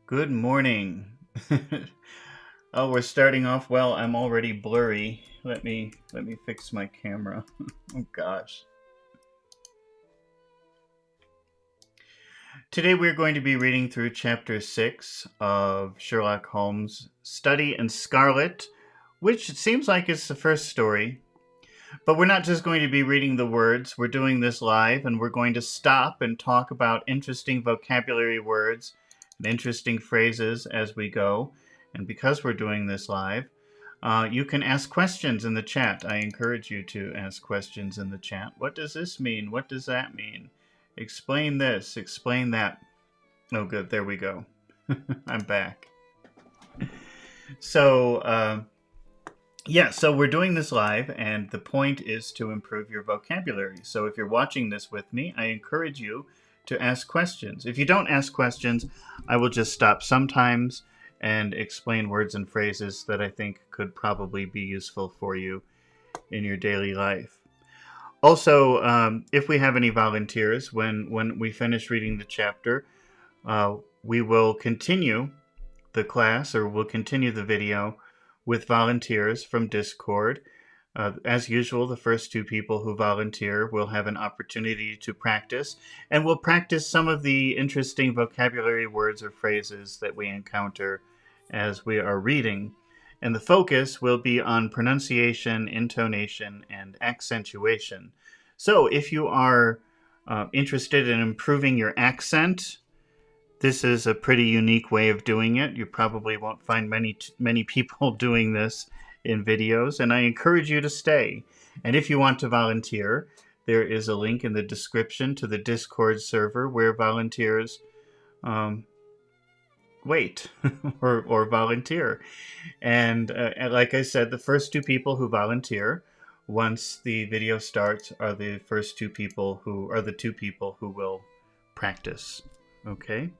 Good morning. Oh, we're starting off well. I'm already blurry. Let me fix my camera. Oh gosh. Today we're going to be reading through chapter 6 of Sherlock Holmes' Study in Scarlet, which it seems like is the first story. But we're not just going to be reading the words. We're doing this live, and we're going to stop and talk about interesting vocabulary words and interesting phrases as we go. And because we're doing this live, you can ask questions in the chat. I encourage you to ask questions in the chat. What does this mean? What does that mean? Explain this. Explain that. Oh, good. There we go. I'm back. So we're doing this live, and the point is to improve your vocabulary. So if you're watching this with me, I encourage you to ask questions. If you don't ask questions, I will just stop sometimes and explain words and phrases that I think could probably be useful for you in your daily life. Also, if we have any volunteers, when we finish reading the chapter, we will continue the class, or we'll continue the video with volunteers from Discord. As usual, the first two people who volunteer will have an opportunity to practice, and we'll practice some of the interesting vocabulary words or phrases that we encounter as we are reading. And the focus will be on pronunciation, intonation, and accentuation. So if you are interested in improving your accent, this is a pretty unique way of doing it. You probably won't find many people doing this in videos, and I encourage you to stay. And if you want to volunteer, there is a link in the description to the Discord server where volunteers wait or volunteer. And like I said, the first two people who volunteer once the video starts are the two people who will practice. Okay?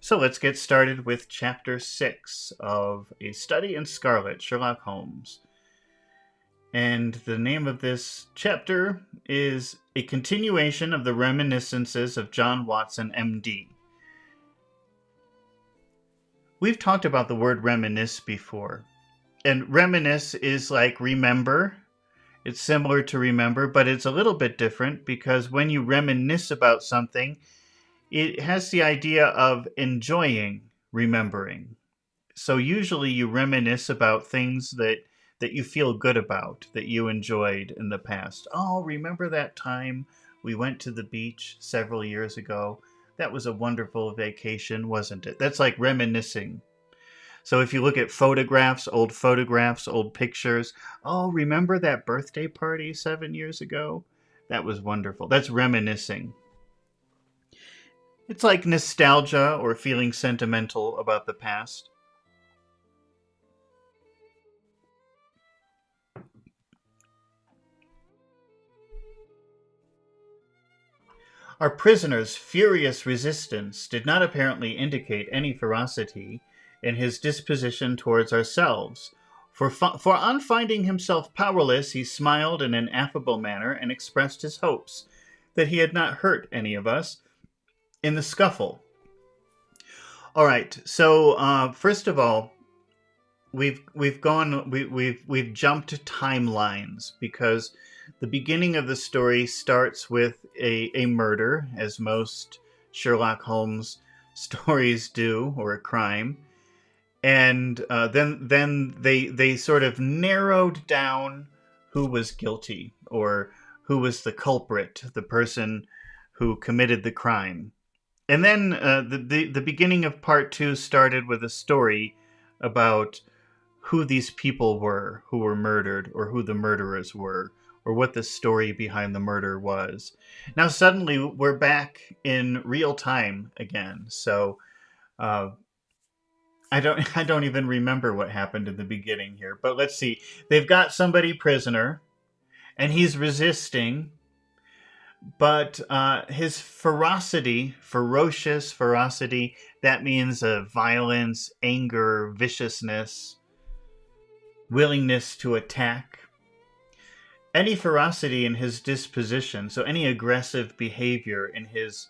So let's get started with Chapter 6 of A Study in Scarlet, Sherlock Holmes. And the name of this chapter is A Continuation of the Reminiscences of John Watson, M.D. We've talked about the word reminisce before. And reminisce is like remember. It's similar to remember, but it's a little bit different because when you reminisce about something, it has the idea of enjoying remembering. So usually you reminisce about things that you feel good about, that you enjoyed in the past. Oh, remember that time we went to the beach several years ago? That was a wonderful vacation, wasn't it? That's like reminiscing. So if you look at photographs, old pictures, oh, remember that birthday party 7 years ago? That was wonderful. That's reminiscing. It's like nostalgia or feeling sentimental about the past. Our prisoner's furious resistance did not apparently indicate any ferocity in his disposition towards ourselves, for on finding himself powerless, he smiled in an affable manner and expressed his hopes that he had not hurt any of us in the scuffle. All right. So first of all, we've jumped timelines because the beginning of the story starts with a murder, as most Sherlock Holmes stories do, or a crime, and then they sort of narrowed down who was guilty or who was the culprit, the person who committed the crime. And then the beginning of part 2 started with a story about who these people were who were murdered, or who the murderers were, or what the story behind the murder was. Now suddenly we're back in real time again. So I don't even remember what happened in the beginning here. But let's see. They've got somebody prisoner, and he's resisting. But his ferocious ferocity, that means violence, anger, viciousness, willingness to attack. Any ferocity in his disposition, so any aggressive behavior in his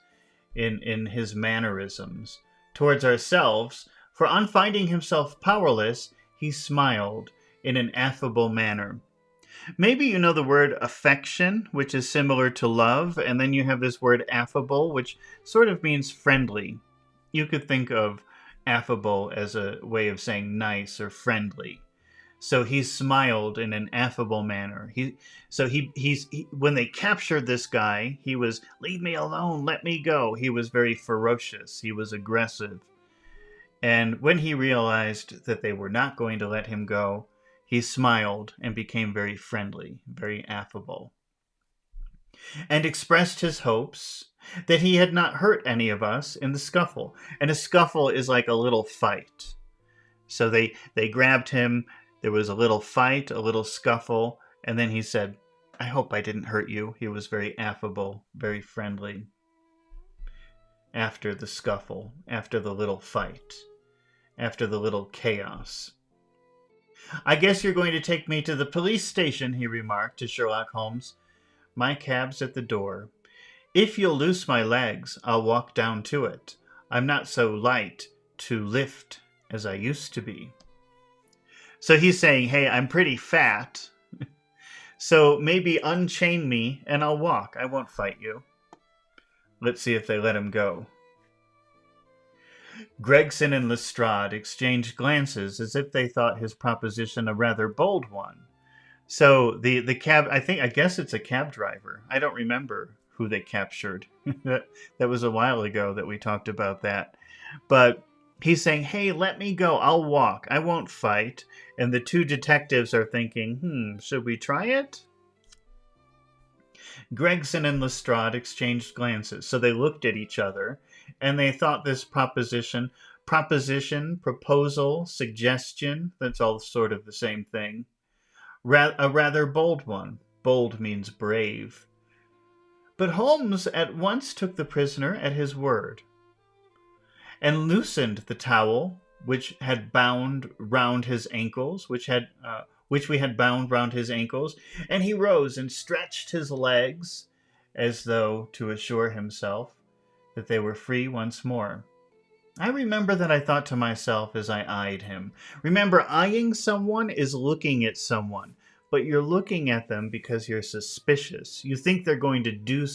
mannerisms, towards ourselves, for on finding himself powerless, he smiled in an affable manner. Maybe you know the word affection, which is similar to love, and then you have this word affable, which sort of means friendly. You could think of affable as a way of saying nice or friendly. So he smiled in an affable manner. When they captured this guy, he was, leave me alone, let me go. He was very ferocious. He was aggressive. And when he realized that they were not going to let him go, he smiled and became very friendly, very affable, and expressed his hopes that he had not hurt any of us in the scuffle. And a scuffle is like a little fight. So they grabbed him. There was a little fight, a little scuffle, and then he said, I hope I didn't hurt you. He was very affable, very friendly. After the scuffle, after the little fight, after the little chaos. I guess you're going to take me to the police station, he remarked to Sherlock Holmes. My cab's at the door. If you'll loose my legs, I'll walk down to it. I'm not so light to lift as I used to be. So he's saying, hey, I'm pretty fat, so maybe unchain me and I'll walk. I won't fight you. Let's see if they let him go. Gregson and Lestrade exchanged glances as if they thought his proposition a rather bold one. So the cab, I guess it's a cab driver. I don't remember who they captured. that was a while ago that we talked about that. But he's saying, hey, let me go. I'll walk. I won't fight. And the two detectives are thinking, should we try it? Gregson and Lestrade exchanged glances. So they looked at each other, and they thought this proposition, proposal, suggestion, that's all sort of the same thing, a rather bold one. Bold means brave. But Holmes at once took the prisoner at his word and loosened the towel which had bound round his ankles, which we had bound round his ankles, and he rose and stretched his legs as though to assure himself that they were free once more. I remember that I thought to myself as I eyed him. Remember, eyeing someone is looking at someone, but you're looking at them because you're suspicious. You think they're going to do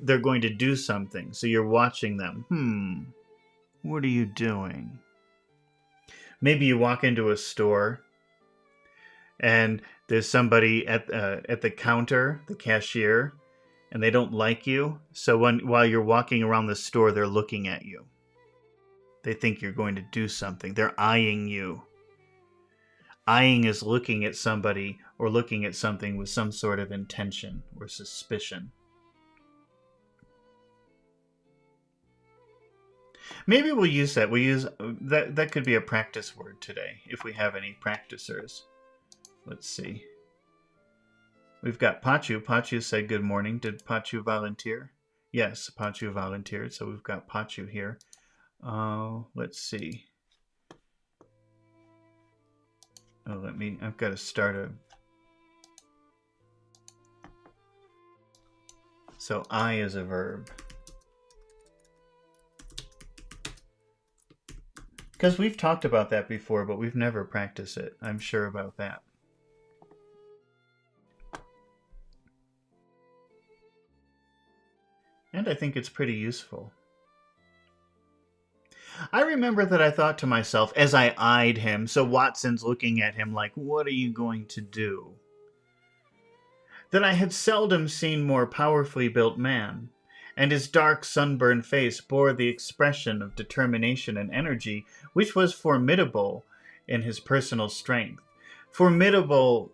they're going to do something, so you're watching them. What are you doing? Maybe you walk into a store and there's somebody at the counter, the cashier, and they don't like you. So while you're walking around the store, they're looking at you. They think you're going to do something. They're eyeing you. Eyeing is looking at somebody or looking at something with some sort of intention or suspicion. Maybe we'll use that. We'll use that could be a practice word today if we have any practicers. Let's see. We've got Pachu. Pachu said good morning. Did Pachu volunteer? Yes, Pachu volunteered. So we've got Pachu here. Let's see. I've got to start a... So I is a verb. Because we've talked about that before, but we've never practiced it. I'm sure about that. And I think it's pretty useful. I remember that I thought to myself as I eyed him, so Watson's looking at him like, what are you going to do? That I had seldom seen more powerfully built man, and his dark sunburned face bore the expression of determination and energy which was formidable in his personal strength. Formidable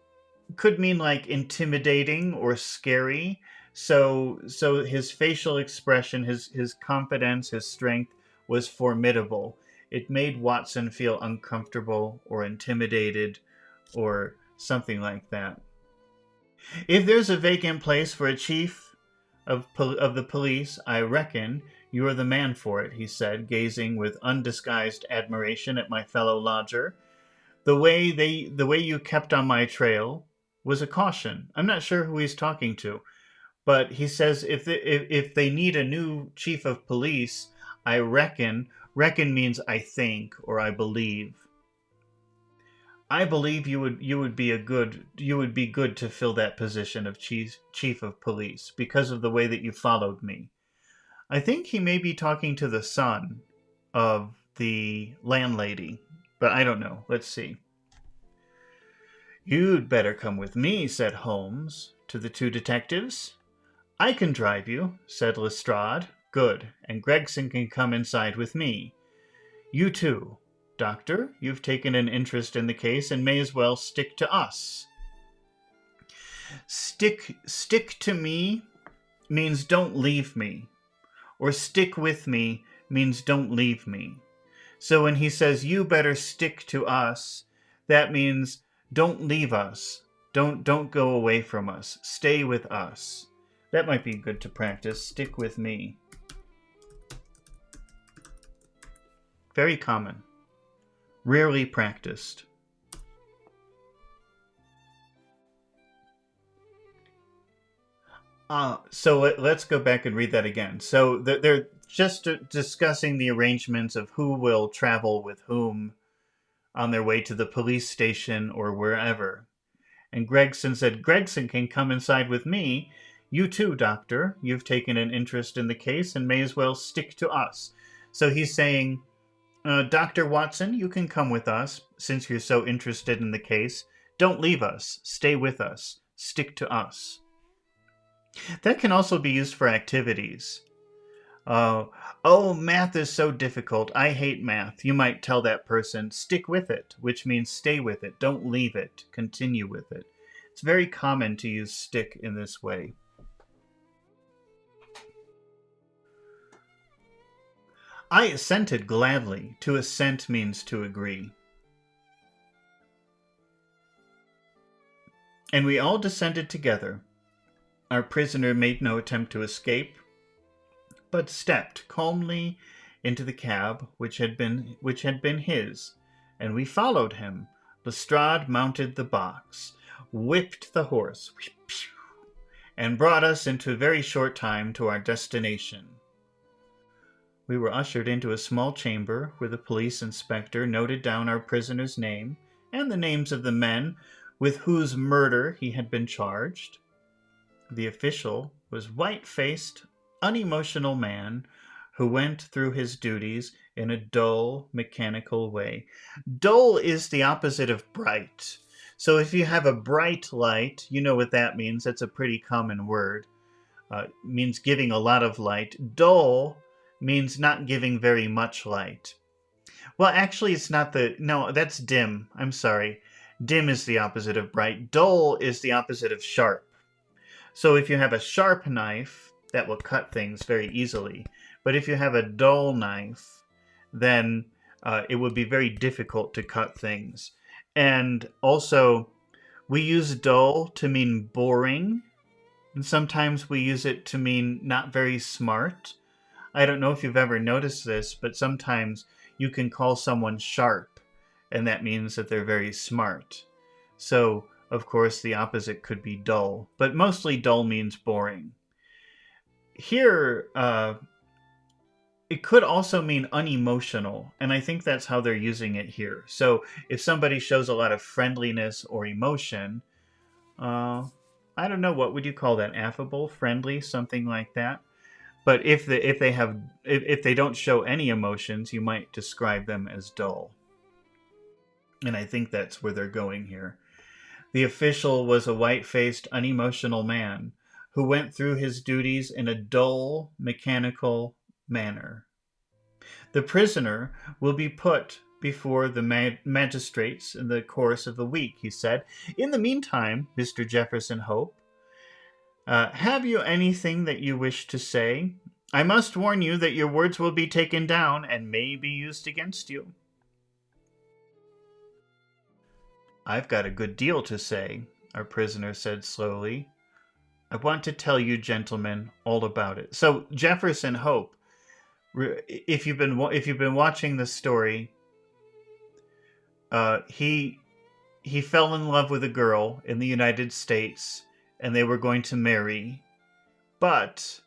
could mean like intimidating or scary. So his facial expression, his confidence, his strength was formidable. It made Watson feel uncomfortable or intimidated or something like that. If there's a vacant place for a chief of the police, I reckon you are the man for it, he said, gazing with undisguised admiration at my fellow lodger. The way you kept on my trail was a caution. I'm not sure who he's talking to, but he says if they need a new chief of police, I reckon. Reckon means I think or I believe. I believe you would be good to fill that position of chief of police because of the way that you followed me. I think he may be talking to the son of the landlady, but I don't know. Let's see. You'd better come with me, said Holmes to the two detectives. I can drive you, said Lestrade. Good, and Gregson can come inside with me. You too. Doctor, you've taken an interest in the case and may as well stick to us. Stick to me means don't leave me. Or stick with me means don't leave me. So when he says you better stick to us, that means don't leave us. Don't go away from us. Stay with us. That might be good to practice. Stick with me. Very common. Rarely practiced. So let's go back and read that again. So they're just discussing the arrangements of who will travel with whom on their way to the police station or wherever. And Gregson said, Gregson can come inside with me. You too, Doctor. You've taken an interest in the case and may as well stick to us. So he's saying, Dr. Watson, you can come with us since you're so interested in the case. Don't leave us. Stay with us. Stick to us. That can also be used for activities. Oh, math is so difficult. I hate math. You might tell that person, stick with it, which means stay with it. Don't leave it. Continue with it. It's very common to use stick in this way. I assented gladly. To assent means to agree. And we all descended together. Our prisoner made no attempt to escape, but stepped calmly into the cab which had been his, and we followed him. Lestrade mounted the box, whipped the horse, and brought us into a very short time to our destination. We were ushered into a small chamber where the police inspector noted down our prisoner's name and the names of the men with whose murder he had been charged. The official was white-faced, unemotional man who went through his duties in a dull, mechanical way. Dull is the opposite of bright. So if you have a bright light, you know what that means. That's a pretty common word. It means giving a lot of light. Dull means not giving very much light. Well, actually, it's not the... No, that's dim. I'm sorry. Dim is the opposite of bright. Dull is the opposite of sharp. So if you have a sharp knife, that will cut things very easily. But if you have a dull knife, then it would be very difficult to cut things. And also, we use dull to mean boring. And sometimes we use it to mean not very smart. I don't know if you've ever noticed this, but sometimes you can call someone sharp, and that means that they're very smart. So, of course, the opposite could be dull, but mostly dull means boring. Here, it could also mean unemotional, and I think that's how they're using it here. So if somebody shows a lot of friendliness or emotion, I don't know, what would you call that? Affable, friendly, something like that. But if they don't show any emotions, you might describe them as dull. And I think that's where they're going here. The official was a white-faced, unemotional man who went through his duties in a dull, mechanical manner. The prisoner will be put before the magistrates in the course of the week, he said. In the meantime, Mr. Jefferson Hope, have you anything that you wish to say? I must warn you that your words will be taken down and may be used against you. I've got a good deal to say, our prisoner said slowly. I want to tell you, gentlemen, all about it. So Jefferson Hope, if you've been watching the story, he fell in love with a girl in the United States, and they were going to marry, but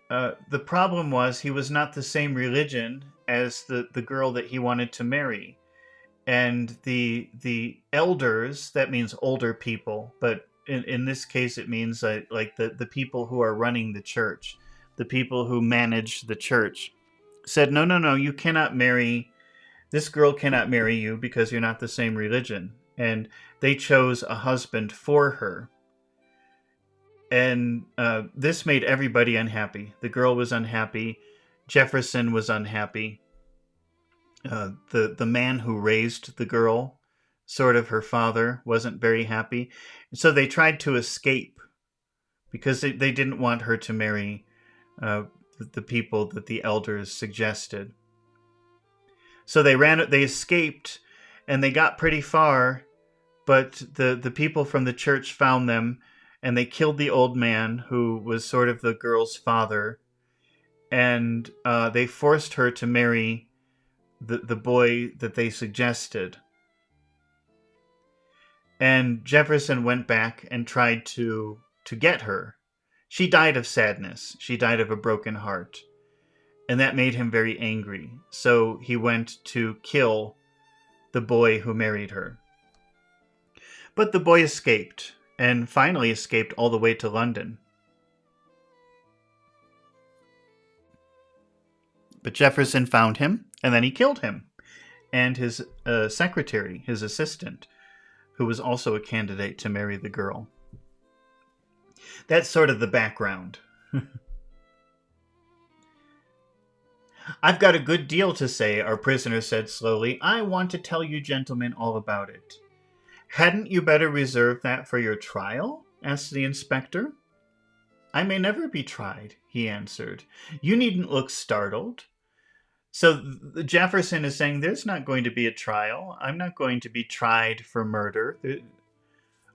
The problem was he was not the same religion as the girl that he wanted to marry. And the elders, that means older people, but in this case it means like the people who are running the church, the people who manage the church, said, no, no, no, you cannot marry, this girl cannot marry you because you're not the same religion. And they chose a husband for her. And this made everybody unhappy. The girl was unhappy. Jefferson was unhappy. The man who raised the girl, sort of her father, wasn't very happy. So they tried to escape because they didn't want her to marry the people that the elders suggested. So they escaped, and they got pretty far, but the people from the church found them, and they killed the old man who was sort of the girl's father, and they forced her to marry the boy that they suggested. And Jefferson went back and tried to get her. She died of sadness. She died of a broken heart. And that made him very angry. So he went to kill the boy who married her. But the boy escaped, and finally escaped all the way to London. But Jefferson found him, and then he killed him, and his secretary, his assistant, who was also a candidate to marry the girl. That's sort of the background. I've got a good deal to say, our prisoner said slowly. I want to tell you gentlemen all about it. Hadn't you better reserve that for your trial? Asked the inspector. I may never be tried, he answered. You needn't look startled. So Jefferson is saying there's not going to be a trial. I'm not going to be tried for murder.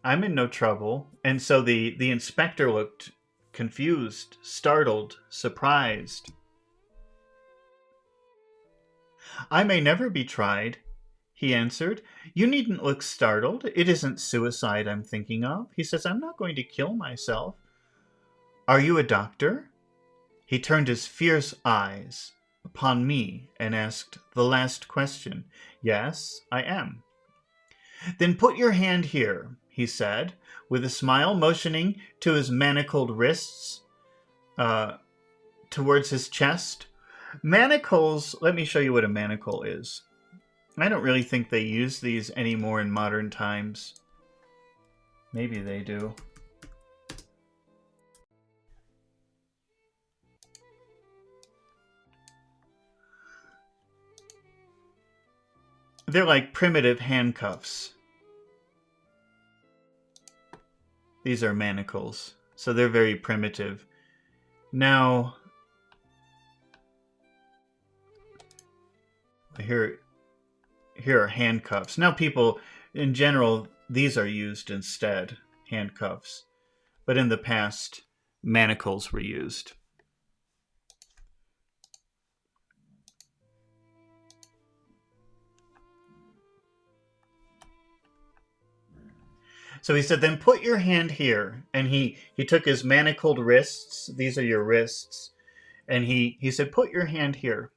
I'm in no trouble. And so the inspector looked confused, startled, surprised. I may never be tried, he answered. You needn't look startled. It isn't suicide I'm thinking of. He says, I'm not going to kill myself. Are you a doctor? He turned his fierce eyes upon me and asked the last question. Yes, I am. Then put your hand here, he said, with a smile, motioning to his manacled wrists towards his chest. Manacles, let me show you what a manacle is. I don't really think they use these anymore in modern times. Maybe they do. They're like primitive handcuffs. These are manacles, so they're very primitive. Now, here are handcuffs. Now people, in general, these are used instead, handcuffs. But in the past, manacles were used. So he said, then put your hand here. And he took his manacled wrists. These are your wrists. And he said, put your hand here.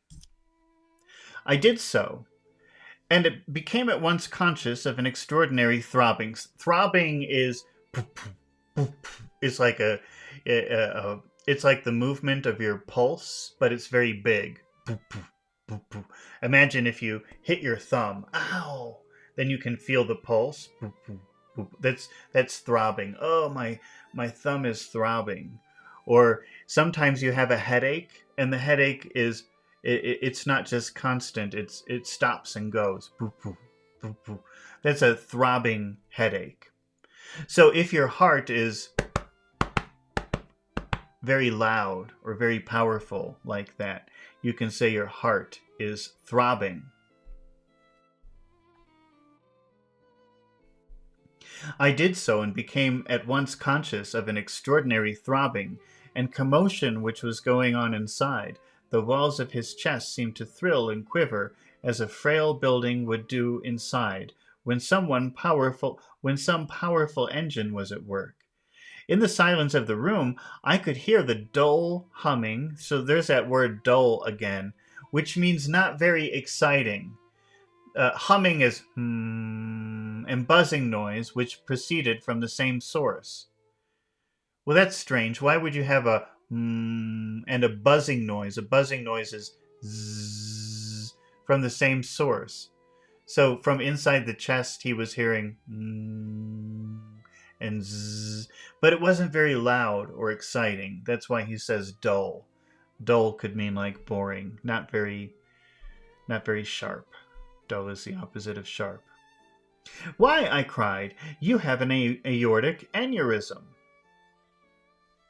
I did so. And it became at once conscious of an extraordinary throbbing. Throbbing is it's like it's like the movement of your pulse, but it's very big. Imagine if you hit your thumb. Ow! Then you can feel the pulse. That's throbbing. Oh, my thumb is throbbing. Or sometimes you have a headache, and the headache is it's not just constant. It stops and goes. That's a throbbing headache. So if your heart is very loud or very powerful like that, you can say your heart is throbbing. I did so and became at once conscious of an extraordinary throbbing and commotion which was going on inside. The walls of his chest seemed to thrill and quiver as a frail building would do inside when some powerful engine was at work. In the silence of the room, I could hear the dull humming. So there's that word dull again, which means not very exciting. Humming is and buzzing noise, which proceeded from the same source. Well, that's strange. Why would you have a and a buzzing noise? A buzzing noise is zzz from the same source. So from inside the chest, he was hearing and zzz, but it wasn't very loud or exciting. That's why he says dull. Dull could mean like boring, not very sharp. Dull is the opposite of sharp. Why, I cried, you have an aortic aneurysm.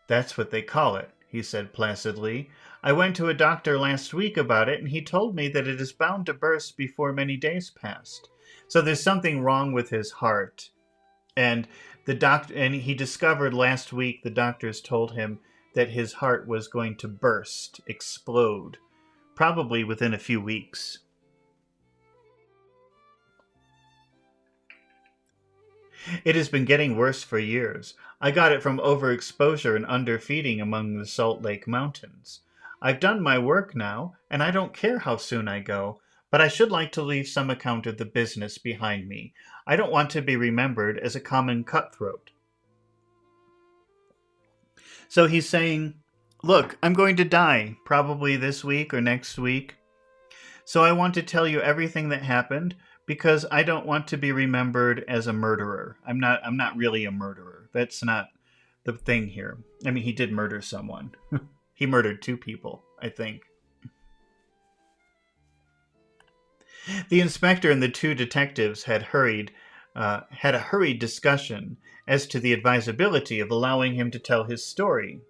That's what they call it, he said placidly. I went to a doctor last week about it, and he told me that it is bound to burst before many days passed. So there's something wrong with his heart. And he discovered last week the doctors told him that his heart was going to burst, explode, probably within a few weeks. It has been getting worse for years. I got it from overexposure and underfeeding among the Salt Lake Mountains. I've done my work now, and I don't care how soon I go, but I should like to leave some account of the business behind me. I don't want to be remembered as a common cutthroat. So he's saying, look, I'm going to die, probably this week or next week. So I want to tell you everything that happened, because I don't want to be remembered as a murderer. I'm not really a murderer. That's not the thing here. I mean, he did murder someone. He murdered 2 people, I think. The inspector and the 2 detectives had a hurried discussion as to the advisability of allowing him to tell his story.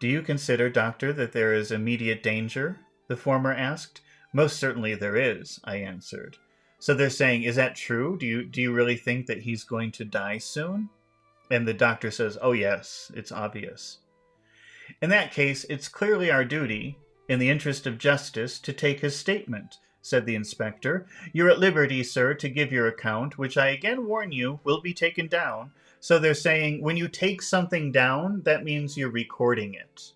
Do you consider, Doctor, that there is immediate danger? The former asked. Most certainly there is, I answered. So they're saying, is that true? Do you really think that he's going to die soon? And the doctor says, oh yes, it's obvious. In that case, it's clearly our duty, in the interest of justice, to take his statement, said the inspector. You're at liberty, sir, to give your account, which I again warn you will be taken down. So they're saying, when you take something down, that means you're recording it.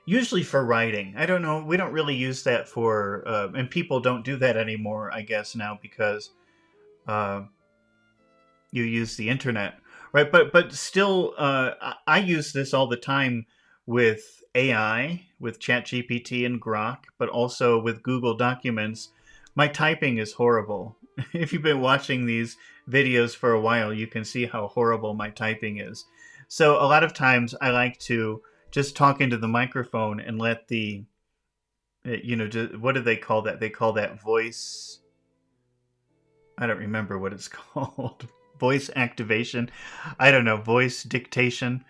Usually for writing. I don't know. We don't really use that for, and people don't do that anymore, I guess, now because you use the internet, right? But still, I use this all the time with AI, with ChatGPT and Grok, but also with Google Documents. My typing is horrible. If you've been watching these videos for a while, you can see how horrible my typing is. So a lot of times I like to just talk into the microphone and let the, what do they call that? They call that voice. I don't remember what it's called. Voice activation. I don't know, voice dictation.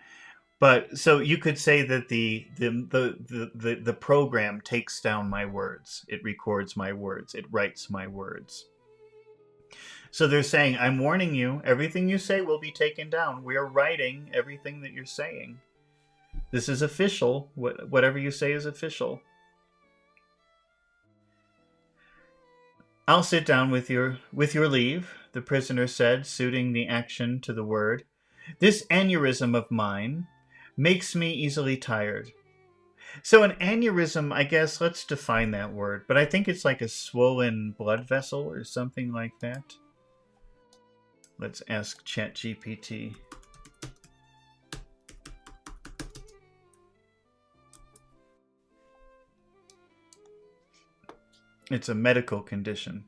But so you could say that the program takes down my words. It records my words. It writes my words. So they're saying, I'm warning you, everything you say will be taken down. We are writing everything that you're saying. This is official. Whatever you say is official. I'll sit down with your leave, the prisoner said, suiting the action to the word. This aneurysm of mine makes me easily tired. So an aneurysm, I guess, let's define that word, but I think it's like a swollen blood vessel or something like that. Let's ask ChatGPT. It's a medical condition.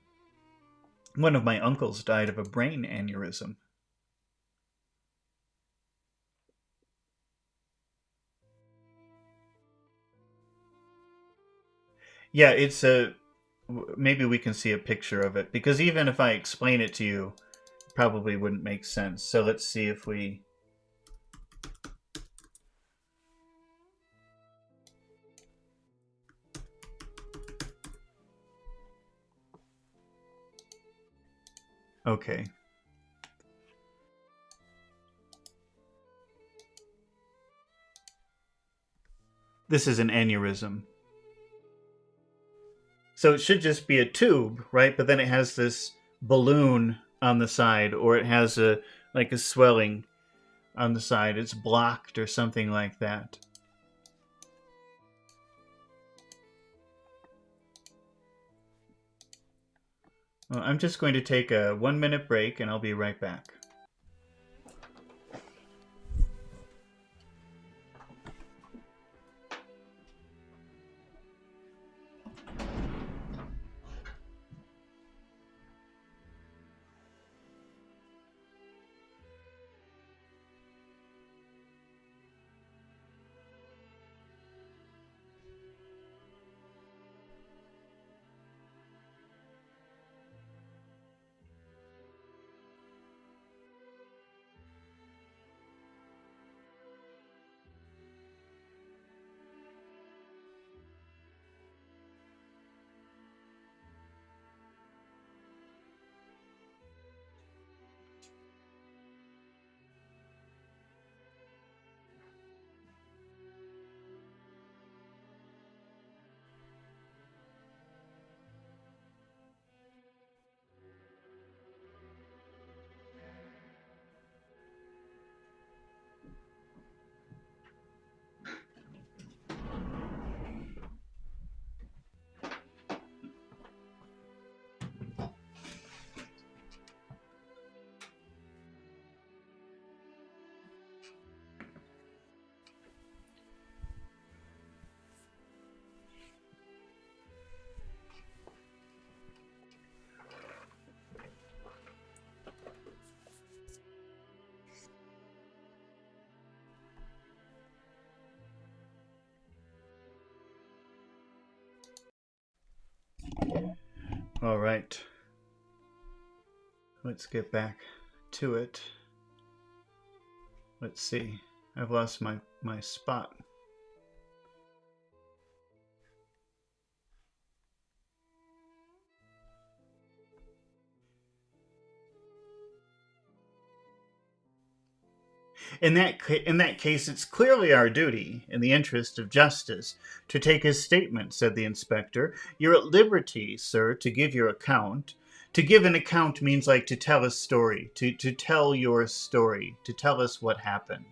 One of my uncles died of a brain aneurysm. Yeah, it's a... Maybe we can see a picture of it, because even if I explain it to you, it probably wouldn't make sense. So let's see if we... Okay. This is an aneurysm. So it should just be a tube, right? But then it has this balloon on the side, or it has like a swelling. on the side. It's blocked or something like that. Well, I'm just going to take a 1-minute break and I'll be right back. All right. Let's get back to it. Let's see. I've lost my spot. In that case, it's clearly our duty, in the interest of justice, to take his statement, said the inspector. You're at liberty, sir, to give your account. To give an account means like to tell a story, to tell your story, to tell us what happened.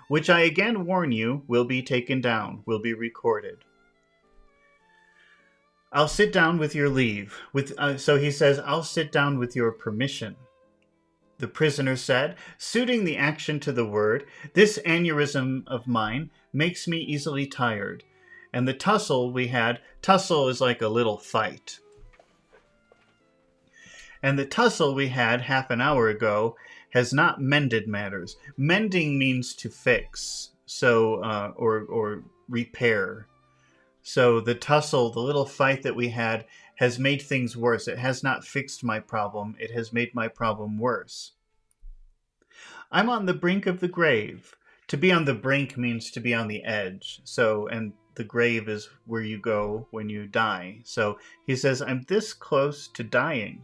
Which I again warn you will be taken down, will be recorded. I'll sit down with your leave. So he says, I'll sit down with your permission. The prisoner said, suiting the action to the word, this aneurysm of mine makes me easily tired. And the tussle is like a little fight. And the tussle we had half an hour ago has not mended matters. Mending means to fix, or repair. So the tussle, the little fight that we had, has made things worse. It has not fixed my problem. It has made my problem worse. I'm on the brink of the grave. To be on the brink means to be on the edge. And the grave is where you go when you die. So he says, I'm this close to dying.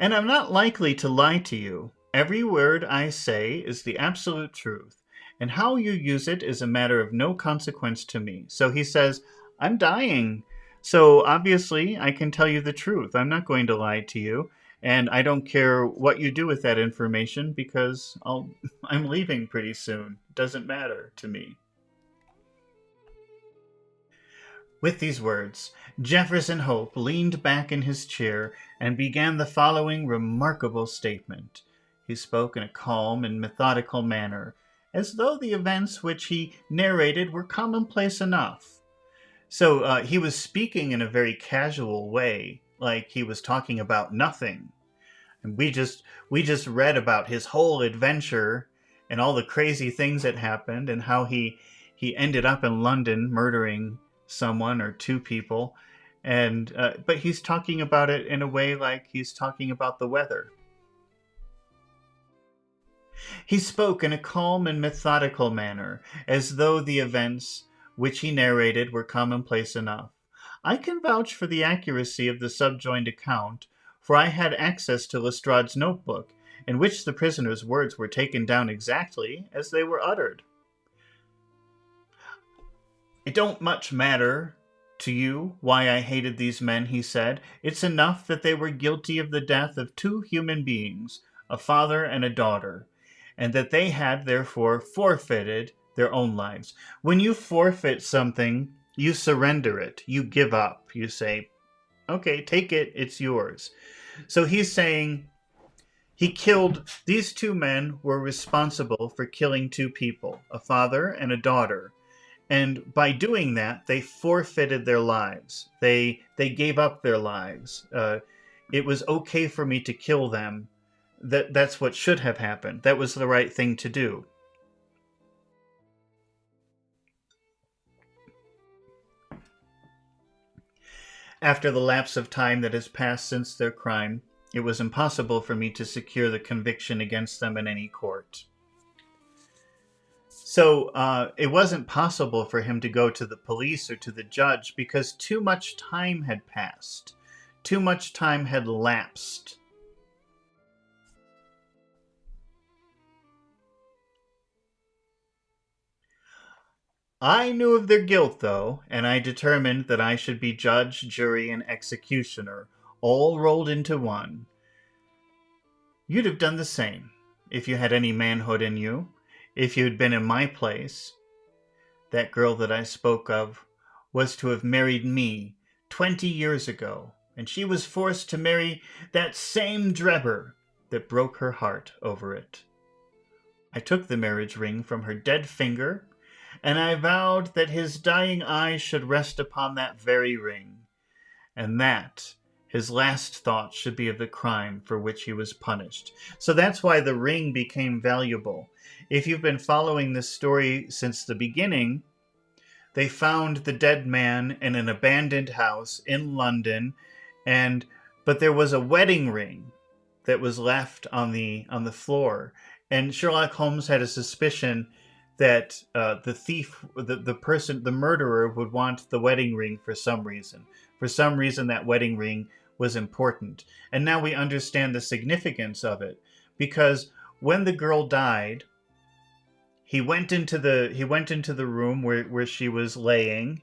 And I'm not likely to lie to you. Every word I say is the absolute truth. And how you use it is a matter of no consequence to me. So he says, I'm dying. So obviously I can tell you the truth. I'm not going to lie to you. And I don't care what you do with that information because I'm leaving pretty soon. It doesn't matter to me. With these words, Jefferson Hope leaned back in his chair and began the following remarkable statement. He spoke in a calm and methodical manner, as though the events which he narrated were commonplace enough. So he was speaking in a very casual way, like he was talking about nothing. And we just read about his whole adventure and all the crazy things that happened and how he ended up in London murdering someone or two people. And but he's talking about it in a way like he's talking about the weather. He spoke in a calm and methodical manner, as though the events which he narrated were commonplace enough. I can vouch for the accuracy of the subjoined account, for I had access to Lestrade's notebook, in which the prisoner's words were taken down exactly as they were uttered. It don't much matter to you why I hated these men, he said. It's enough that they were guilty of the death of two human beings, a father and a daughter, and that they had therefore forfeited their own lives. When you forfeit something, you surrender it, you give up, you say, okay, take it, it's yours. So he's saying these two men were responsible for killing two people, a father and a daughter. And by doing that, they forfeited their lives. They gave up their lives. It was okay for me to kill them. That's what should have happened. That was the right thing to do. After the lapse of time that has passed since their crime, it was impossible for me to secure the conviction against them in any court. So it wasn't possible for him to go to the police or to the judge because too much time had passed. Too much time had lapsed. I knew of their guilt, though, and I determined that I should be judge, jury, and executioner, all rolled into one. You'd have done the same, if you had any manhood in you, if you had been in my place. That girl that I spoke of was to have married me 20 years ago, and she was forced to marry that same Drebber that broke her heart over it. I took the marriage ring from her dead finger, and I vowed that his dying eyes should rest upon that very ring, and that his last thought should be of the crime for which he was punished. So that's why the ring became valuable. If you've been following this story since the beginning, they found the dead man in an abandoned house in London, but there was a wedding ring that was left on the floor, and Sherlock Holmes had a suspicion that the thief, the murderer, would want the wedding ring for some reason. For some reason, that wedding ring was important. And now we understand the significance of it, because when the girl died, he went into the room where she was laying,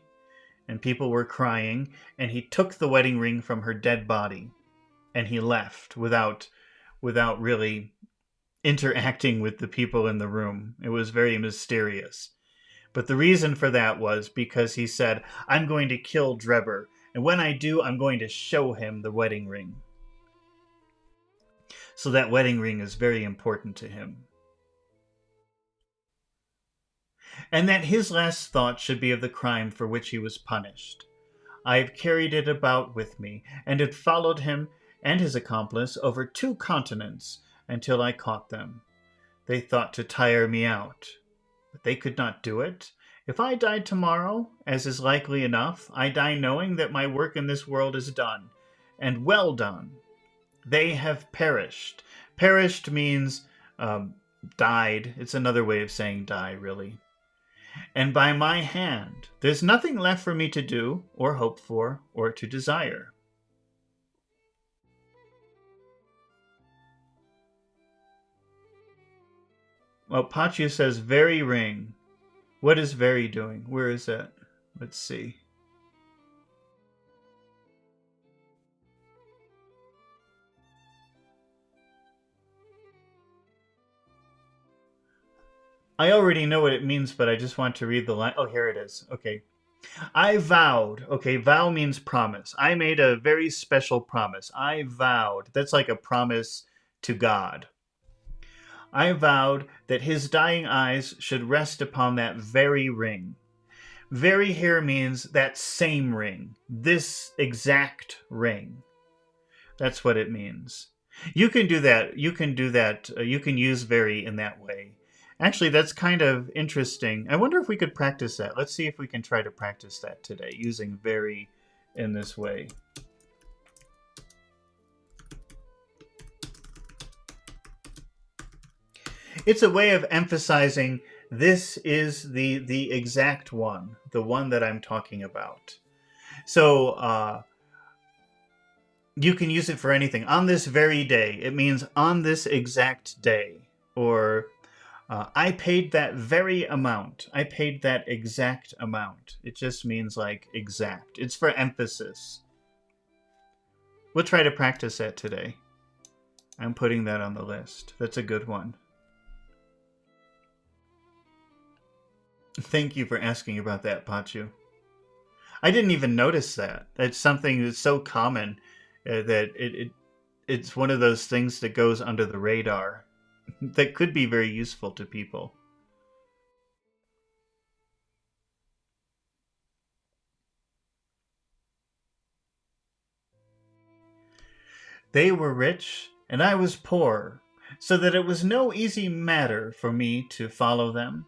and people were crying, and he took the wedding ring from her dead body, and he left without really interacting with the people in the room. It was very mysterious. But the reason for that was because he said, I'm going to kill Drebber, and when I do, I'm going to show him the wedding ring. So that wedding ring is very important to him. And that his last thought should be of the crime for which he was punished. I have carried it about with me, and had followed him and his accomplice over 2 continents, until I caught them. They thought to tire me out, but they could not do it. If I died tomorrow, as is likely enough, I die knowing that my work in this world is done, and well done. They have perished. Perished means died. It's another way of saying die, really. And by my hand, there's nothing left for me to do, or hope for, or to desire. Well, Pachu says, very ring. What is very doing? Where is that? Let's see. I already know what it means, but I just want to read the line. Oh, here it is. Okay. I vowed. Okay, vow means promise. I made a very special promise. I vowed. That's like a promise to God. I vowed that his dying eyes should rest upon that very ring. Very here means that same ring. This exact ring. That's what it means. You can do that. You can do that. You can use very in that way. Actually, that's kind of interesting. I wonder if we could practice that. Let's see if we can try to practice that today, using very in this way. It's a way of emphasizing this is the exact one, the one that I'm talking about. So you can use it for anything. On this very day, it means on this exact day. Or I paid that very amount. I paid that exact amount. It just means like exact. It's for emphasis. We'll try to practice that today. I'm putting that on the list. That's a good one. Thank you for asking about that, Pachu. I didn't even notice that. It's something that's so common that it's one of those things that goes under the radar that could be very useful to people. They were rich, and I was poor, so that it was no easy matter for me to follow them.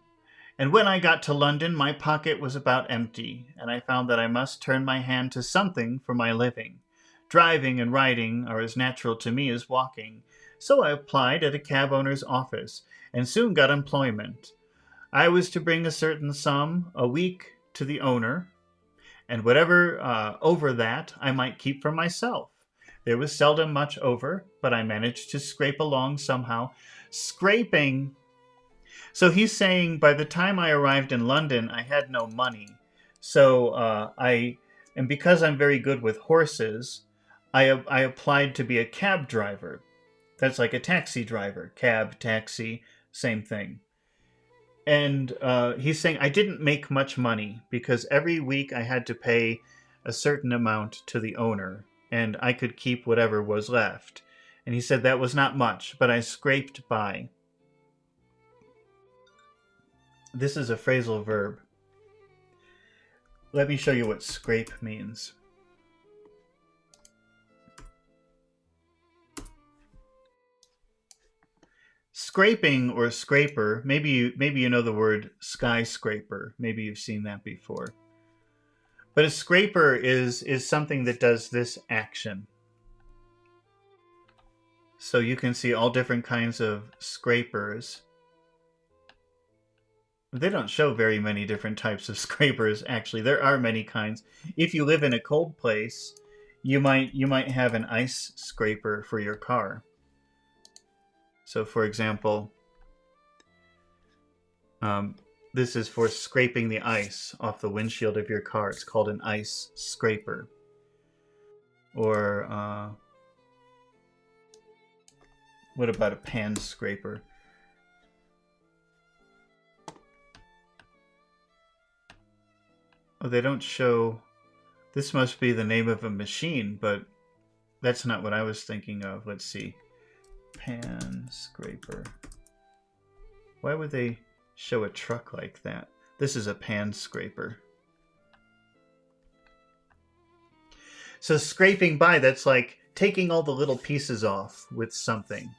And when I got to London, my pocket was about empty, and I found that I must turn my hand to something for my living. Driving and riding are as natural to me as walking, so I applied at a cab owner's office, and soon got employment. I was to bring a certain sum a week to the owner, and whatever over that I might keep for myself. There was seldom much over, but I managed to scrape along somehow. Scraping. So he's saying by the time I arrived in London, I had no money. So and because I'm very good with horses, I applied to be a cab driver. That's like a taxi driver. Cab, taxi, same thing. And he's saying I didn't make much money because every week I had to pay a certain amount to the owner, and I could keep whatever was left. And he said that was not much, but I scraped by. This is a phrasal verb. Let me show you what scrape means. Scraping or scraper, maybe you know the word skyscraper. Maybe you've seen that before. But a scraper is something that does this action. So you can see all different kinds of scrapers. They don't show very many different types of scrapers, actually. There are many kinds. If you live in a cold place, you might have an ice scraper for your car. So for example, this is for scraping the ice off the windshield of your car. It's called an ice scraper. Or what about a pan scraper? Oh, they don't show. This must be the name of a machine, but that's not what I was thinking of. Let's see. Pan scraper. Why would they show a truck like that? This is a pan scraper. So scraping by, that's like taking all the little pieces off with something.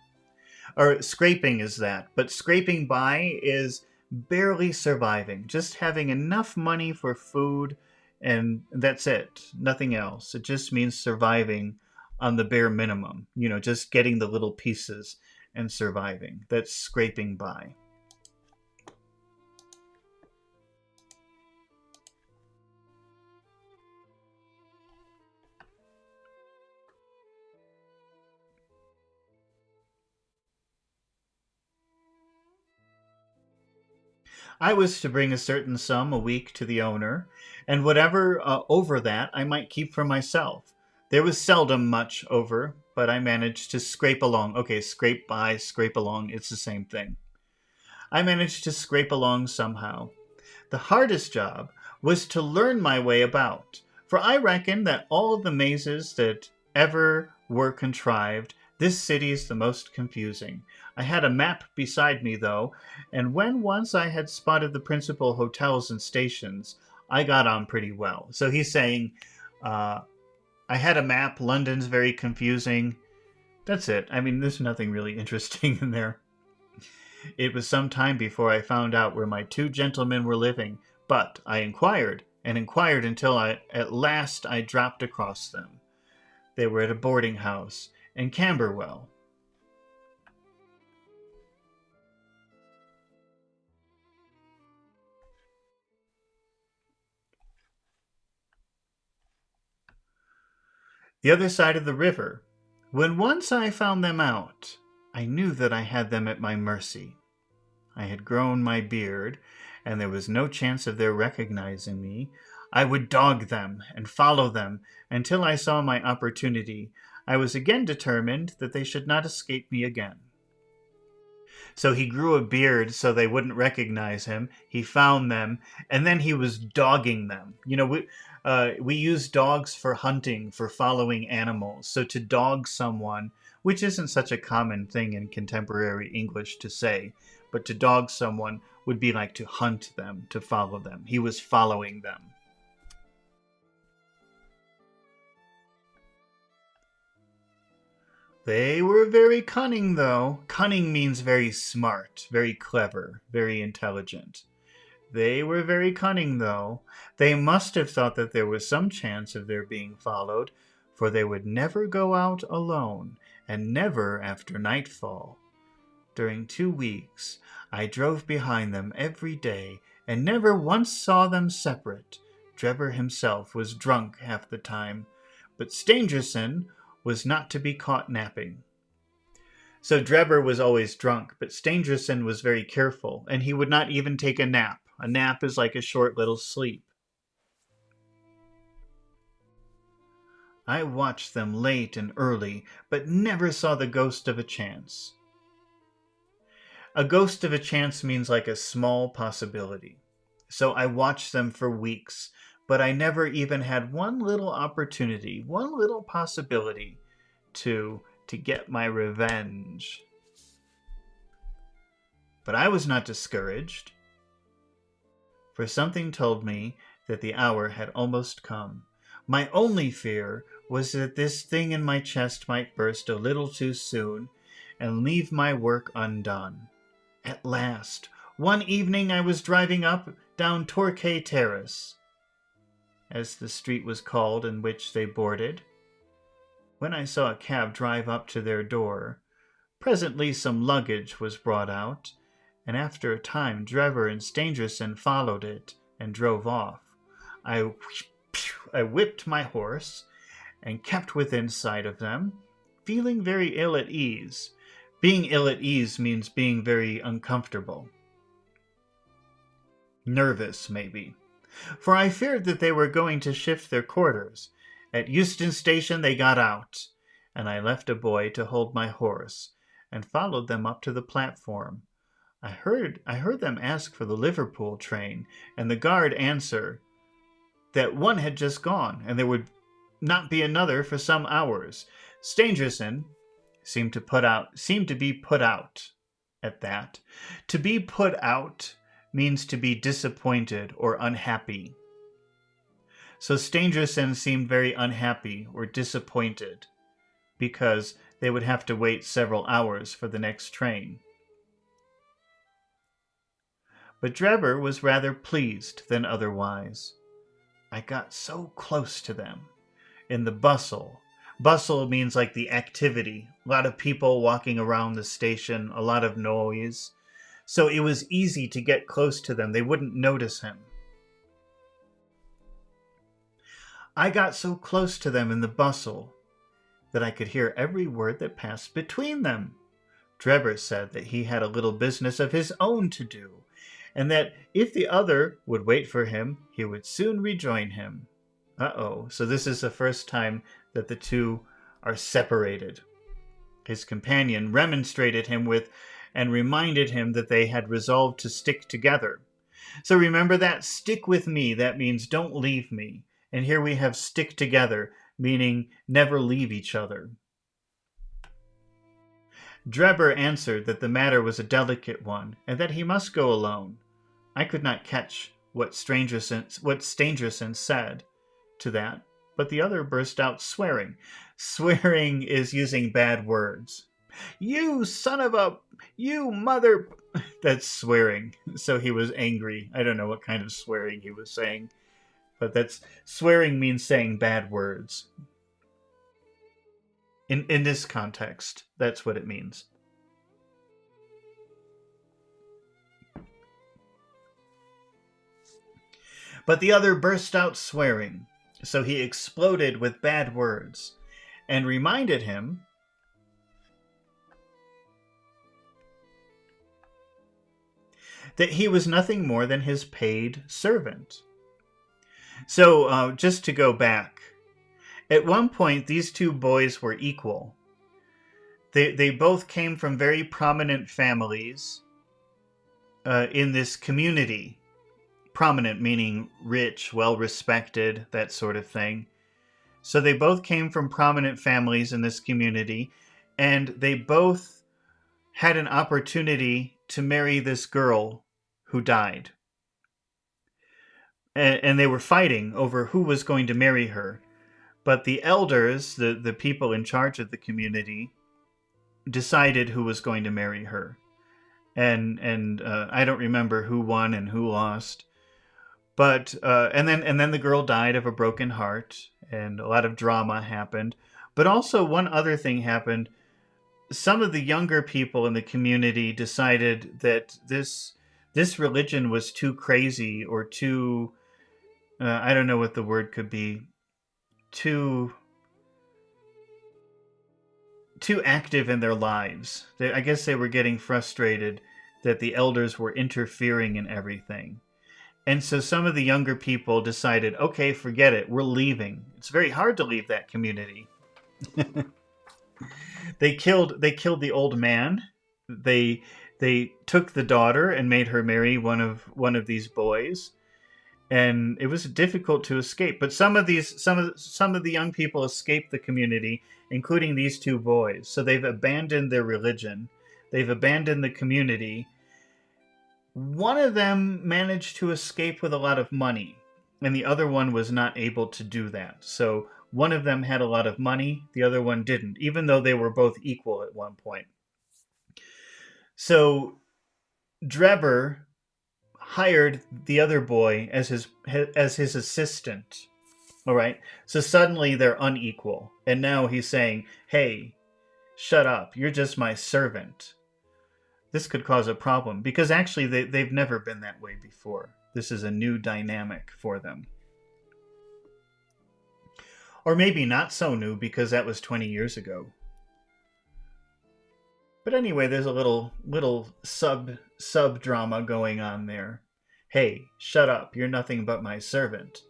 Or scraping is that. But scraping by is barely surviving. Just having enough money for food, and that's it. Nothing else. It just means surviving on the bare minimum. You know, just getting the little pieces and surviving. That's scraping by. I was to bring a certain sum a week to the owner, and whatever over that I might keep for myself. There was seldom much over, but I managed to scrape along. Okay, scrape by, scrape along, it's the same thing. I managed to scrape along somehow. The hardest job was to learn my way about, for I reckon that all of the mazes that ever were contrived, this city's the most confusing. I had a map beside me, though, and when once I had spotted the principal hotels and stations, I got on pretty well. So he's saying, I had a map, London's very confusing. That's it. I mean, there's nothing really interesting in there. It was some time before I found out where my two gentlemen were living, but I inquired, and inquired until at last I dropped across them. They were at a boarding house in Camberwell. The other side of the river. When once I found them out, I knew that I had them at my mercy. I had grown my beard, and there was no chance of their recognizing me. I would dog them and follow them until I saw my opportunity. I was again determined that they should not escape me again. So he grew a beard so they wouldn't recognize him. He found them, and then he was dogging them. We use dogs for hunting, for following animals. So to dog someone, which isn't such a common thing in contemporary English to say, but to dog someone would be like to hunt them, to follow them. He was following them. They were very cunning, though. Cunning means very smart, very clever, very intelligent. They were very cunning, though. They must have thought that there was some chance of their being followed, for they would never go out alone, and never after nightfall. During 2 weeks, I drove behind them every day, and never once saw them separate. Drebber himself was drunk half the time, but Stangerson was not to be caught napping. So Drebber was always drunk, but Stangerson was very careful, and he would not even take a nap. A nap is like a short little sleep. I watched them late and early, but never saw the ghost of a chance. A ghost of a chance means like a small possibility. So I watched them for weeks, but I never even had one little opportunity, one little possibility to get my revenge. But I was not discouraged, for something told me that the hour had almost come. My only fear was that this thing in my chest might burst a little too soon and leave my work undone. At last, one evening I was driving up down Torquay Terrace, as the street was called in which they boarded, when I saw a cab drive up to their door. Presently some luggage was brought out, and after a time Drebber and Stangerson followed it and drove off. I whipped my horse and kept within sight of them, feeling very ill at ease. Being ill at ease means being very uncomfortable. Nervous, maybe. For I feared that they were going to shift their quarters. At Euston Station they got out, and I left a boy to hold my horse, and followed them up to the platform. I heard them ask for the Liverpool train, and the guard answer that one had just gone, and there would not be another for some hours. Stangerson seemed to be put out at that. To be put out means to be disappointed or unhappy. So Stangerson seemed very unhappy or disappointed because they would have to wait several hours for the next train. But Drebber was rather pleased than otherwise. I got so close to them. In the bustle. Bustle means like the activity. A lot of people walking around the station, a lot of noise. So it was easy to get close to them. They wouldn't notice him. I got so close to them in the bustle that I could hear every word that passed between them. Drebber said that he had a little business of his own to do, and that if the other would wait for him, he would soon rejoin him. So this is the first time that the two are separated. His companion remonstrated him with and reminded him that they had resolved to stick together. So remember that, stick with me, that means don't leave me. And here we have stick together, meaning never leave each other. Drebber answered that the matter was a delicate one, and that he must go alone. I could not catch what Stangerson said to that, but the other burst out swearing. Swearing is using bad words. You son of a... You mother... That's swearing. So he was angry. I don't know what kind of swearing he was saying. But that's... Swearing means saying bad words. In this context, that's what it means. But the other burst out swearing. So he exploded with bad words and reminded him that he was nothing more than his paid servant. So just to go back, At one point, these two boys were equal. They both came from very prominent families in this community. Prominent meaning rich, well-respected, that sort of thing. So they both came from prominent families in this community, and they both had an opportunity to marry this girl who died. And they were fighting over who was going to marry her. But the elders, the people in charge of the community, decided who was going to marry her. And I don't remember who won and who lost. But and then the girl died of a broken heart, and a lot of drama happened. But also one other thing happened. Some of the younger people in the community decided that this religion was too crazy, or too I don't know what the word could be, too active in their lives. I guess they were getting frustrated that the elders were interfering in everything. And so some of the younger people decided, okay, forget it, we're leaving. It's very hard to leave that community. They killed the old man. They took the daughter and made her marry one of these boys. And it was difficult to escape. But some of the young people escaped the community, including these two boys. So they've abandoned their religion. They've abandoned the community. One of them managed to escape with a lot of money, and the other one was not able to do that. So one of them had a lot of money, the other one didn't, even though they were both equal at one point. So Drebber hired the other boy as his assistant. All right. So suddenly they're unequal, and now he's saying, "Hey, shut up. You're just my servant." This could cause a problem, because actually they've never been that way before. This is a new dynamic for them. Or maybe not so new, because that was 20 years ago. But anyway, there's a little sub drama going on there. Hey, shut up, you're nothing but my servant.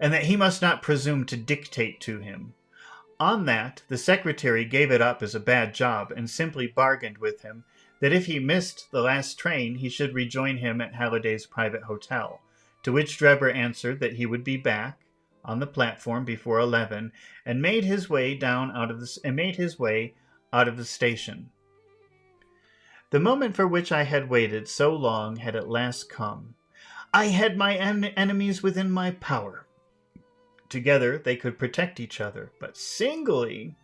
And that he must not presume to dictate to him. On that, the secretary gave it up as a bad job and simply bargained with him that if he missed the last train, he should rejoin him at Halliday's private hotel, to which Drebber answered that he would be back on the platform before 11, and made his way out of the station. The moment for which I had waited so long had at last come. I had my enemies within my power. Together they could protect each other, but singly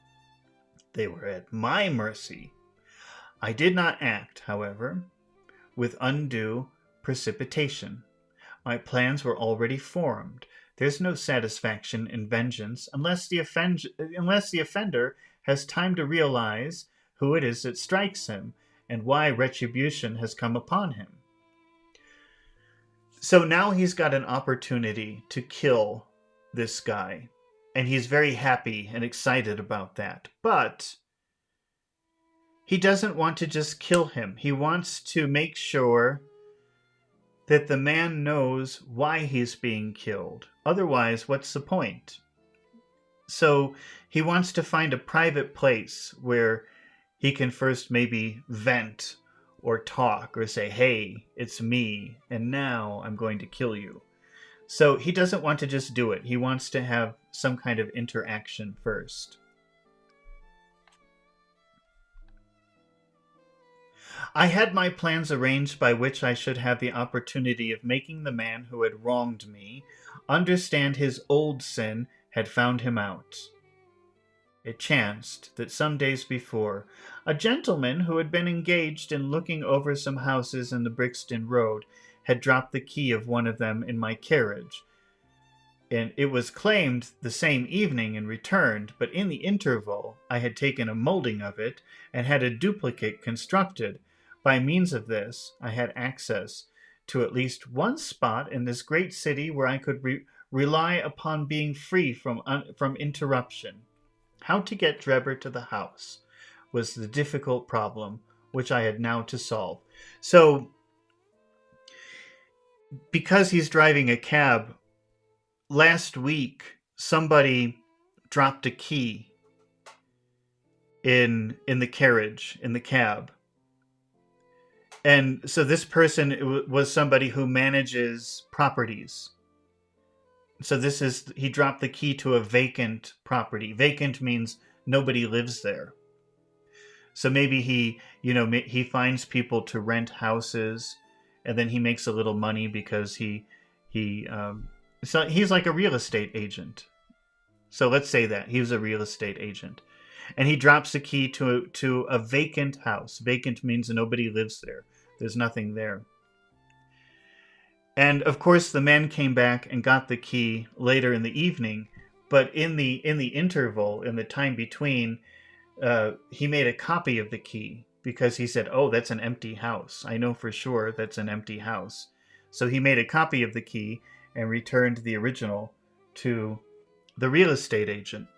they were at my mercy. I did not act, however, with undue precipitation. My plans were already formed. There's no satisfaction in vengeance unless the offender has time to realize who it is that strikes him and why retribution has come upon him. So now he's got an opportunity to kill this guy, and he's very happy and excited about that. But he doesn't want to just kill him. He wants to make sure that the man knows why he's being killed. Otherwise, what's the point? So he wants to find a private place where he can first maybe vent or talk or say, hey, it's me, and now I'm going to kill you. So he doesn't want to just do it. He wants to have some kind of interaction first. I had my plans arranged by which I should have the opportunity of making the man who had wronged me understand his old sin had found him out. It chanced that some days before, a gentleman who had been engaged in looking over some houses in the Brixton Road had dropped the key of one of them in my carriage, and it was claimed the same evening and returned, but in the interval I had taken a molding of it and had a duplicate constructed. By means of this, I had access to at least one spot in this great city where I could rely upon being free from interruption. How to get Drebber to the house was the difficult problem which I had now to solve. So, because he's driving a cab, last week somebody dropped a key in the carriage, in the cab. And so this person was somebody who manages properties. So he dropped the key to a vacant property. Vacant means nobody lives there. So maybe he finds people to rent houses, and then he makes a little money because so he's like a real estate agent. So let's say that he was a real estate agent, and he drops the key to a vacant house. Vacant means nobody lives there. There's nothing there. And of course, the man came back and got the key later in the evening. But in the interval, in the time between, he made a copy of the key because he said, "Oh, that's an empty house. I know for sure that's an empty house." So he made a copy of the key and returned the original to the real estate agent.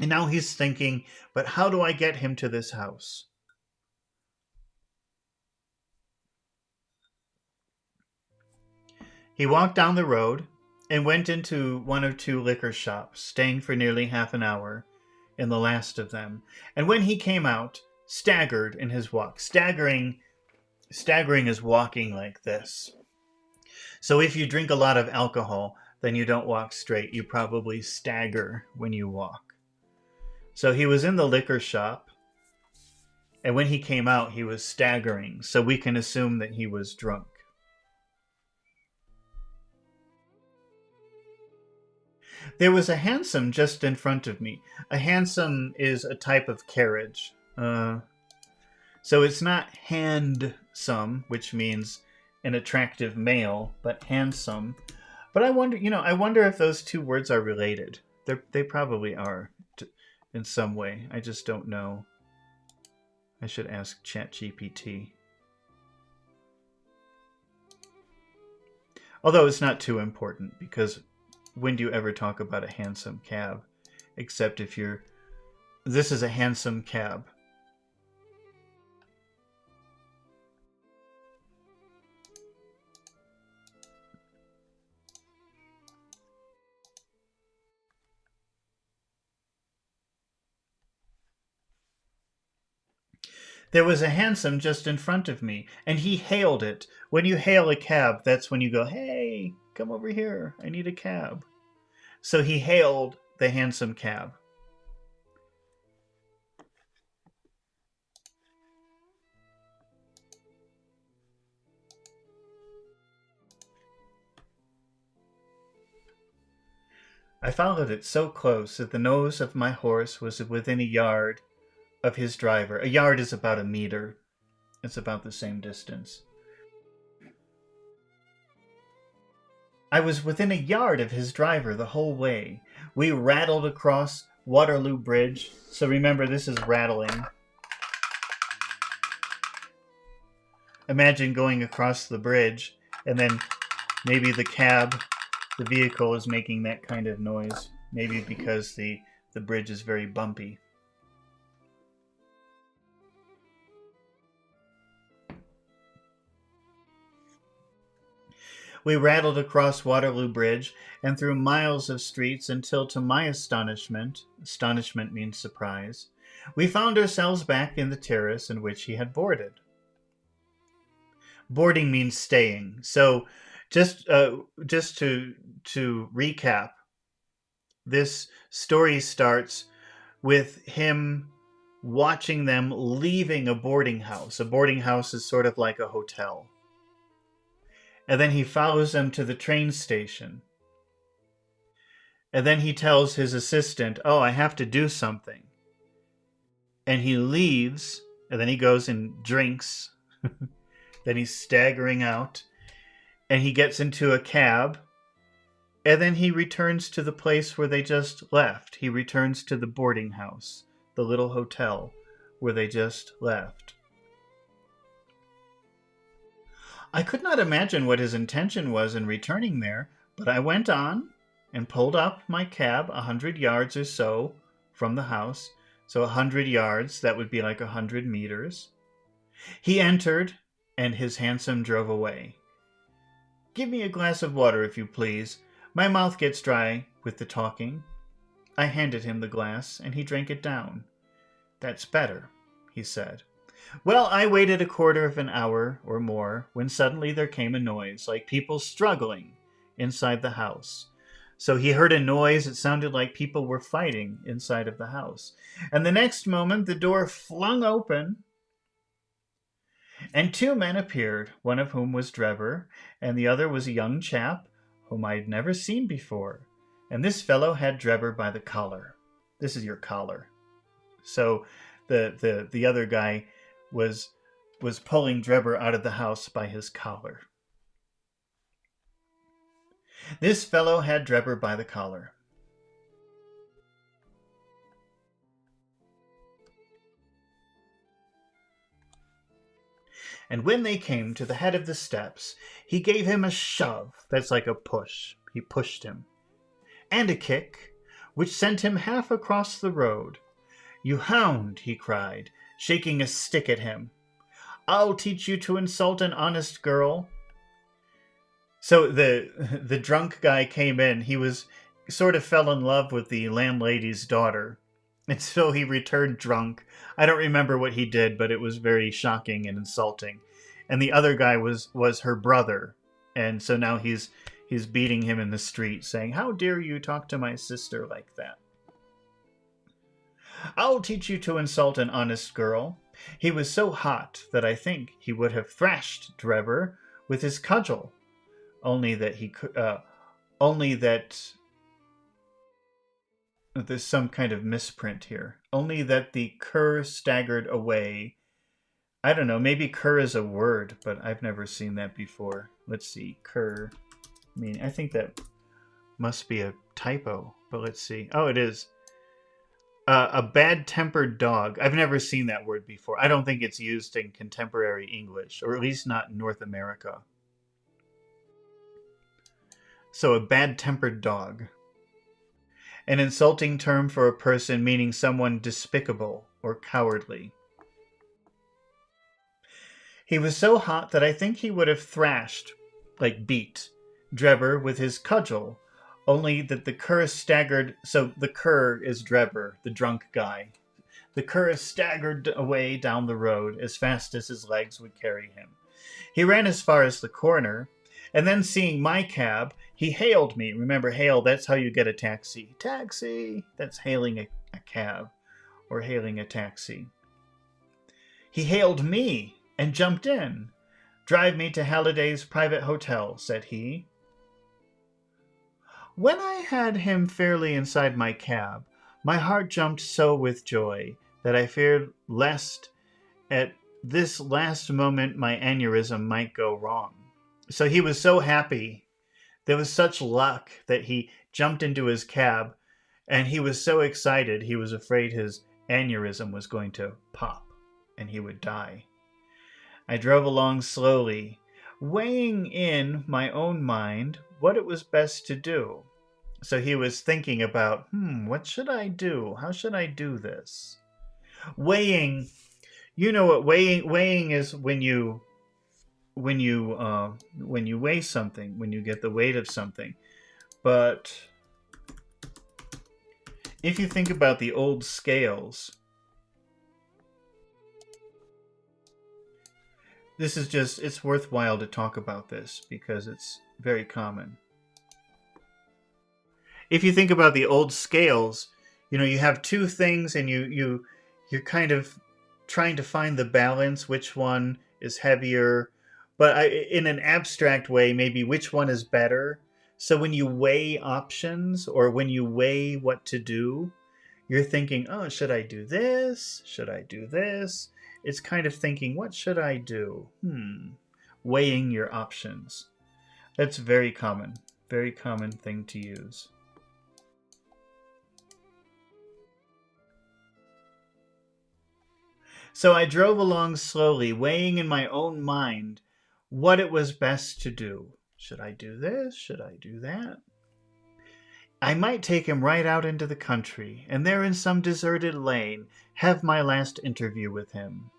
And now he's thinking, but how do I get him to this house? He walked down the road and went into one or two liquor shops, staying for nearly half an hour in the last of them. And when he came out, staggered in his walk. Staggering is walking like this. So if you drink a lot of alcohol, then you don't walk straight. You probably stagger when you walk. So he was in the liquor shop, and when he came out, he was staggering. So we can assume that he was drunk. There was a hansom just in front of me. A hansom is a type of carriage. So it's not handsome, which means an attractive male, but handsome. But I wonder if those two words are related. They probably are in some way. I just don't know. I should ask ChatGPT. Although it's not too important, because when do you ever talk about a handsome cab? Except if this is a handsome cab. There was a hansom just in front of me, and he hailed it. When you hail a cab, that's when you go, "Hey, come over here. I need a cab." So he hailed the hansom cab. I followed it so close that the nose of my horse was within a yard of his driver. A yard is about a meter. It's about the same distance. I was within a yard of his driver the whole way. We rattled across Waterloo Bridge. So remember, this is rattling. Imagine going across the bridge, and then maybe the vehicle is making that kind of noise. Maybe because the bridge is very bumpy. We rattled across Waterloo Bridge and through miles of streets until, to my astonishment means surprise, we found ourselves back in the terrace in which he had boarded. Boarding means staying. So just to recap, this story starts with him watching them leaving a boarding house. A boarding house is sort of like a hotel. And then he follows them to the train station. And then he tells his assistant, "Oh, I have to do something." And he leaves, and then he goes and drinks. Then he's staggering out, and he gets into a cab, and then he returns to the place where they just left. He returns to the boarding house, the little hotel where they just left. I could not imagine what his intention was in returning there, but I went on and pulled up my cab 100 yards or so from the house. So 100 yards, that would be like 100 meters. He entered, and his hansom drove away. "Give me a glass of water, if you please. My mouth gets dry with the talking." I handed him the glass, and he drank it down. "That's better," he said. Well, I waited a quarter of an hour or more when suddenly there came a noise, like people struggling inside the house. So he heard a noise. It sounded like people were fighting inside of the house. And the next moment, the door flung open, and two men appeared, one of whom was Drebber, and the other was a young chap whom I'd never seen before. And this fellow had Drebber by the collar. This is your collar. So the other guy was pulling Drebber out of the house by his collar. This fellow had Drebber by the collar. And when they came to the head of the steps, he gave him a shove. That's like a push. He pushed him. And a kick, which sent him half across the road. "You hound," he cried, shaking a stick at him. "I'll teach you to insult an honest girl." So the drunk guy came in. He was sort of fell in love with the landlady's daughter. And so he returned drunk. I don't remember what he did, but it was very shocking and insulting. And the other guy was her brother. And so now he's beating him in the street, saying, "How dare you talk to my sister like that?" "I'll teach you to insult an honest girl." He was so hot that I think he would have thrashed Drebber with his cudgel, only that there's some kind of misprint here. Only that the cur staggered away. I don't know, maybe cur is a word, but I've never seen that before. Let's see, cur. I think that must be a typo, but let's see. Oh, it is. A bad-tempered dog. I've never seen that word before. I don't think it's used in contemporary English, or at least not in North America. So a bad-tempered dog. An insulting term for a person meaning someone despicable or cowardly. He was so hot that I think he would have thrashed, like beat, Drebber with his cudgel, only that the cur staggered. So the cur is Drebber, the drunk guy. The cur staggered away down the road as fast as his legs would carry him. He ran as far as the corner, and then seeing my cab, he hailed me. Remember, hail, that's how you get a taxi. Taxi! That's hailing a cab, or hailing a taxi. He hailed me and jumped in. "Drive me to Halliday's private hotel," said he. When I had him fairly inside my cab, my heart jumped so with joy that I feared lest at this last moment my aneurysm might go wrong. So he was so happy. There was such luck that he jumped into his cab, and he was so excited he was afraid his aneurysm was going to pop and he would die. I drove along slowly, weighing in my own mind what it was best to do. So he was thinking about, what should I do? How should I do this? Weighing, you know what weighing is when you weigh something, when you get the weight of something. But if you think about the old scales, it's worthwhile to talk about this because it's very common. If you think about the old scales, you have two things and you're kind of trying to find the balance, which one is heavier, but in an abstract way, maybe which one is better. So when you weigh options or when you weigh what to do, you're thinking, oh, should I do this? Should I do this? It's kind of thinking, what should I do? Weighing your options. That's very common thing to use. So I drove along slowly, weighing in my own mind what it was best to do. Should I do this? Should I do that? I might take him right out into the country, and there in some deserted lane, have my last interview with him.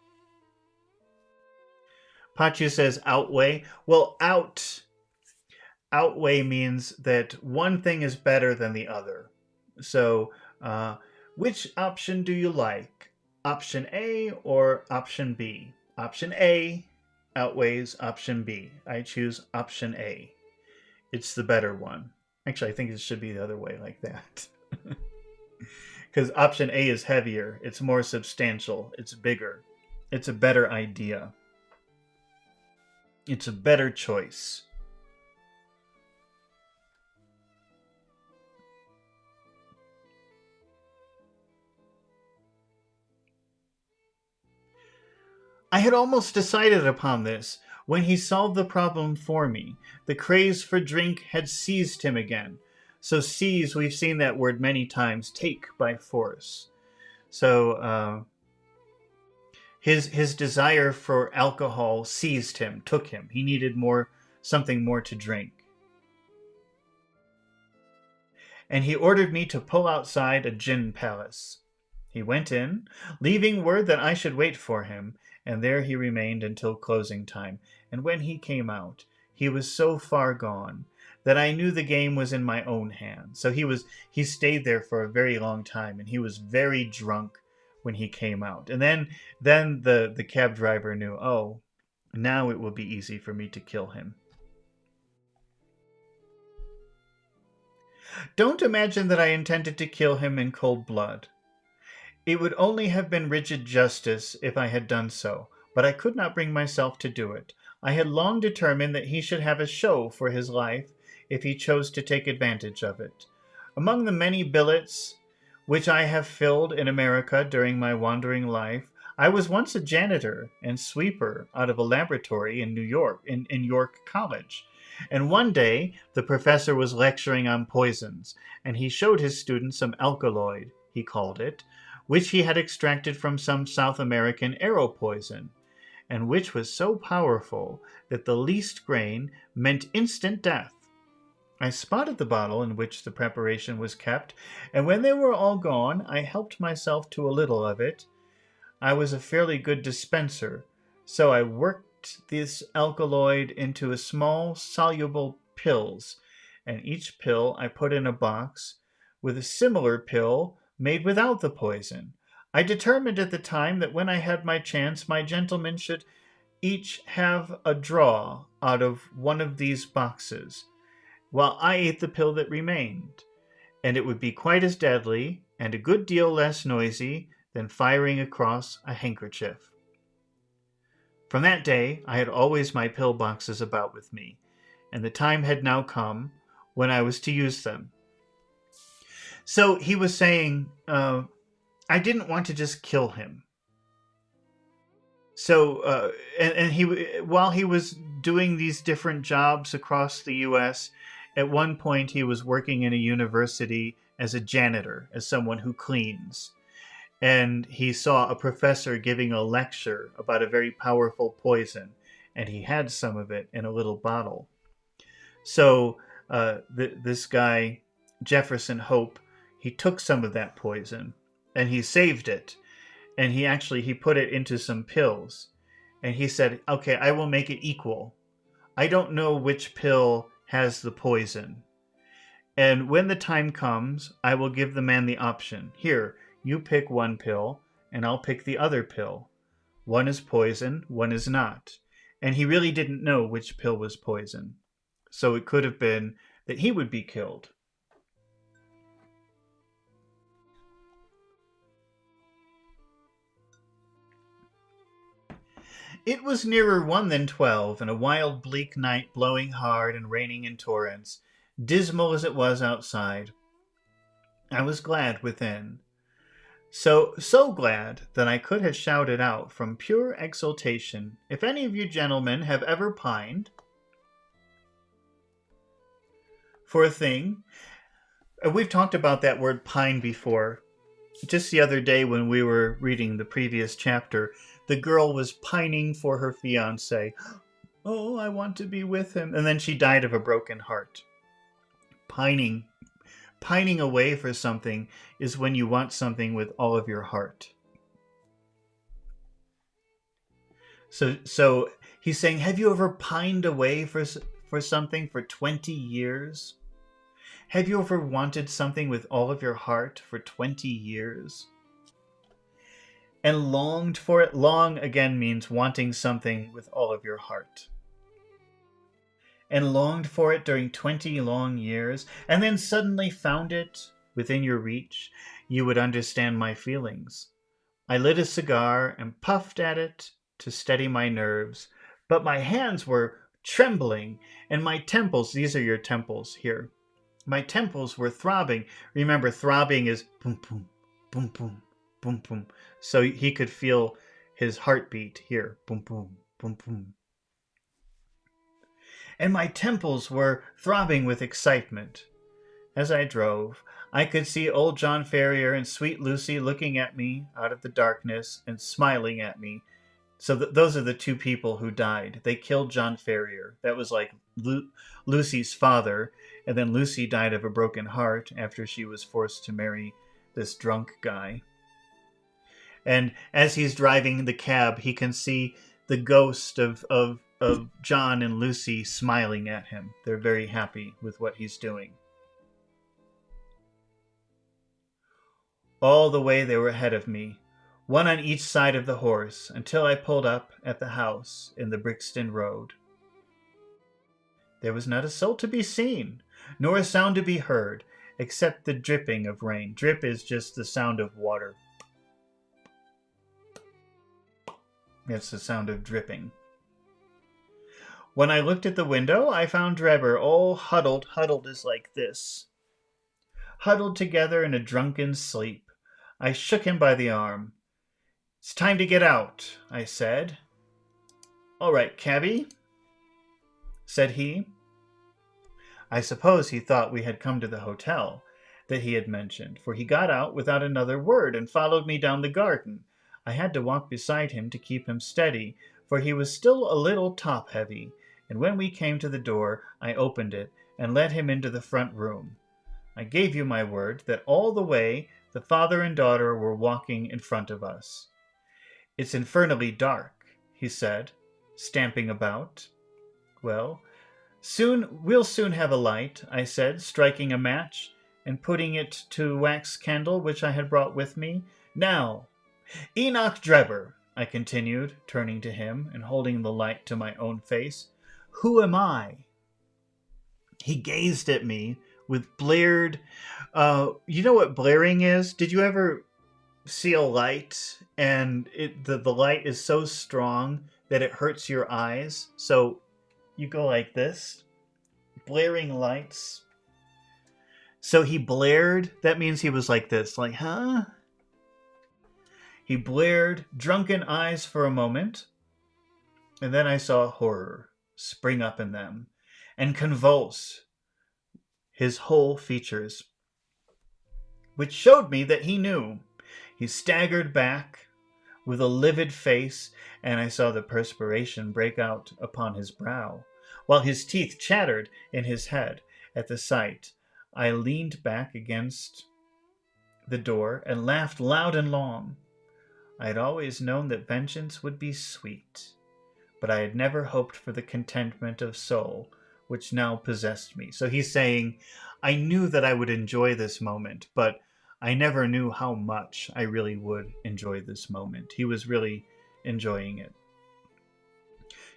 Pachu says outweigh. Well, outweigh means that one thing is better than the other. So Uh, which option do you like? Option A or option B? Option A outweighs option B. I choose option A. It's the better one. Actually, I think it should be the other way, like that. Because option A is heavier, it's more substantial, it's bigger, it's a better idea, it's a better choice. I had almost decided upon this when he solved the problem for me. The craze for drink had seized him again. So seize, we've seen that word many times, take by force. So his desire for alcohol seized him, took him. He needed something more to drink. And he ordered me to pull outside a gin palace. He went in, leaving word that I should wait for him, and there he remained until closing time. And when he came out, he was so far gone that I knew the game was in my own hands. So he stayed there for a very long time, and he was very drunk when he came out. And then the cab driver knew, oh, now it will be easy for me to kill him. Don't imagine that I intended to kill him in cold blood. It would only have been rigid justice if I had done so, but I could not bring myself to do it. I had long determined that he should have a show for his life if he chose to take advantage of it. Among the many billets which I have filled in America during my wandering life, I was once a janitor and sweeper out of a laboratory in New York, in York College. And one day the professor was lecturing on poisons, and he showed his students some alkaloid, he called it, which he had extracted from some South American arrow poison, and which was so powerful that the least grain meant instant death. I spotted the bottle in which the preparation was kept, and when they were all gone, I helped myself to a little of it. I was a fairly good dispenser, so I worked this alkaloid into a small soluble pills, and each pill I put in a box with a similar pill made without the poison. I determined at the time that when I had my chance, my gentlemen should each have a draw out of one of these boxes, while I ate the pill that remained, and it would be quite as deadly and a good deal less noisy than firing across a handkerchief. From that day, I had always my pill boxes about with me, and the time had now come when I was to use them. So he was saying, I didn't want to just kill him. So, while he was doing these different jobs across the U.S., at one point he was working in a university as a janitor, as someone who cleans. And he saw a professor giving a lecture about a very powerful poison, and he had some of it in a little bottle. So this guy, Jefferson Hope, he took some of that poison, and he saved it, and he put it into some pills, and he said, okay, I will make it equal. I don't know which pill has the poison, and when the time comes, I will give the man the option. Here, you pick one pill, and I'll pick the other pill. One is poison, one is not. And he really didn't know which pill was poison, so it could have been that he would be killed. It was nearer 1 than 12, and a wild, bleak night blowing hard and raining in torrents, dismal as it was outside. I was glad within. So glad that I could have shouted out from pure exultation, if any of you gentlemen have ever pined for a thing. We've talked about that word pine before. Just the other day when we were reading the previous chapter, the girl was pining for her fiancé. Oh, I want to be with him. And then she died of a broken heart. Pining away for something is when you want something with all of your heart. So he's saying, have you ever pined away for something for 20 years? Have you ever wanted something with all of your heart for 20 years? And longed for it? Long again means wanting something with all of your heart. And longed for it during 20 long years, and then suddenly found it within your reach, you would understand my feelings. I lit a cigar and puffed at it to steady my nerves, but my hands were trembling, and my temples, these are your temples here, my temples were throbbing. Remember, throbbing is boom, boom, boom, boom, boom, boom. So he could feel his heartbeat here, boom, boom, boom, boom. And my temples were throbbing with excitement. As I drove, I could see old John Ferrier and sweet Lucy looking at me out of the darkness and smiling at me. So those are the two people who died. They killed John Ferrier. That was like Lucy's father. And then Lucy died of a broken heart after she was forced to marry this drunk guy. And as he's driving the cab, he can see the ghost of John and Lucy smiling at him. They're very happy with what he's doing. All the way they were ahead of me, one on each side of the horse, until I pulled up at the house in the Brixton Road. There was not a soul to be seen, nor a sound to be heard, except the dripping of rain. Drip is just the sound of water. It's the sound of dripping. When I looked at the window, I found Drebber all huddled. Huddled is like this. Huddled together in a drunken sleep. I shook him by the arm. "It's time to get out," I said. "All right, cabby," said he. I suppose he thought we had come to the hotel that he had mentioned, for he got out without another word and followed me down the garden. I had to walk beside him to keep him steady, for he was still a little top-heavy, and when we came to the door, I opened it and led him into the front room. I gave you my word that all the way the father and daughter were walking in front of us. "It's infernally dark," he said, stamping about. "Well, we'll soon have a light," I said, striking a match and putting it to a wax candle which I had brought with me. "Now, Enoch Drebber," I continued, turning to him and holding the light to my own face, "who am I?" He gazed at me with blared... you know what blaring is? Did you ever see a light and the light is so strong that it hurts your eyes? So you go like this. Blaring lights. So he blared. That means he was like this. Like, huh? He blared drunken eyes for a moment. And then I saw horror spring up in them and convulse his whole features, which showed me that he knew. He staggered back with a livid face, and I saw the perspiration break out upon his brow, while his teeth chattered in his head at the sight. I leaned back against the door and laughed loud and long. I had always known that vengeance would be sweet, but I had never hoped for the contentment of soul which now possessed me. So he's saying, I knew that I would enjoy this moment, but I never knew how much I really would enjoy this moment. He was really enjoying it.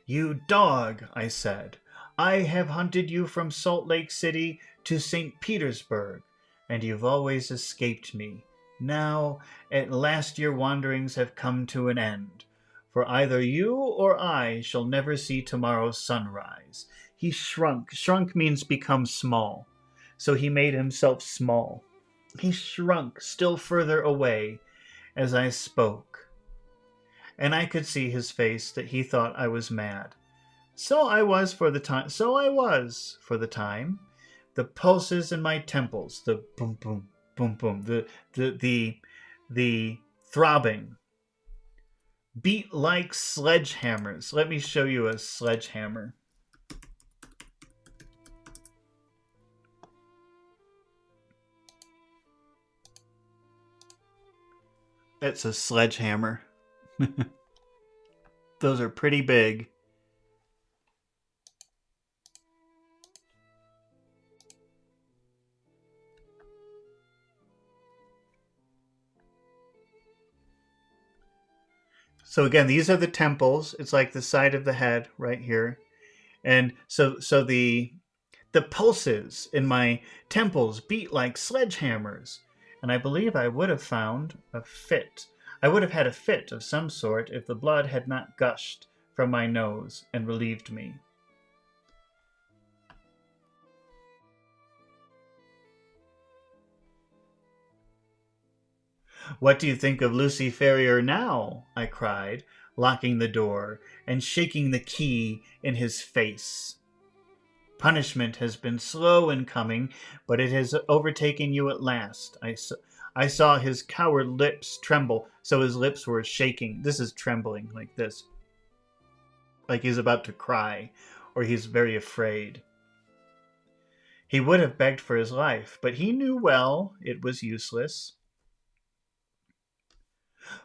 "You dog," I said, "I have hunted you from Salt Lake City to St. Petersburg, and you've always escaped me. Now, at last your wanderings have come to an end, for either you or I shall never see tomorrow's sunrise." He shrunk. Shrunk means become small. So he made himself small. He shrunk still further away as I spoke, and I could see his face that he thought I was mad. So I was for the time. The pulses in my temples, the boom, boom, boom, boom, the throbbing, beat like sledgehammers. Let me show you a sledgehammer. That's a sledgehammer. Those are pretty big. So again, these are the temples. It's like the side of the head right here. And so the pulses in my temples beat like sledgehammers. And I believe I would have found a fit. I would have had a fit of some sort if the blood had not gushed from my nose and relieved me. "What do you think of Lucy Ferrier now?" I cried, locking the door and shaking the key in his face. "Punishment has been slow in coming, but it has overtaken you at last." I saw his coward lips tremble, so his lips were shaking. This is trembling like this, like he's about to cry, or he's very afraid. He would have begged for his life, but he knew well it was useless.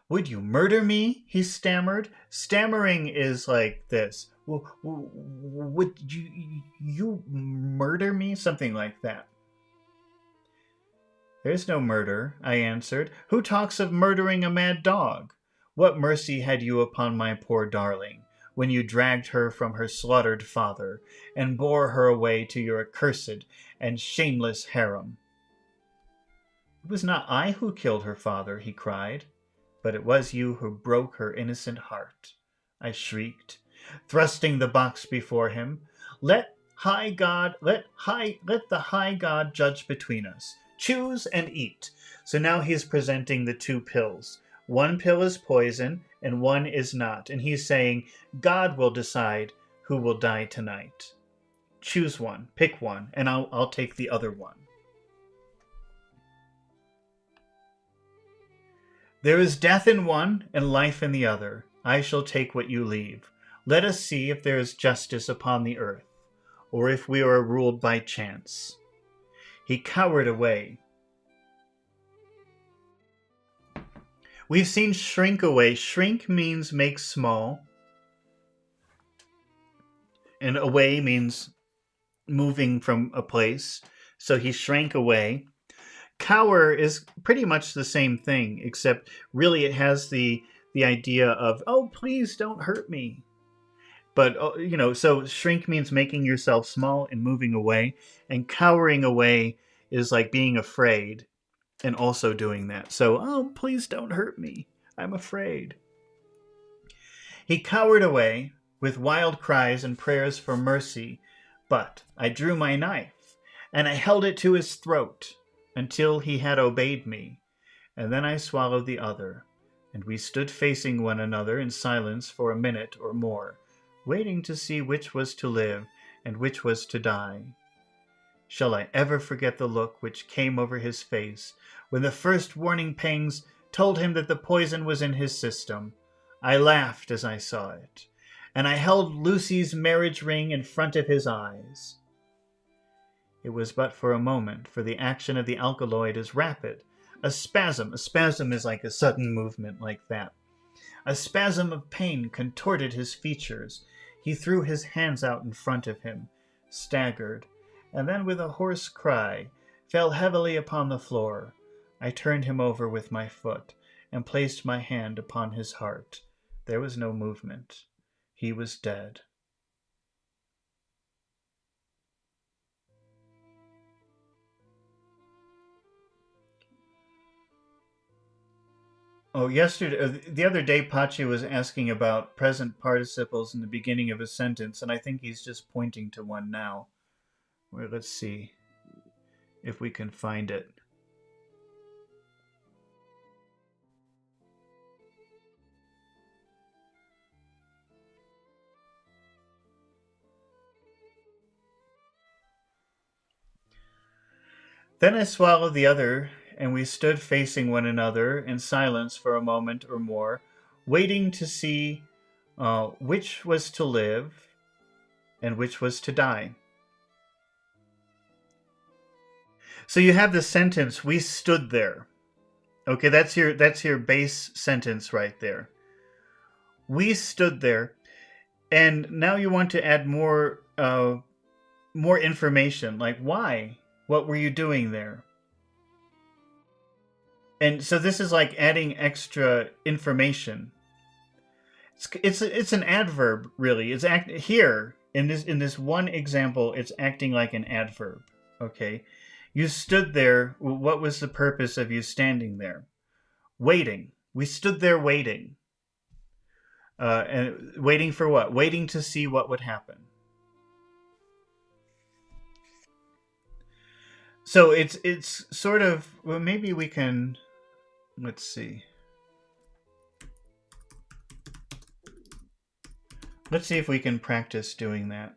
"Would you murder me?" he stammered. Stammering is like this. "Would you murder me?" Something like that. "There's no murder," I answered. "Who talks of murdering a mad dog? What mercy had you upon my poor darling, when you dragged her from her slaughtered father, and bore her away to your accursed and shameless harem?" "It was not I who killed her father," he cried. "But it was you who broke her innocent heart," I shrieked, thrusting the box before him. Let the high God judge between us. Choose and eat." So now he's presenting the two pills. One pill is poison and one is not. And he's saying, God will decide who will die tonight. Choose one, pick one, and I'll take the other one. "There is death in one and life in the other. I shall take what you leave. Let us see if there is justice upon the earth, or if we are ruled by chance." He cowered away. We've seen shrink away. Shrink means make small, and away means moving from a place. So he shrank away. Cower is pretty much the same thing, except really it has the idea of, oh, please don't hurt me. But, so shrink means making yourself small and moving away. And cowering away is like being afraid and also doing that. So, oh, please don't hurt me. I'm afraid. He cowered away with wild cries and prayers for mercy. But I drew my knife and I held it to his throat until he had obeyed me, and then I swallowed the other, and we stood facing one another in silence for a minute or more, waiting to see which was to live and which was to die. Shall I ever forget the look which came over his face when the first warning pangs told him that the poison was in his system? I laughed as I saw it, and I held Lucy's marriage ring in front of his eyes. It was but for a moment, for the action of the alkaloid is rapid. A spasm is like a sudden movement like that. A spasm of pain contorted his features. He threw his hands out in front of him, staggered, and then with a hoarse cry, fell heavily upon the floor. I turned him over with my foot, and placed my hand upon his heart. There was no movement. He was dead. Oh, the other day, Pachi was asking about present participles in the beginning of a sentence, and I think he's just pointing to one now. Well, let's see if we can find it. Then I swallowed the other, and we stood facing one another in silence for a moment or more, waiting to see which was to live and which was to die. So you have the sentence, we stood there. Okay, that's your base sentence right there. We stood there, and now you want to add more information, like why? What were you doing there? And so this is like adding extra information. It's an adverb, really. It's here in this one example. It's acting like an adverb. Okay, you stood there. What was the purpose of you standing there? Waiting. We stood there waiting. And waiting for what? Waiting to see what would happen. So it's sort of, well, maybe we can, let's see. Let's see if we can practice doing that.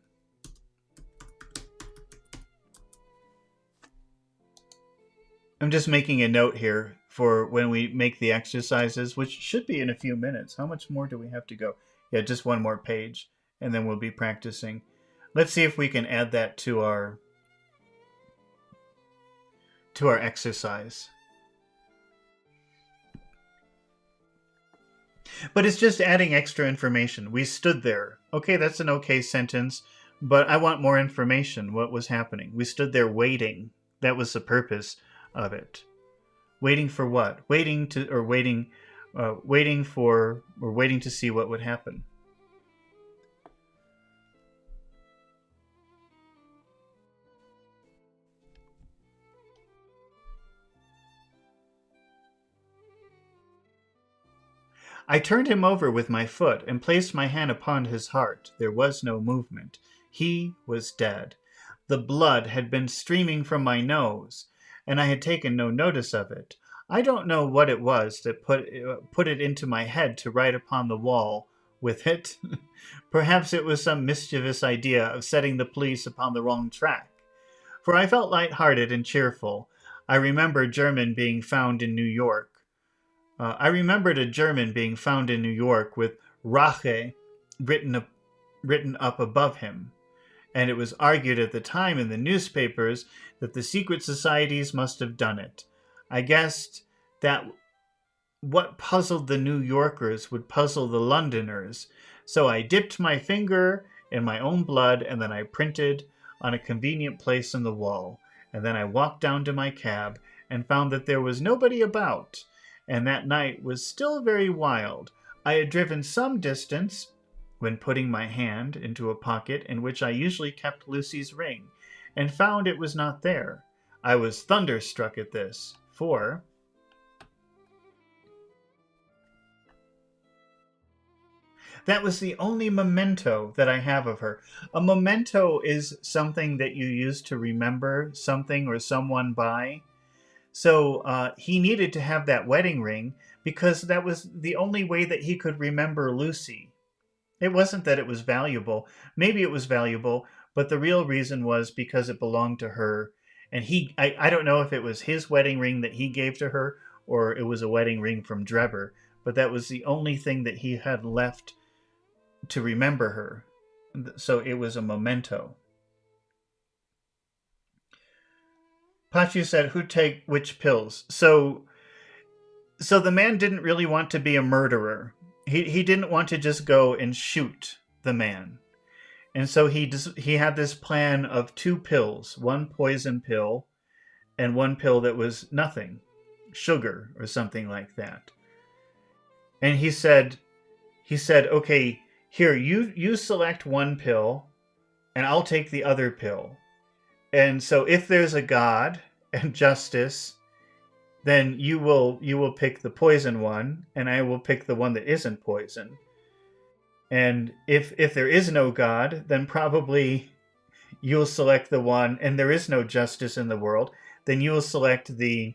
I'm just making a note here for when we make the exercises, which should be in a few minutes. How much more do we have to go? Yeah, just one more page, and then we'll be practicing. Let's see if we can add that to our exercise. But it's just adding extra information. We stood there. Okay, that's an okay sentence, but I want more information. What was happening? We stood there waiting. That was the purpose of it. Waiting for what? Waiting to see what would happen. I turned him over with my foot and placed my hand upon his heart. There was no movement. He was dead. The blood had been streaming from my nose, and I had taken no notice of it. I don't know what it was that put it into my head to write upon the wall with it. Perhaps it was some mischievous idea of setting the police upon the wrong track. For I felt light-hearted and cheerful. I remembered German being found in New York. I remembered a German being found in New York with Rache written up above him, and it was argued at the time in the newspapers that the secret societies must have done it. I guessed that what puzzled the New Yorkers would puzzle the Londoners, so I dipped my finger in my own blood, and then I printed on a convenient place in the wall, and then I walked down to my cab and found that there was nobody about, and that night was still very wild. I had driven some distance when putting my hand into a pocket in which I usually kept Lucy's ring, and found it was not there. I was thunderstruck at this, for that was the only memento that I have of her. A memento is something that you use to remember something or someone by. So he needed to have that wedding ring because that was the only way that he could remember Lucy. It wasn't that it was valuable. Maybe it was valuable, but the real reason was because it belonged to her. And I don't know if it was his wedding ring that he gave to her or it was a wedding ring from Drebber, but that was the only thing that he had left to remember her. So it was a memento. Pachu said, who take which pills? So the man didn't really want to be a murderer. He didn't want to just go and shoot the man. And so he had this plan of 2 pills, one poison pill and one pill that was nothing, sugar or something like that. And he said, okay, here, you select one pill and I'll take the other pill. And so if there's a God and justice, then you will pick the poison one, and I will pick the one that isn't poison. And if there is no God, then probably you'll select the one, and there is no justice in the world, then you will select the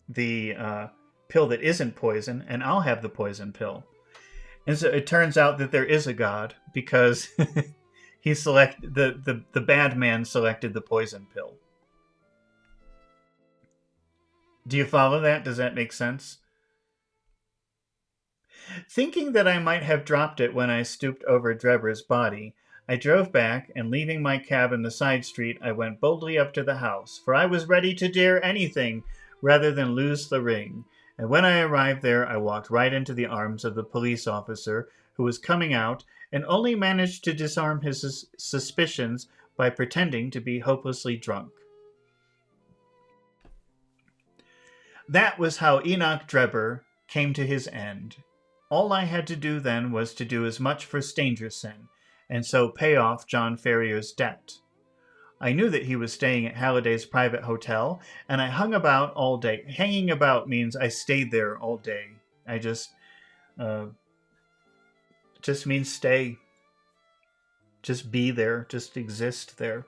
pill that isn't poison, and I'll have the poison pill. And so it turns out that there is a God because the bad man selected the poison pill. Do you follow that? Does that make sense? Thinking that I might have dropped it when I stooped over Drebber's body, I drove back, and leaving my cab in the side street, I went boldly up to the house, for I was ready to dare anything rather than lose the ring. And when I arrived there, I walked right into the arms of the police officer, who was coming out, and only managed to disarm his suspicions by pretending to be hopelessly drunk. That was how Enoch Drebber came to his end. All I had to do then was to do as much for Stangerson, and so pay off John Ferrier's debt. I knew that he was staying at Halliday's private hotel, and I hung about all day. Hanging about means I stayed there all day. I just means stay. Just be there. Just exist there.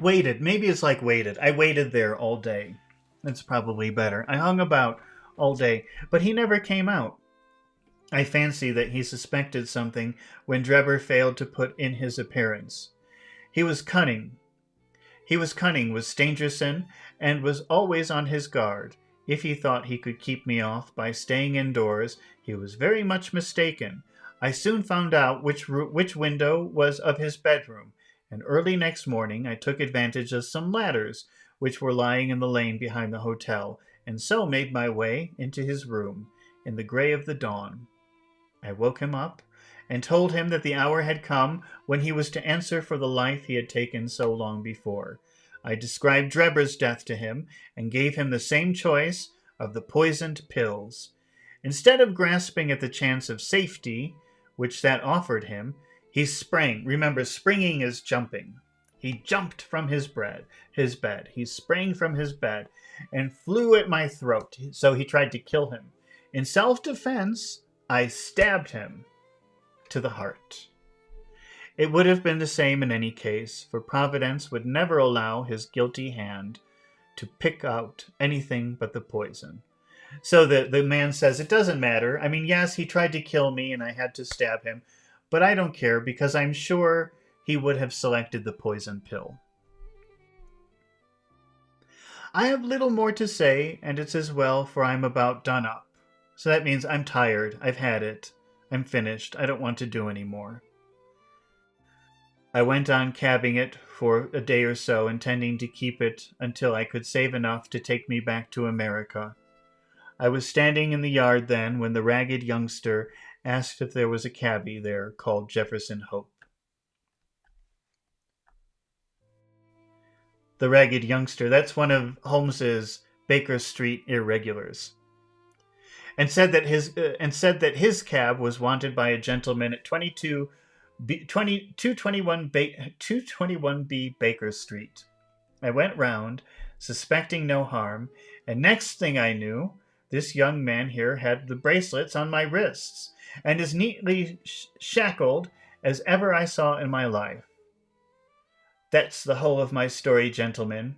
Waited. Maybe it's like waited. I waited there all day. That's probably better. I hung about all day, but he never came out. I fancy that he suspected something when Drebber failed to put in his appearance. He was cunning. He was cunning with Stangerson, and was always on his guard. If he thought he could keep me off by staying indoors, he was very much mistaken. I soon found out which window was of his bedroom, and early next morning I took advantage of some ladders which were lying in the lane behind the hotel, and so made my way into his room in the gray of the dawn. I woke him up and told him that the hour had come when he was to answer for the life he had taken so long before. I described Drebber's death to him and gave him the same choice of the poisoned pills. Instead of grasping at the chance of safety, which that offered him, he sprang. Remember, springing is jumping. He jumped from his bed. He sprang from his bed and flew at my throat, so he tried to kill him. In self-defense, I stabbed him to the heart. It would have been the same in any case, for Providence would never allow his guilty hand to pick out anything but the poison. So the man says, it doesn't matter. I mean, yes, he tried to kill me and I had to stab him, but I don't care because I'm sure he would have selected the poison pill. I have little more to say, and it's as well, for I'm about done up. So that means I'm tired. I've had it. I'm finished. I don't want to do any more. I went on cabbing it for a day or so, intending to keep it until I could save enough to take me back to America. I was standing in the yard then when the ragged youngster asked if there was a cabby there called Jefferson Hope. The ragged youngster, that's one of Holmes's Baker Street irregulars. And said that his cab was wanted by a gentleman at 221B Baker Street. I went round, suspecting no harm, and next thing I knew, this young man here had the bracelets on my wrists, and as neatly shackled as ever I saw in my life. That's the whole of my story, gentlemen,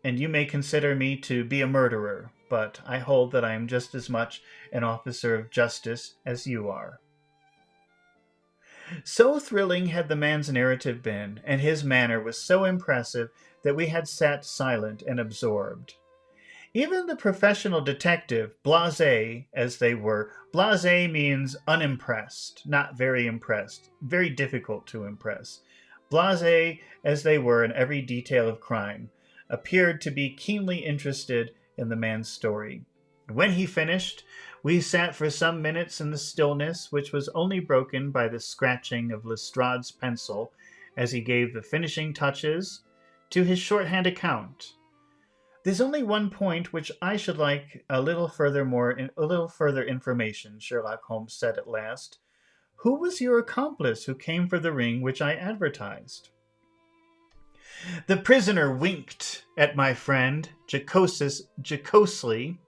and you may consider me to be a murderer, but I hold that I am just as much an officer of justice as you are. So thrilling had the man's narrative been, and his manner was so impressive that we had sat silent and absorbed. Even the professional detective, blasé as they were, blasé means unimpressed, not very impressed, very difficult to impress. Blasé as they were in every detail of crime, appeared to be keenly interested in the man's story. When he finished, we sat for some minutes in the stillness, which was only broken by the scratching of Lestrade's pencil as he gave the finishing touches to his shorthand account. There's only one point which I should like a little further information, Sherlock Holmes said at last. Who was your accomplice who came for the ring which I advertised? The prisoner winked at my friend jocosely.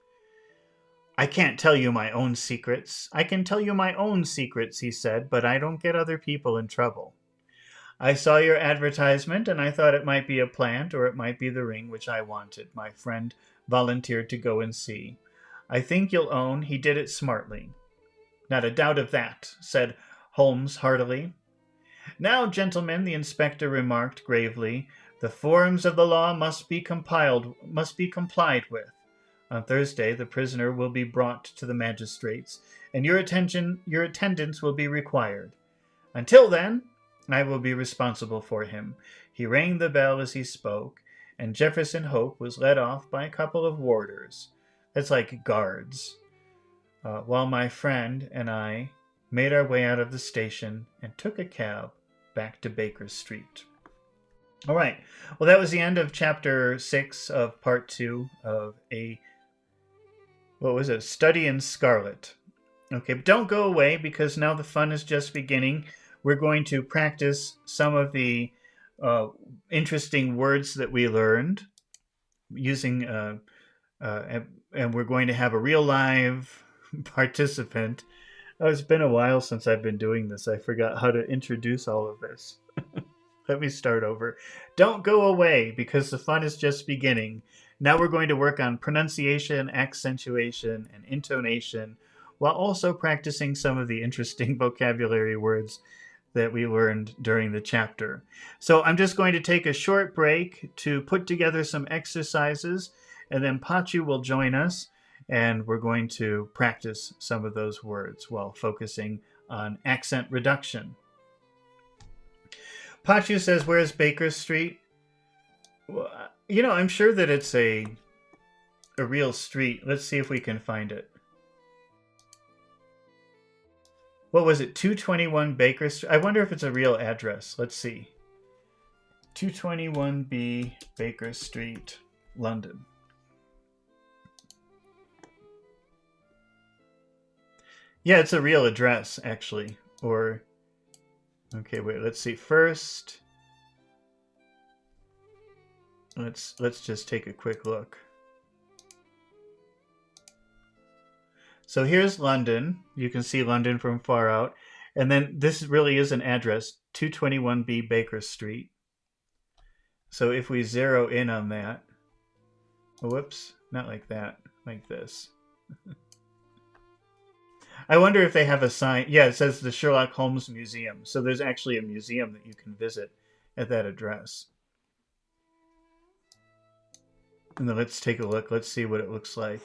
I can't tell you my own secrets. I can tell you my own secrets, he said, but I don't get other people in trouble. I saw your advertisement, and I thought it might be a plant, or it might be the ring which I wanted. My friend volunteered to go and see. I think you'll own he did it smartly. Not a doubt of that, said Holmes heartily. Now, gentlemen, the inspector remarked gravely, the forms of the law must be complied with. On Thursday, the prisoner will be brought to the magistrates, and your attendance will be required. Until then, I will be responsible for him. He rang the bell as he spoke, and Jefferson Hope was led off by a couple of warders. That's like guards. While my friend and I made our way out of the station and took a cab back to Baker Street. All right. Well, that was the end of Chapter 6 of Part 2 of A what was it? Study in Scarlet. Okay, but don't go away because now the fun is just beginning. We're going to practice some of the interesting words that we learned using, and we're going to have a real live participant. Oh, it's been a while since I've been doing this. I forgot how to introduce all of this. Let me start over. Don't go away because the fun is just beginning. Now we're going to work on pronunciation, accentuation, and intonation while also practicing some of the interesting vocabulary words that we learned during the chapter. So I'm just going to take a short break to put together some exercises, and then Pachu will join us, and we're going to practice some of those words while focusing on accent reduction. Pachu says, where's Baker Street? Well, you know, I'm sure that it's a real street. Let's see if we can find it. What was it? 221 Baker Street? I wonder if it's a real address. Let's see. 221B Baker Street, London. Yeah, it's a real address, actually. Or, okay, wait, let's see. First, let's just take a quick look. So here's London. You can see London from far out. And then this really is an address, 221B Baker Street. So if we zero in on that, whoops, not like that, like this. I wonder if they have a sign. Yeah, it says the Sherlock Holmes Museum. So there's actually a museum that you can visit at that address. And then let's take a look. Let's see what it looks like.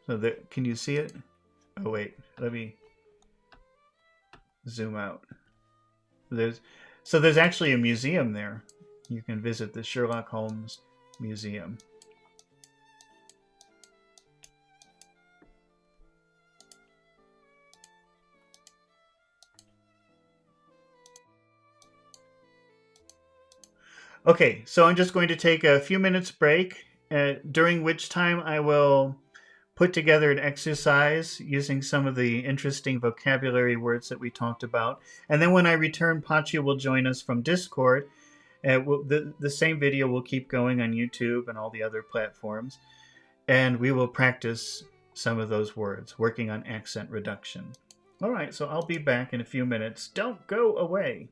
So there, can you see it? Oh, wait. Let me zoom out. So there's actually a museum there. You can visit the Sherlock Holmes Museum. Okay, so I'm just going to take a few minutes break, during which time I will put together an exercise using some of the interesting vocabulary words that we talked about. And then when I return, Pachi will join us from Discord. The same video will keep going on YouTube and all the other platforms. And we will practice some of those words, working on accent reduction. All right, so I'll be back in a few minutes. Don't go away.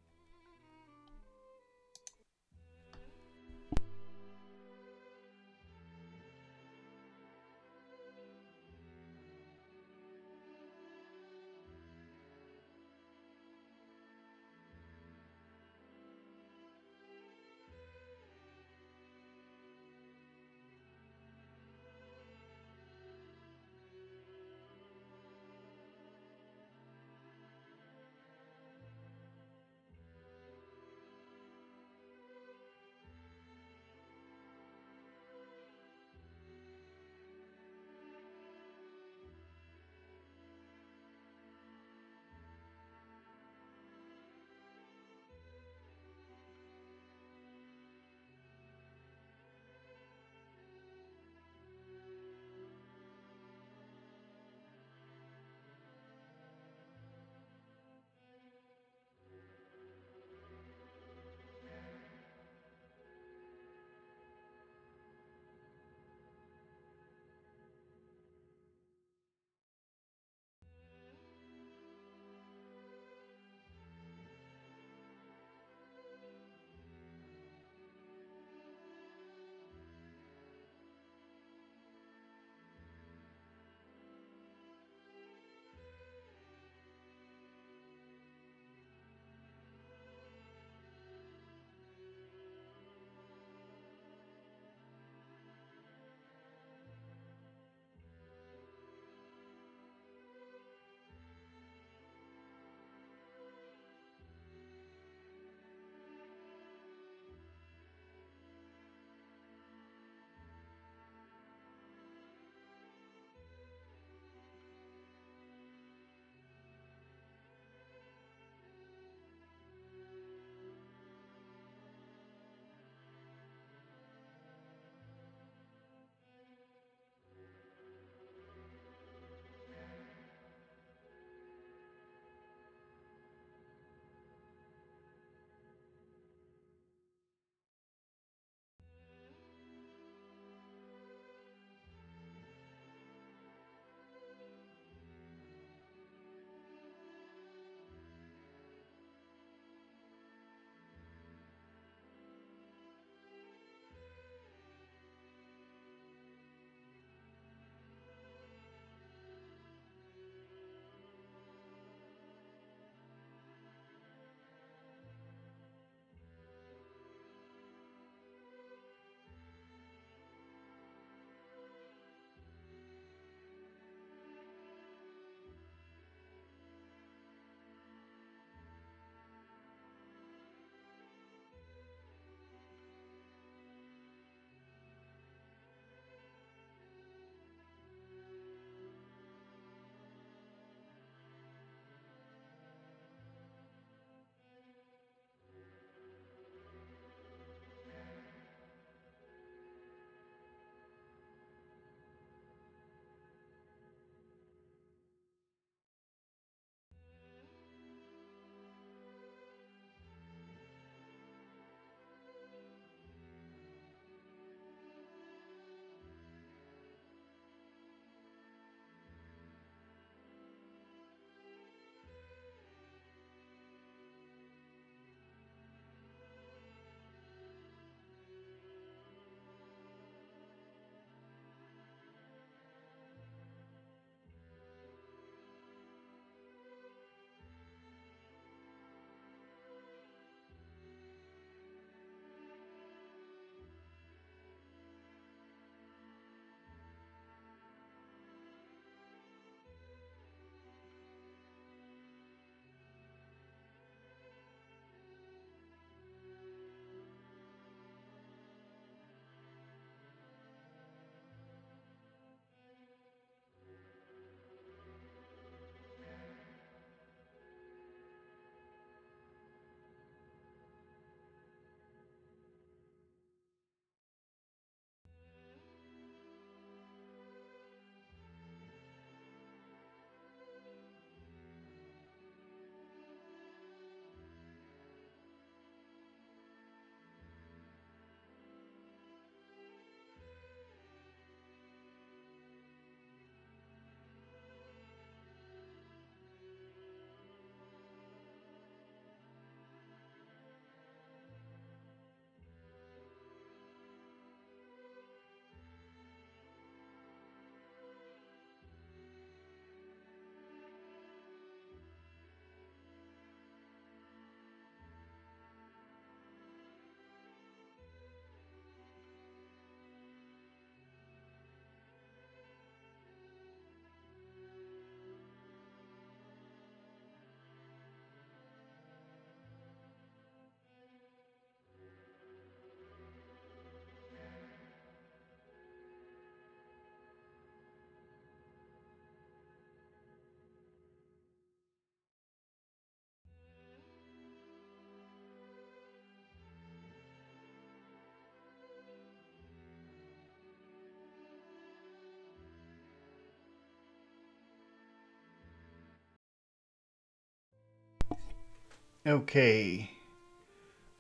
Okay,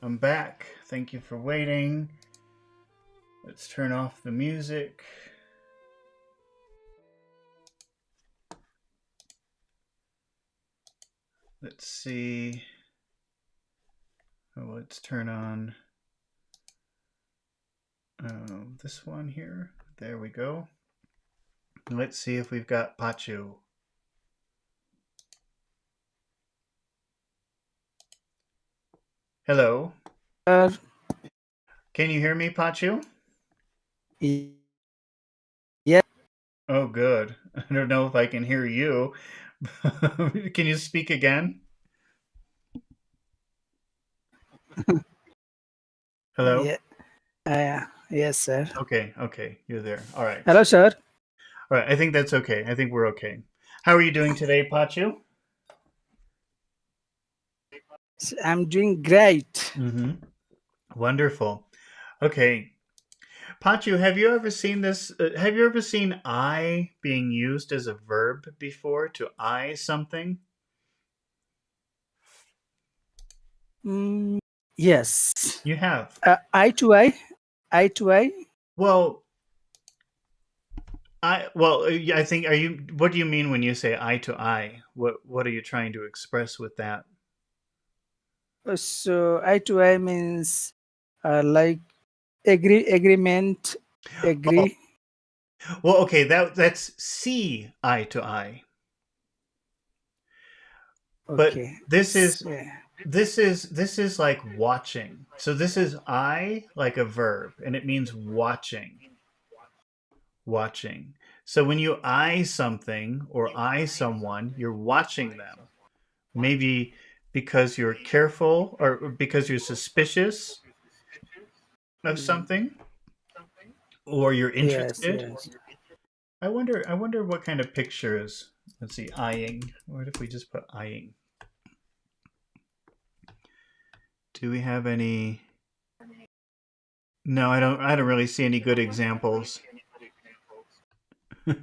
I'm back. Thank you for waiting. Let's turn off the music. Let's see. Oh, let's turn on this one here. There we go. Let's see if we've got Pachu. Hello. Can you hear me, Pachu? Yeah. Oh, good. I don't know if I can hear you. Can you speak again? Hello? Yeah. Yes, sir. Okay, you're there. All right. Hello, sir. All right, I think that's okay. I think we're okay. How are you doing today, Pachu? I'm doing great. Mm-hmm. Wonderful. Okay. Pachu, have you ever seen this? Have you ever seen I being used as a verb before, to I something? Yes. You have. Eye to eye. Eye to eye. Well, I think, what do you mean when you say eye to eye? What are you trying to express with that? So eye to eye means like agreement, Oh, agree. well, okay, that's see eye to eye. But Okay. Yeah. this is like watching. So this is I like a verb, and it means watching. Watching. So when you eye something or eye someone, you're watching them. Maybe because you're careful or because you're suspicious of Mm, something, or you're Yes. interested. Yes. I wonder what kind of picture is. Let's see, eyeing. What if we just put eyeing? Do we have any? No, I don't really see any good examples.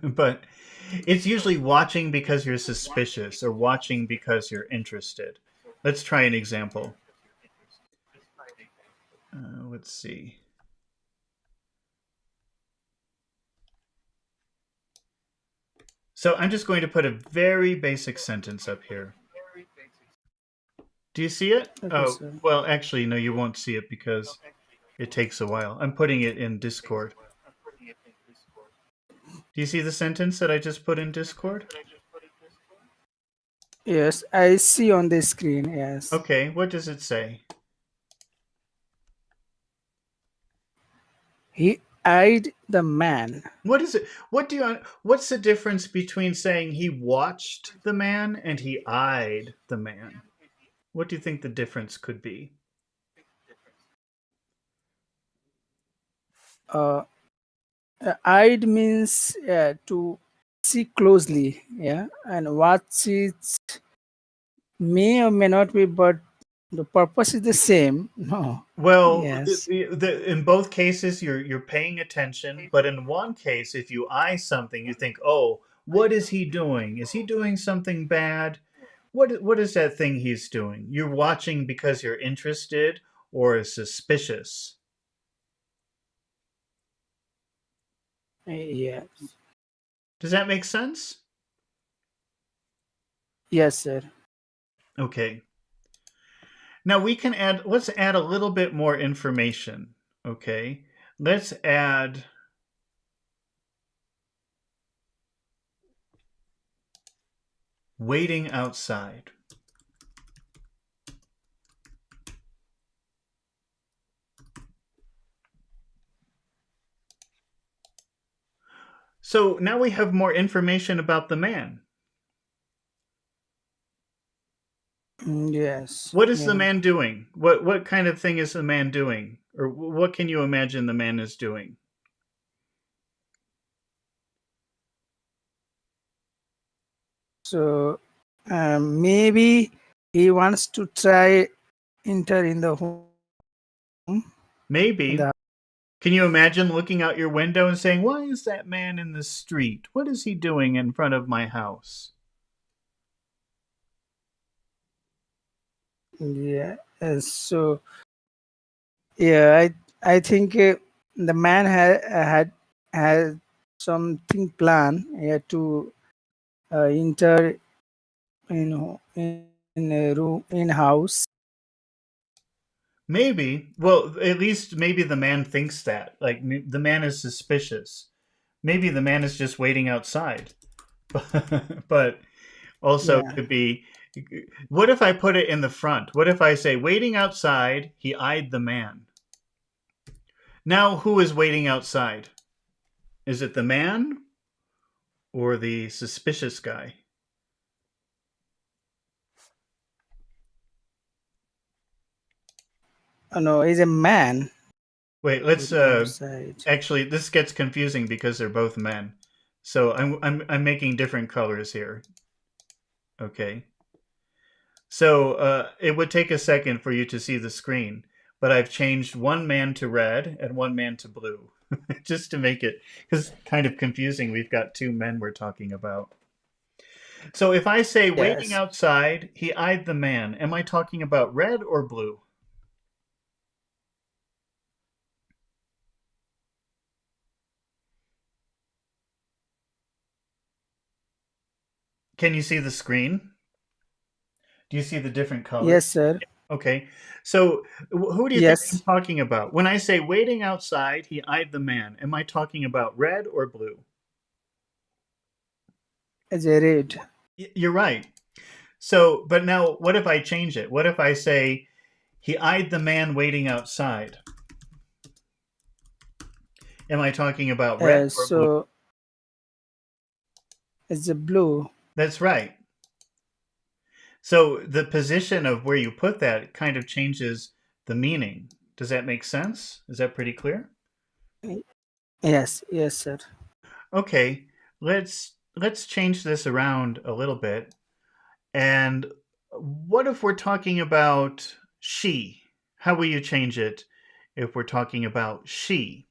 But it's usually watching because you're suspicious or watching because you're interested. Let's try an example. Let's see. So I'm just going to put a very basic sentence up here. Do you see it? Okay, Oh, sir. well, actually, no, you won't see it because it takes a while. I'm putting it in Discord. Do you see the sentence that I just put in Discord? Yes, I see on the screen. Yes. Okay, what does it say? He eyed the man. What is it? What's the difference between saying he watched the man and he eyed the man? What do you think the difference could be? Uh, eyed means to see closely. Yeah, and watch it may or may not be, but the purpose is the same. No. Well, Yes. in both cases, you're paying attention, but in one case, if you eye something, you think, "Oh, what is he doing? Is he doing something bad? What is that thing he's doing?" You're watching because you're interested or suspicious. Yes. Does that make sense? Yes, sir. Okay. Now let's add a little bit more information. Okay. Let's add waiting outside. So now we have more information about the man. Yes. What is the Yeah. man doing? What kind of thing is the man doing? Or what can you imagine the man is doing? So maybe he wants to try enter in the home. In Maybe. the Can you imagine looking out your window and saying, "Why is that man in the street? What is he doing in front of my house?" Yeah. So yeah, I think the man had something planned, to enter in a room in house. Maybe. Well, at least maybe the man thinks that. Like the man is suspicious. Maybe the man is just waiting outside. But also Yeah. could be, what if I put it in the front? What if I say waiting outside, he eyed the man. Now who is waiting outside? Is it the man or the suspicious guy? No, he's a man Wait, let's waiting outside. actually this gets confusing because they're both men. So I'm making different colors here. Okay. So it would take a second for you to see the screen, but I've changed one man to red and one man to blue, just to make it, because kind of confusing. We've got two men we're talking about. So if I say waiting Yes. outside, he eyed the man, am I talking about red or blue? Can you see the screen? Do you see the different colors? Yes, sir. Okay. So who do you think I'm Yes. talking about? When I say waiting outside, he eyed the man, am I talking about red or blue? It's a red. You're right. So, but now what if I change it? What if I say he eyed the man waiting outside? Am I talking about red or blue? So it's a blue. That's right. So the position of where you put that kind of changes the meaning. Does that make sense? Is that pretty clear? Yes. Yes, sir. Okay, let's change this around a little bit. And what if we're talking about she? How will you change it if we're talking about she?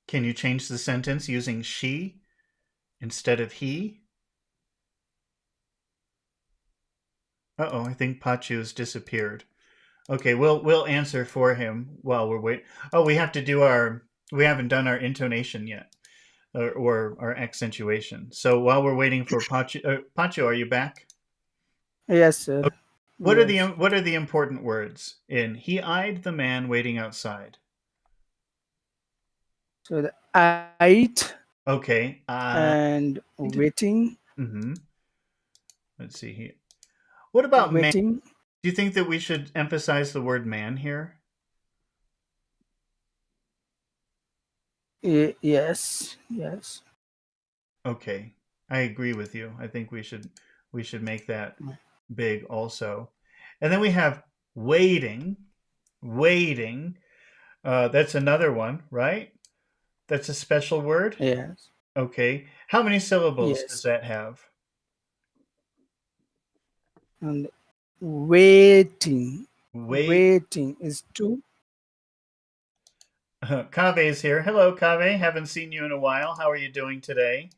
Can you change the sentence using she instead of he? Uh-oh, I think Pachu's disappeared. Okay, we'll answer for him while we're waiting. Oh, we haven't done our intonation yet, or our accentuation. So while we're waiting for Pachu, Pachu, are you back? Yes, sir. Okay. Yes. What are the important words in he eyed the man waiting outside? So the height Okay, and waiting, mm-hmm. Let's see here. What about man? waiting. Do you think that we should emphasize the word man here? Yes. Yes. Okay, I agree with you. I think we should make that big also. And then we have waiting, waiting. That's another one, right? That's a special word. Yes. Okay. How many syllables does Yes. that have? And waiting. Wait. Waiting is two. Kave is here. Hello, Kave. Haven't seen you in a while. How are you doing today?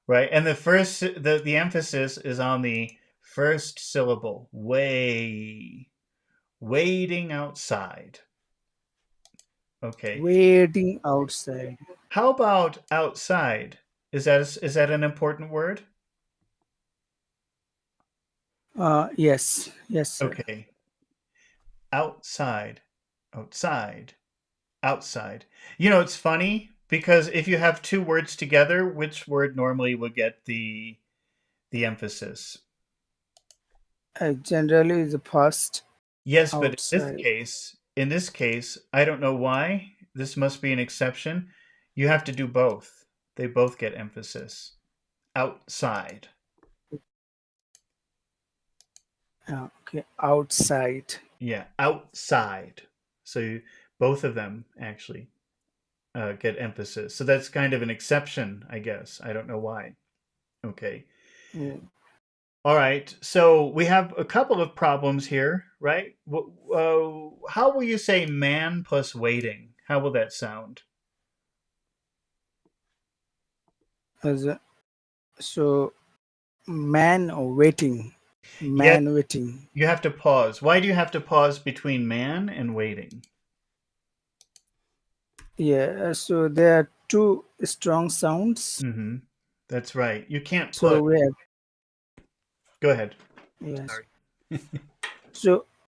Right. And the emphasis is on the first syllable. Waiting outside. Okay. Waiting outside. How about outside? Is that an important word? Yes. Yes, sir. Okay. Outside. Outside. Outside. You know, it's funny because if you have two words together, which word normally would get the emphasis? Generally, the first Yes, but outside. in this case, I don't know why. This must be an exception. You have to do both. They both get emphasis. Outside. Okay. Outside. Yeah, outside. Both of them actually get emphasis. So that's kind of an exception, I guess. I don't know why. Okay. Yeah. All right. So we have a couple of problems here, right? How will you say man plus waiting? How will that sound? As a- so man waiting, Yes, man waiting. you have to pause. Why do you have to pause between man and waiting? Yeah, so there are two strong sounds. Mm-hmm. That's right. You can't So put. we have, Go ahead. yes. Sorry.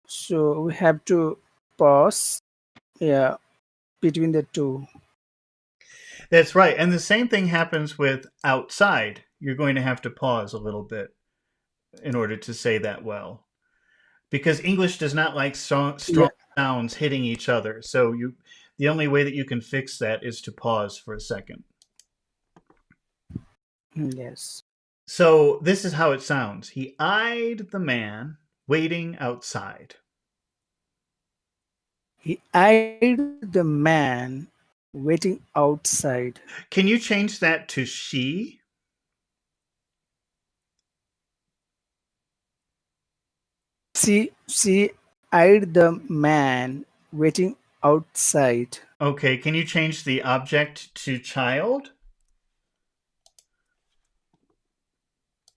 So we have to pause, yeah, between the two. That's right. And the same thing happens with outside. You're going to have to pause a little bit in order to say that well. Because English does not like Yeah, strong sounds hitting each other. So the only way that you can fix that is to pause for a second. yes. So this is how it sounds. He eyed the man waiting outside. He eyed the man waiting outside. Can you change that to she? She eyed the man waiting outside. Okay, can you change the object to child?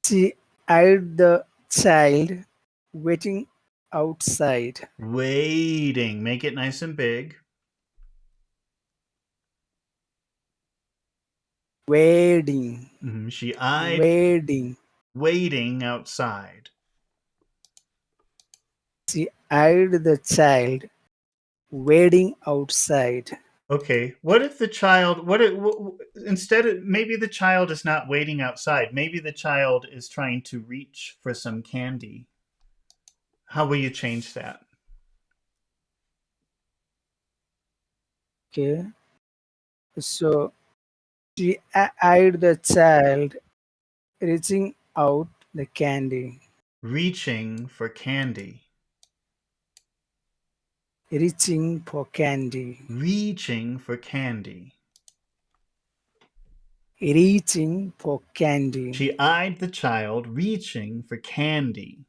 She eyed the child waiting outside. Waiting. Make it nice and big. Waiting, She eyed waiting. waiting outside. She eyed the child waiting outside. Okay, what if the child, instead of, maybe the child is not waiting outside. Maybe the child is trying to reach for some candy. How will you change that? Okay. So she eyed the child reaching out the candy. Reaching for candy. Reaching for candy. Reaching for candy. Reaching for candy. She eyed the child reaching for candy.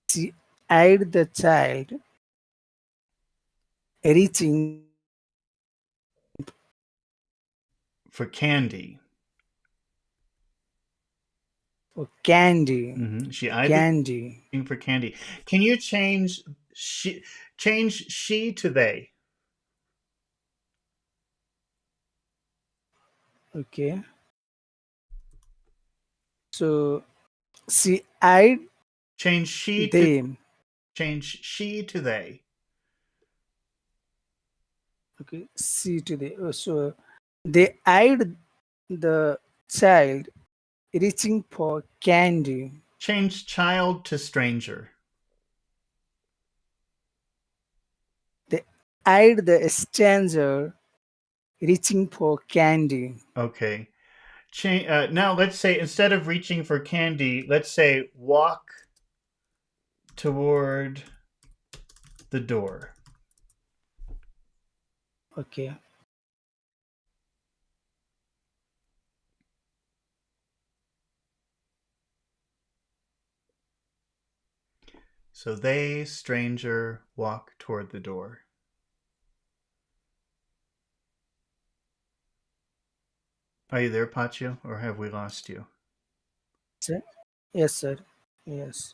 She eyed the child reaching For candy. for candy. She eyed the Candy. reaching for candy. Can you change she to they? Okay. So she eyed Change she to them. change she to they. Okay. See to the so they eyed the child reaching for candy. Change child to stranger. They eyed the stranger reaching for candy. Okay. Now let's say instead of reaching for candy, let's say walk toward the door. Okay. So they, stranger, walk toward the door. Are you there, Pacho, or have we lost you? Sir? Yes, sir. Yes.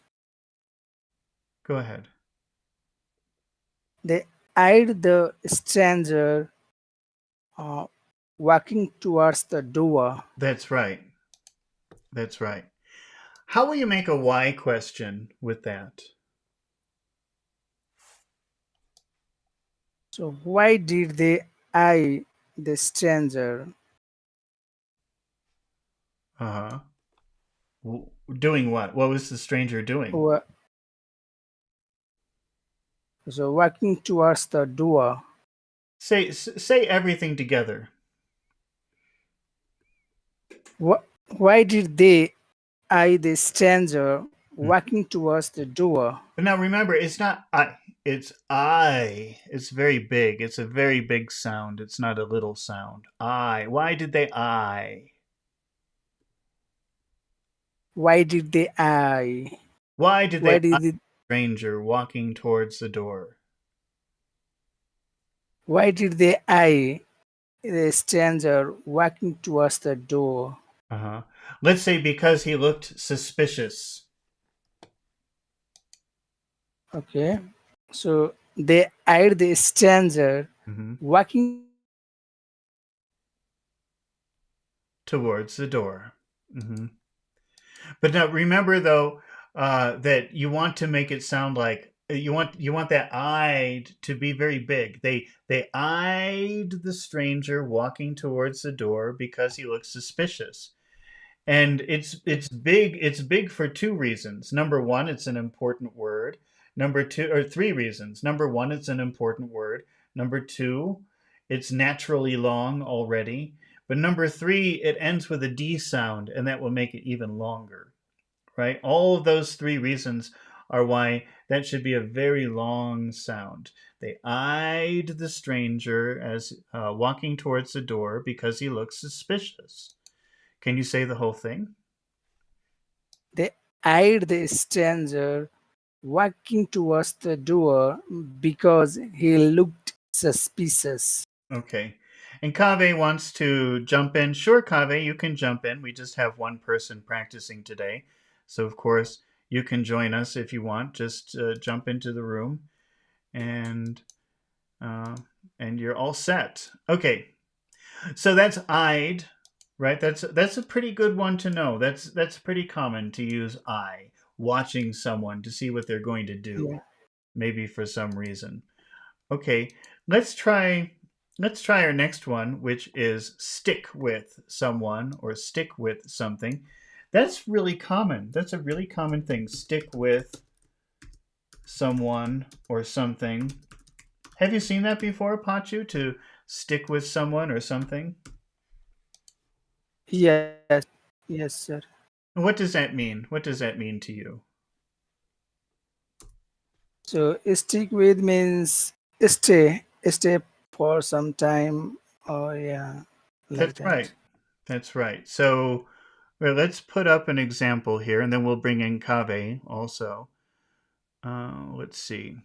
Go ahead. They eyed the stranger uh, walking towards the door. That's right. That's right. How will you make a why question with that? So why did they eye the stranger? Uh huh. Doing what? What was the stranger doing? Wa- So walking towards the door. Say everything together. Why did they eye the stranger walking towards the door? But now remember, it's not I. It's I. It's very big. It's a very big sound. It's not a little sound. I. Why did they I? Why did they eye? Why did Why they I, did it? stranger walking towards the door? Why did they eye the stranger walking towards the door? Uh-huh. Let's say because he looked suspicious. Okay. So they eyed the stranger Hmm. walking Towards the door. Hmm. But now remember though that you want to make it sound like you want that eyed to be very big. They eyed the stranger walking towards the door because he looked suspicious. And it's big for two reasons. Number one, it's an important word. Number two, or three reasons. Number one, it's an important word. Number two, it's naturally long already. But number three, it ends with a D sound, and that will make it even longer, right? All of those three reasons are why that should be a very long sound. They eyed the stranger as walking towards the door because he looked suspicious. Can you say the whole thing? they eyed the stranger walking towards the door because he looked suspicious. Okay. And Kave wants to jump in. Sure, Kave, you can jump in. We just have one person practicing today. So, of course, you can join us if you want. Just jump into the room and uh, and you're all set. Okay. So that's eyed, right? That's a pretty good one to know. That's pretty common to use eye, watching someone to see what they're going to do, Yeah. maybe for some reason. Okay, let's try let's try our next one, which is stick with someone or stick with something. That's really common. That's a really common thing. Stick with someone or something. Have you seen that before, Pachu? To stick with someone or something? Yes. Yes, sir. What does that mean? What does that mean to you? So stick with means stay for some time, or yeah, like That's right. that. That's right. So, well, let's put up an example here, and then we'll bring in Kave also. Let's see.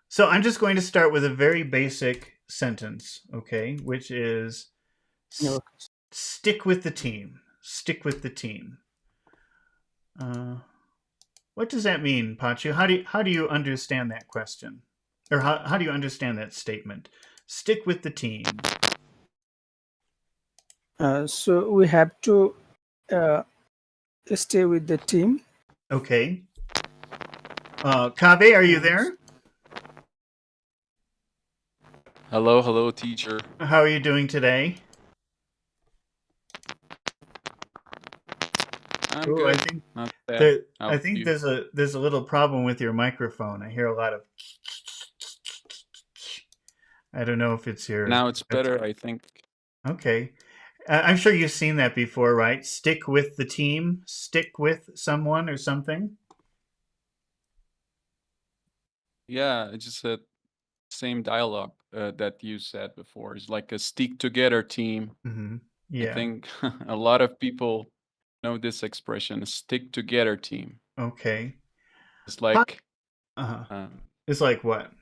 So I'm just going to start with a very basic sentence, okay, which is No. stick with the team. Stick with the team. Uh, what does that mean, Pachu? How do you understand that question, or how do you understand that statement? Stick with the team. So we have to uh, stay with the team. Okay. Kave, are you Uh, there? Hello, hello, teacher. How are you doing today? I'm Oh, I good. think Not bad. there. How I about think you? there's a little problem with your microphone. I hear a lot of. I don't know if it's your. Now it's better, I think. Okay. I'm sure you've seen that before, right? Stick with the team, stick with someone or something. Yeah, it's just the same dialogue that you said before. It's like a stick together team. Hmm. I Yeah. think a lot of people know this expression, stick together team. Okay. It's Huh. like Uh-huh. um, It's like what?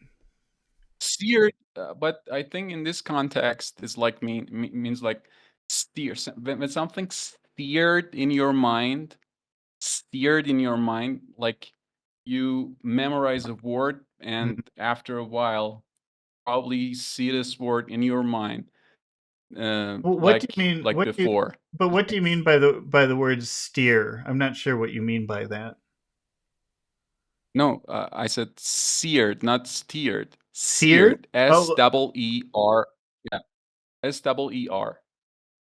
steered, but I think in this context, it's like means like steer. When something steered in your mind, like you memorize a word, Mhm. and after a while, probably see this word in your mind, Well, what do you like mean? What do you? before. But what do you mean by the word steer? I'm not sure what you mean by that. No, I said seared, not steered. Seared? Seared. S Oh, double E R. Yeah, SEER.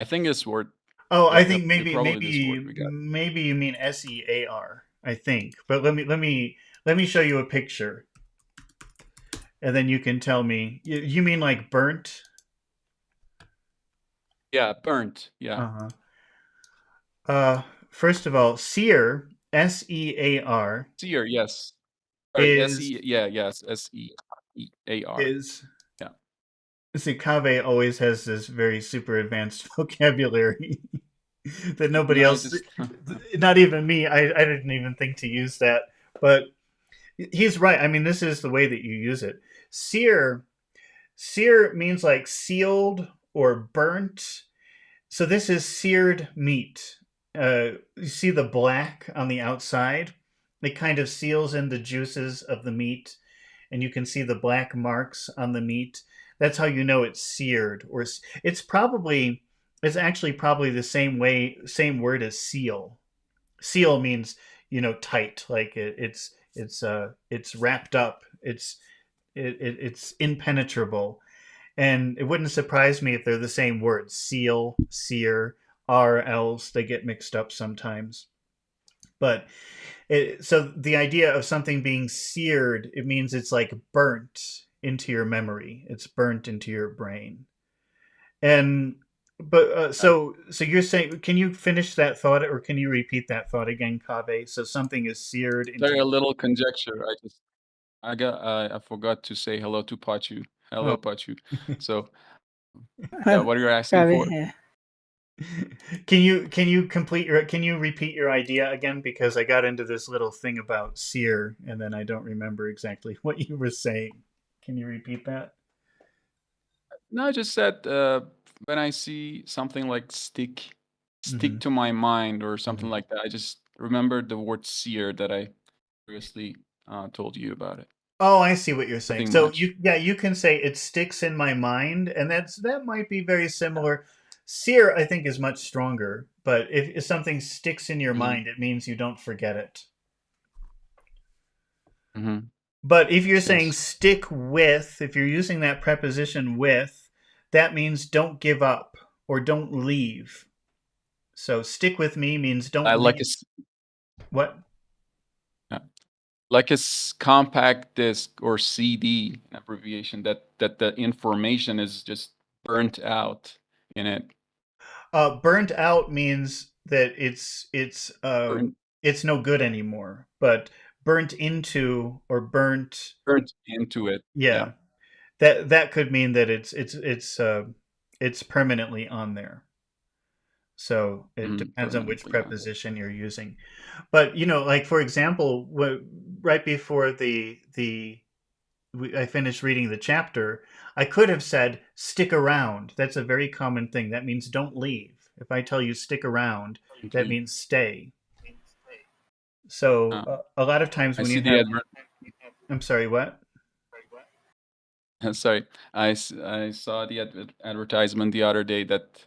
I think this word. oh, I think Probably this word we got. maybe you mean SEAR. I think, but let me show you a picture, and then you can tell me. You mean like burnt? Yeah, burnt. Yeah, Uh-huh. First of all, sear, SEAR, sear. Yes. Sorry. is SE. Yeah. Yes. SEAR. is Yeah. see, Kave always has this very super advanced vocabulary that nobody No, I else, just not even me. I didn't even think to use that, but He's right. I mean, this is the way that you use it. Sear means like sealed or burnt. So this is seared meat. You see the black on the outside? It kind of seals in the juices of the meat, and you can see the black marks on the meat. That's how you know it's seared. Or it's actually probably the same word as seal. Seal means tight, like it's wrapped up. It's impenetrable. And it wouldn't surprise me if they're the same words: seal, sear, RLs. They get mixed up sometimes. But so the idea of something being seared, it means it's like burnt into your memory. It's burnt into your brain. And but so you're saying, can you finish that thought, or can you repeat that thought again, Kave? So something is seared into Very a your. little conjecture. I forgot to say hello to Pachu. Oh. Hello, Pachu. So, yeah, what you're asking Kaveh, for? yeah. Can you repeat your idea again, because I got into this little thing about sear and then I don't remember exactly what you were saying. Can you repeat that? No, I just said when I see something like Mm-hmm. stick to my mind or something Mm-hmm. like that, I just remember the word sear that I previously told you about it. Oh, I see what you're saying. Nothing So much. you can say it sticks in my mind, and that might be very similar. Sear, I think, is much stronger, but if something sticks in your Hmm. mind, it means you don't forget it. Hmm. But if you're saying Yes. stick with, if you're using that preposition with, that means don't give up or don't leave. So stick with me means I don't like leave. What? yeah, like compact disc or CD abbreviation that the information is just burnt out in it. Burnt out means that Burnt it's no good anymore. But burnt into or burnt, burnt into it. Yeah. yeah, that could mean that it's permanently on there. So it depends on which Permanently on. preposition you're using. But like for example, right before I finished reading the chapter, I could have said stick around. That's a very common thing. That means don't leave. If I tell you stick around, that Okay. means stay. So Uh, a lot of times I when see you the have, advert. I'm sorry, what? Sorry, I saw the advertisement the other day that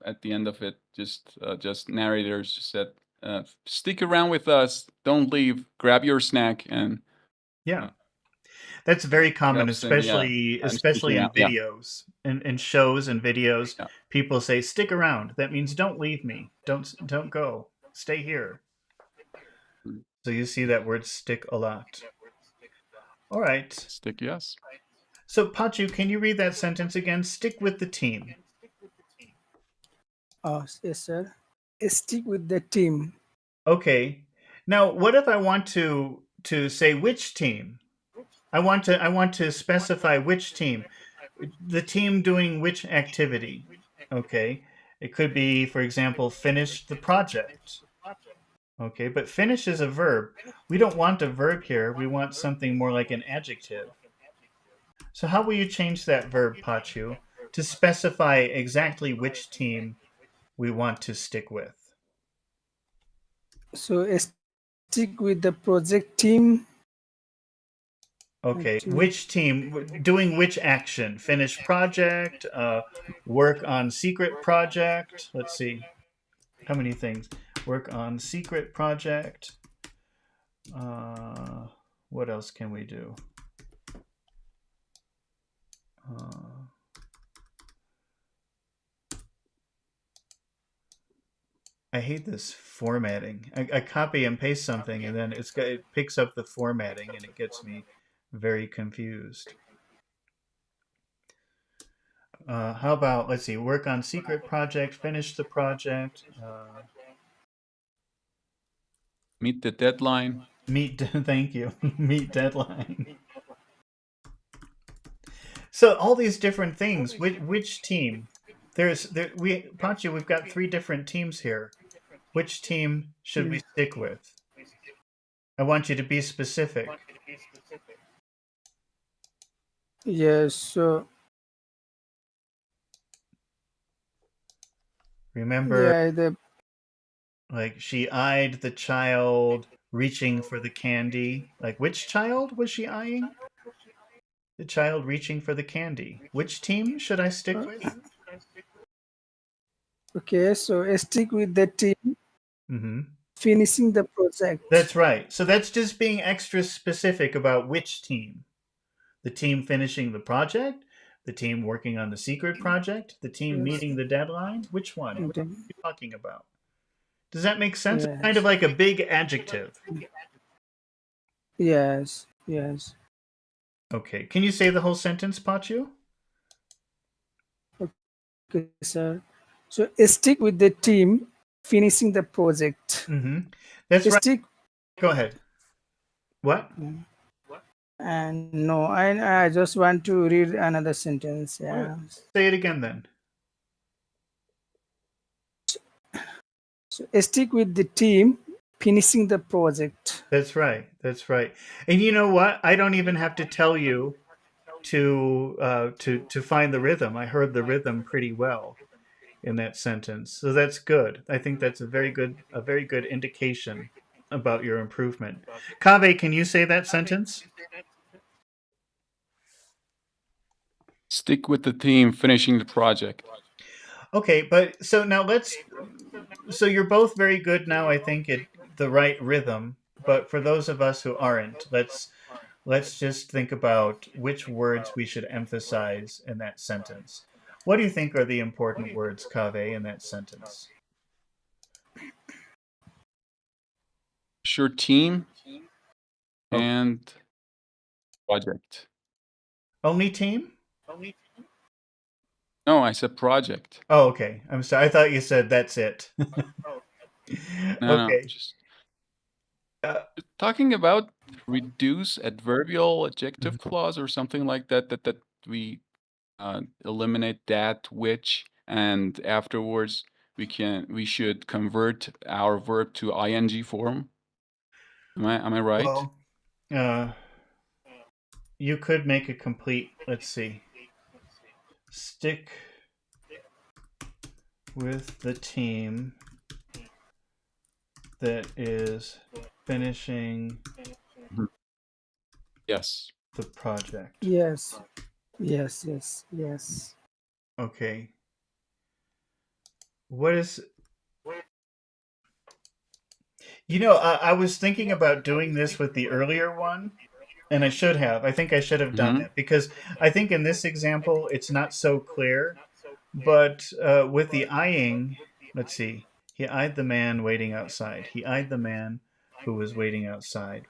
at the end of it, just narrators just said, "Stick around with us, don't leave, grab your snack," and Yeah, uh, that's very yeah, common, saying, yeah, I'm especially sticking in around. Yeah, videos and shows and videos. yeah, People say stick around. That means don't leave me. Don't go. Stay here. mm, So you see that word stick a lot. All right. stick. Yes. So Pachu, can you read that sentence again? Stick with the team. Oh, yes, sir. Stick with the team. Okay. Now, what if I want to say which team? I want to specify which team. The team doing which activity. Okay. It could be, for example, finish the project. Okay, but finish is a verb. We don't want a verb here. We want something more like an adjective. So how will you change that verb, Pachu, to specify exactly which team we want to stick with? So stick with the project team. Okay, which team doing which action? Finish project, work on secret project. Let's see, how many things? Work on secret project. Uh, what else can we do? Uh, I hate this formatting. I copy and paste something, and then it picks up the formatting, and it gets me very confused. How about, let's see, work on secret project, finish the project, Meet the deadline. meet. Thank you, meet deadline. So all these different things. Which team? Pancho, we've got three different teams here. Which team should we Yeah. stick with? I want you to be specific. Yes. So Remember, yeah, the like she eyed the child reaching for the candy. Like which child was she eyeing? The child reaching for the candy. Which team should I stick with? okay. So stick with the team Mm-hmm. finishing the project. That's right. So that's just being extra specific about which team. The team finishing the project, the team working on the secret project, the team Yes. meeting the deadline. Which one? Which Okay. are you talking about? Does that make sense? It's kind of Yes. like a big adjective. Yes. Yes. Okay. Can you say the whole sentence, Pachu? Okay, sir. So stick with the team finishing the project. Mm-hmm. That's right. Stick. Go ahead. What? And no, I just want to read another sentence. Yeah. Say it again then. So stick with the team finishing the project. That's right. That's right. And you know what? I don't even have to tell you to find the rhythm. I heard the rhythm pretty well in that sentence, so that's good. I think that's a very good indication about your improvement. Kaveh, can you say that sentence? Stick with the theme, finishing the project. Okay, but so now so you're both very good now, I think, at the right rhythm. But for those of us who aren't, let's just think about which words we should emphasize in that sentence. What do you think are the important words, Kaveh, in that sentence? Sure, team Okay. and project. Only team? No, I said project. Oh, okay. I'm sorry. I thought you said that's it. No, Okay. just Uh, talking about reduce adverbial adjective clause or something like that. That we eliminate that which, and afterwards we should convert our verb to ing form. Am I right? well, uh, you could make a complete. Let's see. Stick with the team that is finishing Yes. the project. Yes. Yes. Yes. Yes. Okay. What is? I was thinking about doing this with the earlier one, and I should have. I think I should have done Mhm. that because I think in this example it's not so clear. But with the eyeing, let's see. He eyed the man waiting outside. He eyed the man who was waiting outside.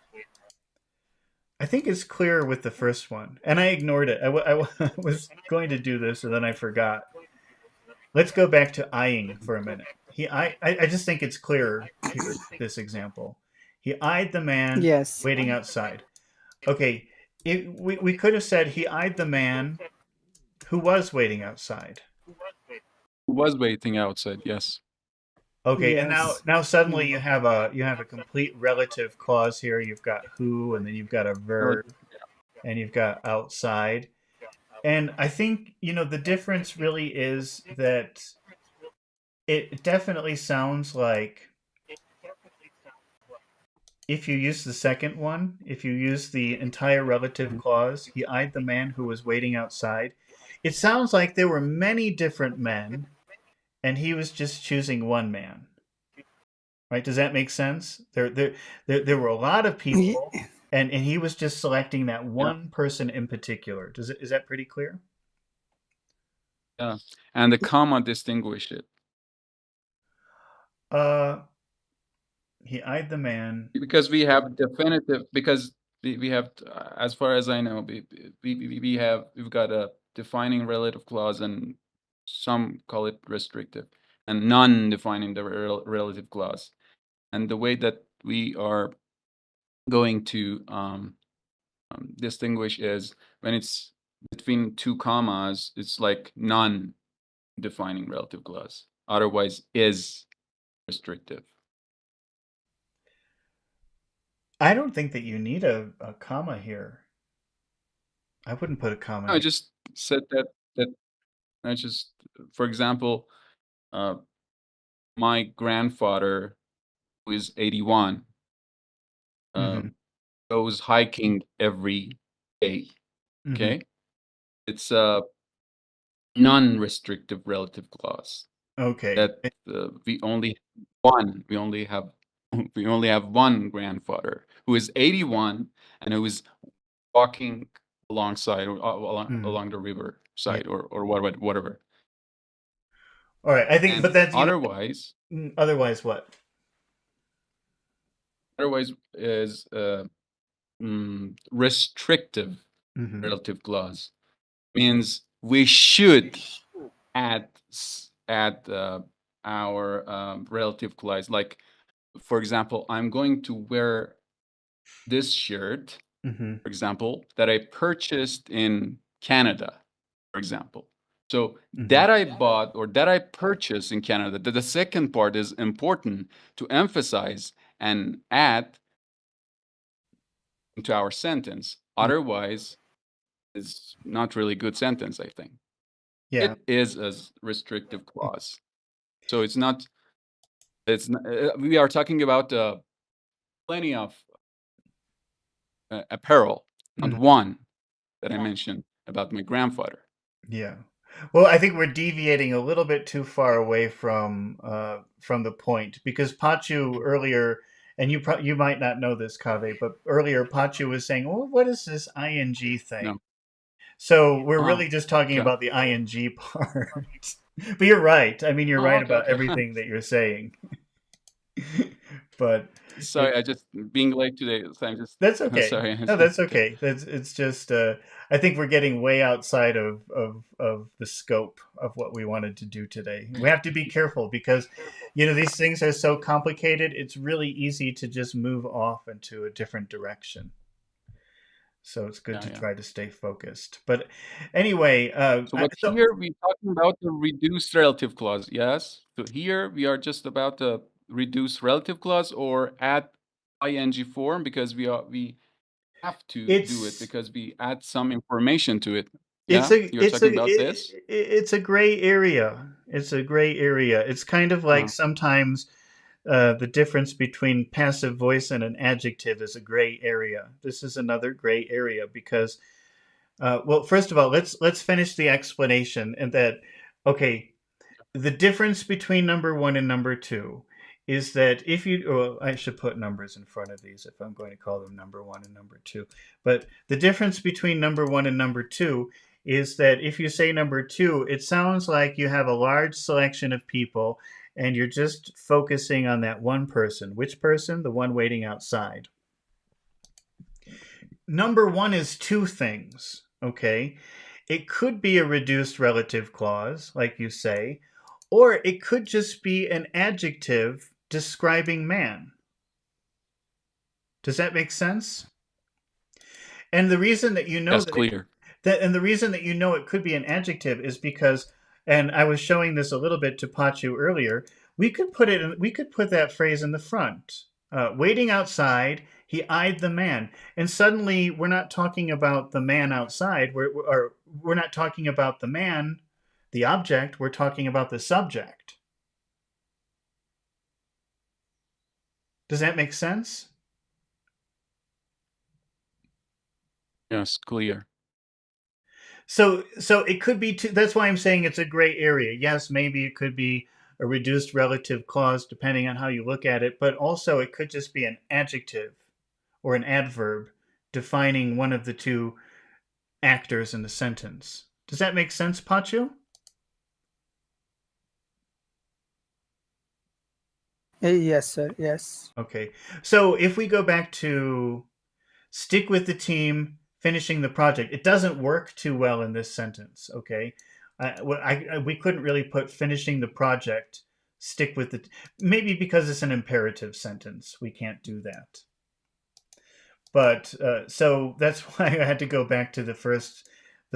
I think it's clearer with the first one, and I ignored it. I was going to do this, and then I forgot. Let's go back to eyeing for a minute. I just think it's clearer here. This example, he eyed the man Yes. waiting outside. Okay, we could have said he eyed the man who was waiting outside. Who was waiting outside? Yes. Okay, and Yes. now suddenly you have a complete relative clause here. You've got who, and then you've got a verb, and you've got outside. And I think, the difference really is that it definitely sounds like if you use the second one, if you use the entire relative clause, he eyed the man who was waiting outside. It sounds like there were many different men, and he was just choosing one man. Right? Does that make sense? There were a lot of Ye- people, and he was just selecting that Yeah. one person in particular. Is that pretty clear? Yeah. And the comma distinguished it. Uh, he eyed the man. Because we have definitive, because we have, as far as I know, we've got a defining relative clause, and some call it restrictive, and none defining the relative clause. And the way that we are going to distinguish is when it's between two commas, it's like none defining relative clause. Otherwise, is restrictive. I don't think that you need a comma here. I wouldn't put a comma I here. just said that I just, for example, uh, my grandfather, who is 81, uh, Mm-hmm. goes hiking every day. Mm-hmm. Okay, it's a non-restrictive relative clause Okay. that we only one we only have we only have one grandfather who is 81 and who is walking alongside or Mm. along the river Yeah. side or whatever. All right. I think, but And that's otherwise, otherwise what? otherwise is restrictive Mm-hmm. relative clause means we should add our relative clause. Like, for example, I'm going to wear this shirt, Mm-hmm. for example, that I purchased in Canada, for example. So Mm-hmm. that I bought or that I purchased in Canada, the second part is important to emphasize and add into our sentence. Otherwise, it's not really good sentence, I think. Yeah. It is a restrictive clause. So we are talking about plenty of apparel, not Mm. one that I mentioned about my grandfather. Yeah. Well, I think we're deviating a little bit too far away from the point because Pachu earlier, and you might not know this, Kave, but earlier Pachu was saying, "Well, what is this ing thing?" No. So we're Ah, really just talking okay. about the ing part. But you're right. I mean, you're Oh, right okay, about okay. everything that you're saying. But Sorry, I just being late today. So I'm just that's okay. sorry. No, that's Okay. okay. That's it's just I think we're getting way outside of the scope of what we wanted to do today. We have to be careful because these things are so complicated. It's really easy to just move off into a different direction. So it's good Yeah, to yeah. try to stay focused. But anyway, So, but so here we're talking about the reduced relative clause. Yes. So here we are just about the reduced relative clause or add ing form because we have to do it it's because we add some information to it. it's Yeah, a you're it's talking about this. it's a gray area. It's a gray area. It's kind of like Uh, sometimes the difference between passive voice and an adjective is a gray area. This is another gray area because, well, first of all, let's finish the explanation. And that, okay, the difference between number one and number two is that if you, well, I should put numbers in front of these if I'm going to call them number one and number two. But the difference between number one and number two is that if you say number two, it sounds like you have a large selection of people and you're just focusing on that one person. Which person? The one waiting outside. Number one is two things, okay? It could be a reduced relative clause, like you say, or it could just be an adjective describing man. Does that make sense? And the reason that you know yes, clear. and the reason that you know it could be an adjective is because, and I was showing this a little bit to Pachu earlier, we could put that phrase in the front. Waiting outside, he eyed the man, and suddenly we're not talking about the man outside. We're not talking about the man, the object. We're talking about the subject. Does that make sense? Yes, clear. So it could be. That's why I'm saying it's a gray area. Yes, maybe it could be a reduced relative clause depending on how you look at it, but also it could just be an adjective or an adverb defining one of the two actors in the sentence. Does that make sense, Pachu? Yes, sir. Yes. Okay. So if we go back to stick with the team, finishing the project, it doesn't work too well in this sentence. Okay. We couldn't really put finishing the project, stick with it. Maybe because it's an imperative sentence, we can't do that. But so that's why I had to go back to the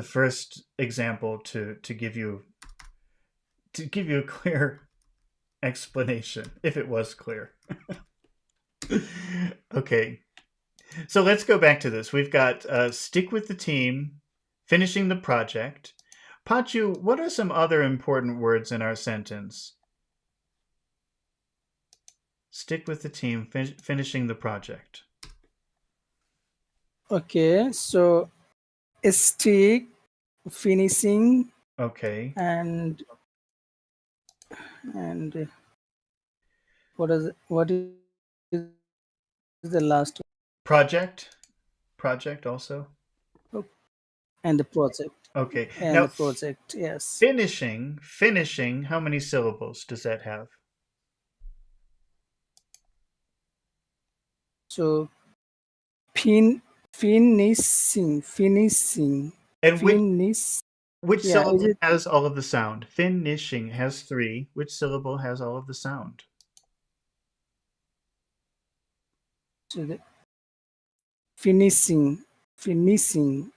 first example to give you a clear explanation, if it was clear. Okay. So let's go back to this. We've got stick with the team, finishing the project. Pachu, what are some other important words in our sentence? Stick with the team, finishing the project. Okay, so stick, finishing, Okay. and what is the last Project also. one? And the project. Okay. And Now the project, yes. finishing, how many syllables does that have? So finishing, And finish. which Yeah, is syllable it has all of the sound? Finishing has 3. Which syllable has all of the sound? so the finishing, nissing,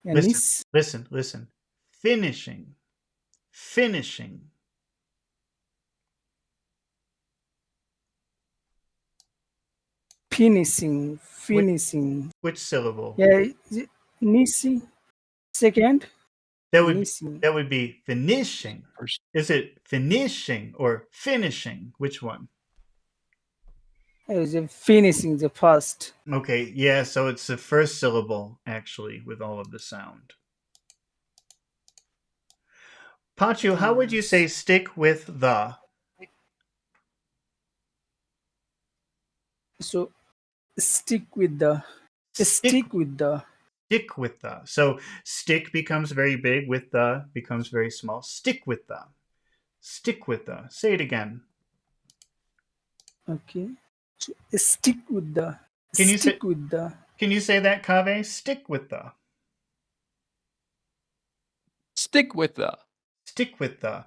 and Listen, nis, listen. Finishing. finishing, Which, finishing. which syllable? Yeah, is it nissing? Second, That nissing. would be finishing. First, Is it finishing or finishing? Which one? Is it finishing the first? Okay, yeah, so it's the first syllable actually with all of the sound. Pachu, how would you say Yes. stick with the? So stick with the Stick stick with the stick with the. So stick becomes very big, with the becomes very small. Stick with the. Stick with the. Say it again. okay. So stick with the Can you say stick with the can you say that, Kave? Stick with the. stick with the. Stick with the.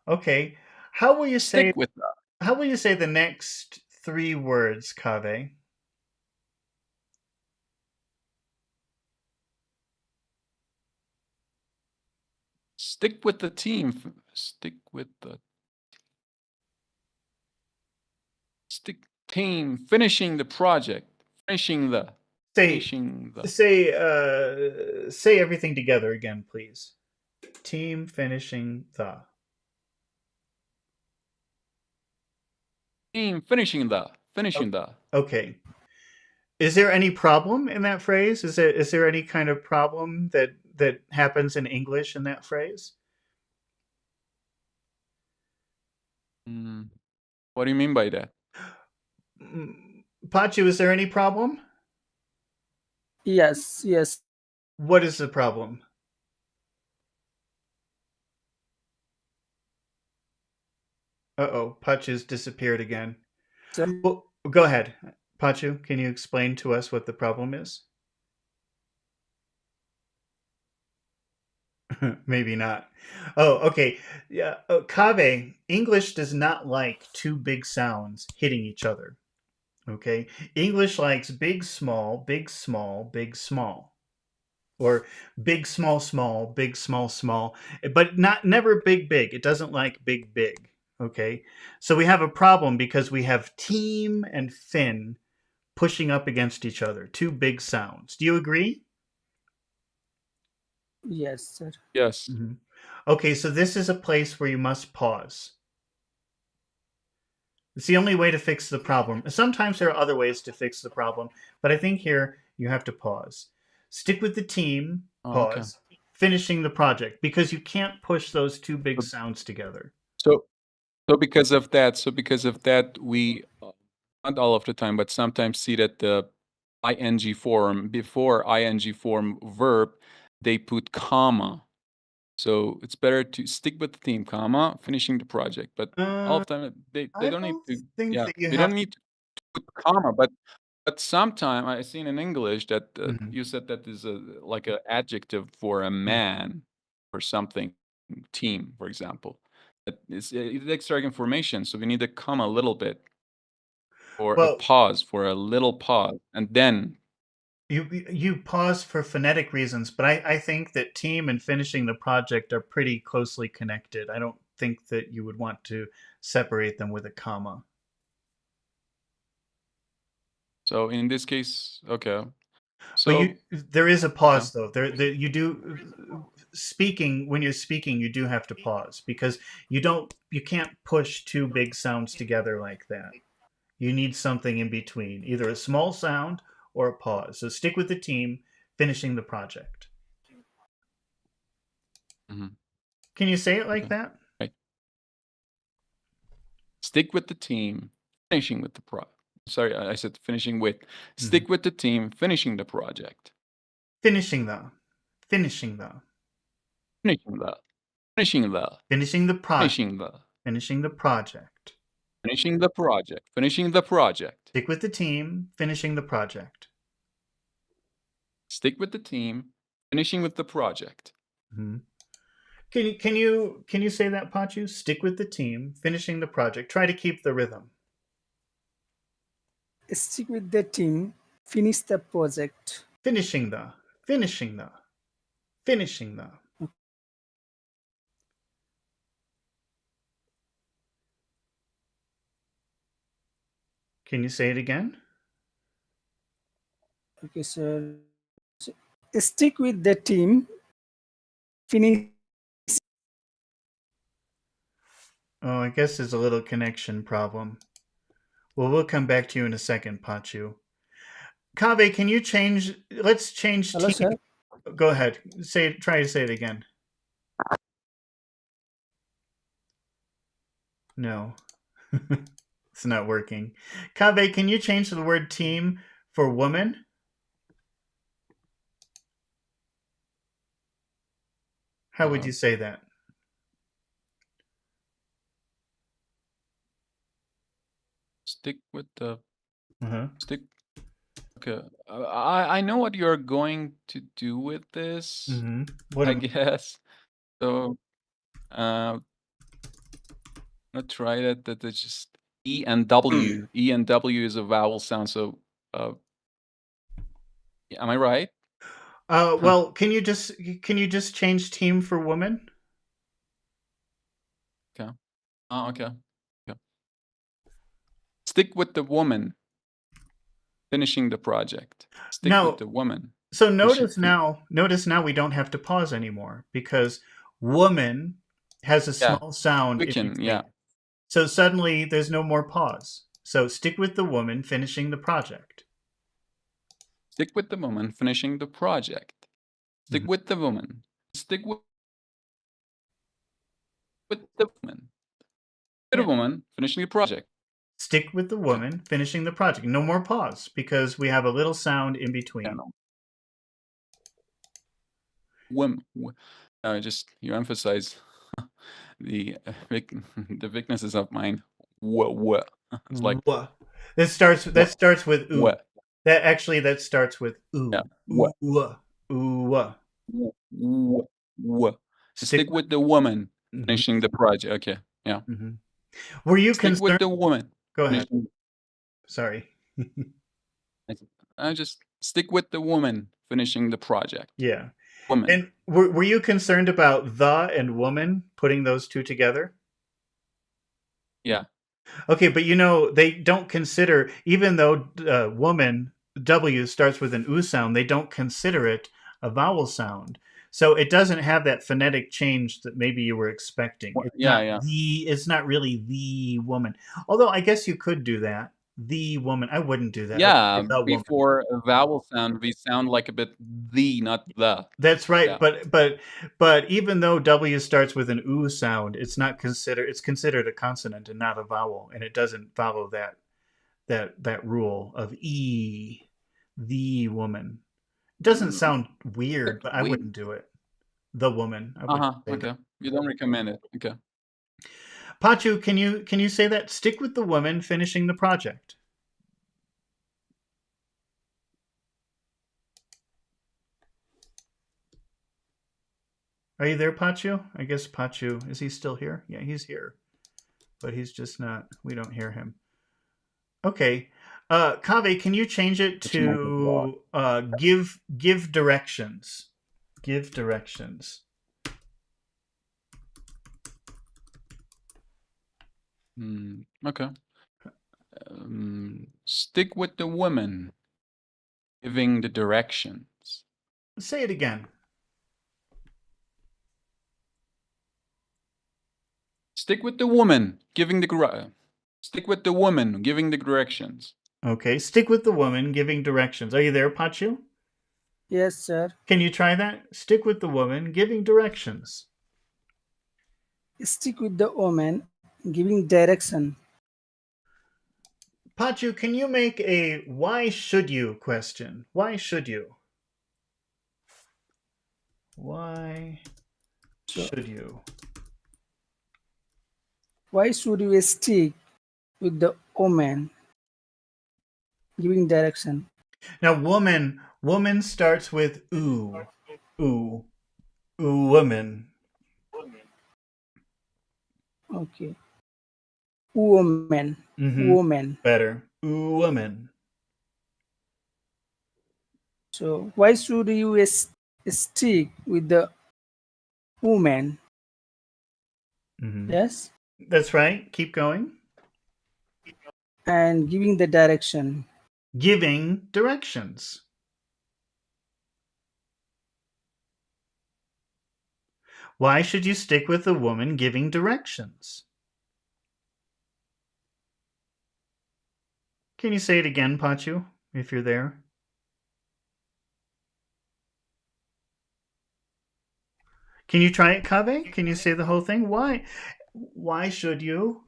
Okay. How will you say Stick with the. how will you say the next 3 words, Kave? Stick with the team. Stick with the stick team. Finishing the project. Finishing the. Say Finishing the. say everything together again, please. Team finishing the. Team. Finishing the. Finishing the. Okay. Is there any problem in that phrase? Is there any kind of problem that happens in English in that phrase? What do you mean by that? Pachu, is there any problem? yes. What is the problem? Uh-oh, Pachu's disappeared again. So, Well, go ahead. Pachu, can you explain to us what the problem is? Maybe not. Oh, okay. Yeah, Kave, English does not like 2 big sounds hitting each other. Okay? English likes big, small, big, small, big, small. Or big, small, big, small, but never big, big. It doesn't like big, big. Okay? So we have a problem because we have team and fin pushing up against each other. 2 big sounds. Do you agree? yes, sir. Yes. Mm-hmm. Okay, so this is a place where you must pause. It's the only way to fix the problem. Sometimes there are other ways to fix the problem, but I think here you have to pause. Stick with the team, Oh, okay. pause, finishing the project, because you can't push those 2 big sounds together. So because of that, we not all of the time, but sometimes see that the ing form before ing form verb, they put comma. So it's better to stick with the theme, comma, finishing the project. But all Uh, of the time they I don't need don't to. think Yeah, that you they have don't need to put comma. But sometime I seen in English that Mhm. you said that is like an adjective for a man or something, team, for example. It extra information, so we need to come a little bit or a Well, pause for a little pause, and then you pause for phonetic reasons, but I think that team and finishing the project are pretty closely connected. I don't think that you would want to separate them with a comma. So in this case, okay. But So there is a pause though. You do speaking when you're speaking, you do have to pause because you can't push two big sounds together like that. You need something in between, either a small sound or a pause. So stick with the team, finishing the project. mhm, Can you say it like okay, that? right. Stick with the team, finishing with the Sorry, I said finishing with. Stick with the team, finishing the project. Finishing the, finishing the, Finishing the, finishing the, finishing the project, finishing the, finishing the project. finishing the project, finishing the project. Stick with the team, finishing the project. Stick with the team, finishing with the project. Mhm. Can you say that, Pachu? Stick with the team, finishing the project. Try to keep the rhythm. Stick with the team, finish the project. Finishing the, finishing the, finishing the. Can you say it again? Okay, sir. So, stick with the team, finish. Oh, I guess there's a little connection problem. Well, we'll come back to you in a second, Pachu. Kaveh, can you change? Let's change Hello, team. sir. Go ahead. Try to say it again. No, it's not working. Kaveh, can you change the word team for woman? How would you say that? Stick with the Uh-huh. stick. Okay, I know what you're going to do with this, Mm-hmm. What I am guess. So, let's try that. That's just E and W. E and W is a vowel sound. So, am I right? well, can you just change team for woman? Okay. Okay. Okay. Stick with the woman. Finishing the project. Stick with No. the woman. So Finishing. notice now we don't have to pause anymore because woman has a Yeah, small sound we in can. between. Yeah. So suddenly there's no more pause. So stick with the woman finishing the project. Stick with the woman. Finishing the project. Stick Mhm. with the woman. Stick with the woman. The Yeah. woman. Finishing the project. Stick with the Okay. woman finishing the project. No more pause because we have a little sound in Yeah, between. no. Women. Just you emphasize the the weaknesses of mine. What? It's like Wha. That what? starts with ooh. What? That starts with Yeah. ooh. What? Ooh. What? Stick Stick with with the woman. mhm, Finishing the project. Okay. Yeah. mhm. Were you Stick with concerned? the woman. Go ahead. Finishing. Sorry. I just stick with the woman. Finishing the project. Yeah. Woman. And were you concerned about the and woman putting those two together? Yeah. Okay, but they don't consider, even though woman W starts with an oo sound, they don't consider it a vowel sound. So it doesn't have that phonetic change that maybe you were expecting. Yeah. Yeah. It's not really the woman. Although I guess you could do that. The woman. I wouldn't do that. I would Yeah. say the woman. Before a vowel sound, we sound like a bit the, not the. That's right, Yeah. but even though W starts with an oo sound, it's considered a consonant and not a vowel, and it doesn't follow that rule of e, the woman. It doesn't sound weird, but I We. wouldn't do it. The woman, I wouldn't say that. Okay. You don't recommend it. Okay. Pachu, can you say that? Stick with the woman finishing the project. Are you there, Pachu? I guess Pachu, is he still here? Yeah, he's here, but he's just not. We don't hear him. Okay. Kaveh, can you change it It's more broad. to give directions? Give directions. Okay. Stick with the woman giving the directions. Say it again. Stick with the woman giving the stick with the woman giving the directions. Okay, stick with the woman giving directions. Are you there, Pachu? Yes, sir. Can you try that? Stick with the woman giving directions. Stick with the woman giving direction. Pachu, can you make a why should you question? Why should you? Why should you? Why should you stick with the woman giving direction? Now, woman starts with ooh, ooh, ooh, woman. Okay. Woman. Mm-hmm. Woman. Better. Ooh, woman. So why should you stick with the woman? Mm-hmm. Yes. That's right. Keep going. And giving the direction. Giving directions. Why should you stick with the woman giving directions? Can you say it again, Pachu, if you're there? Can you try it, Kave? Can you say the whole thing? Why should you?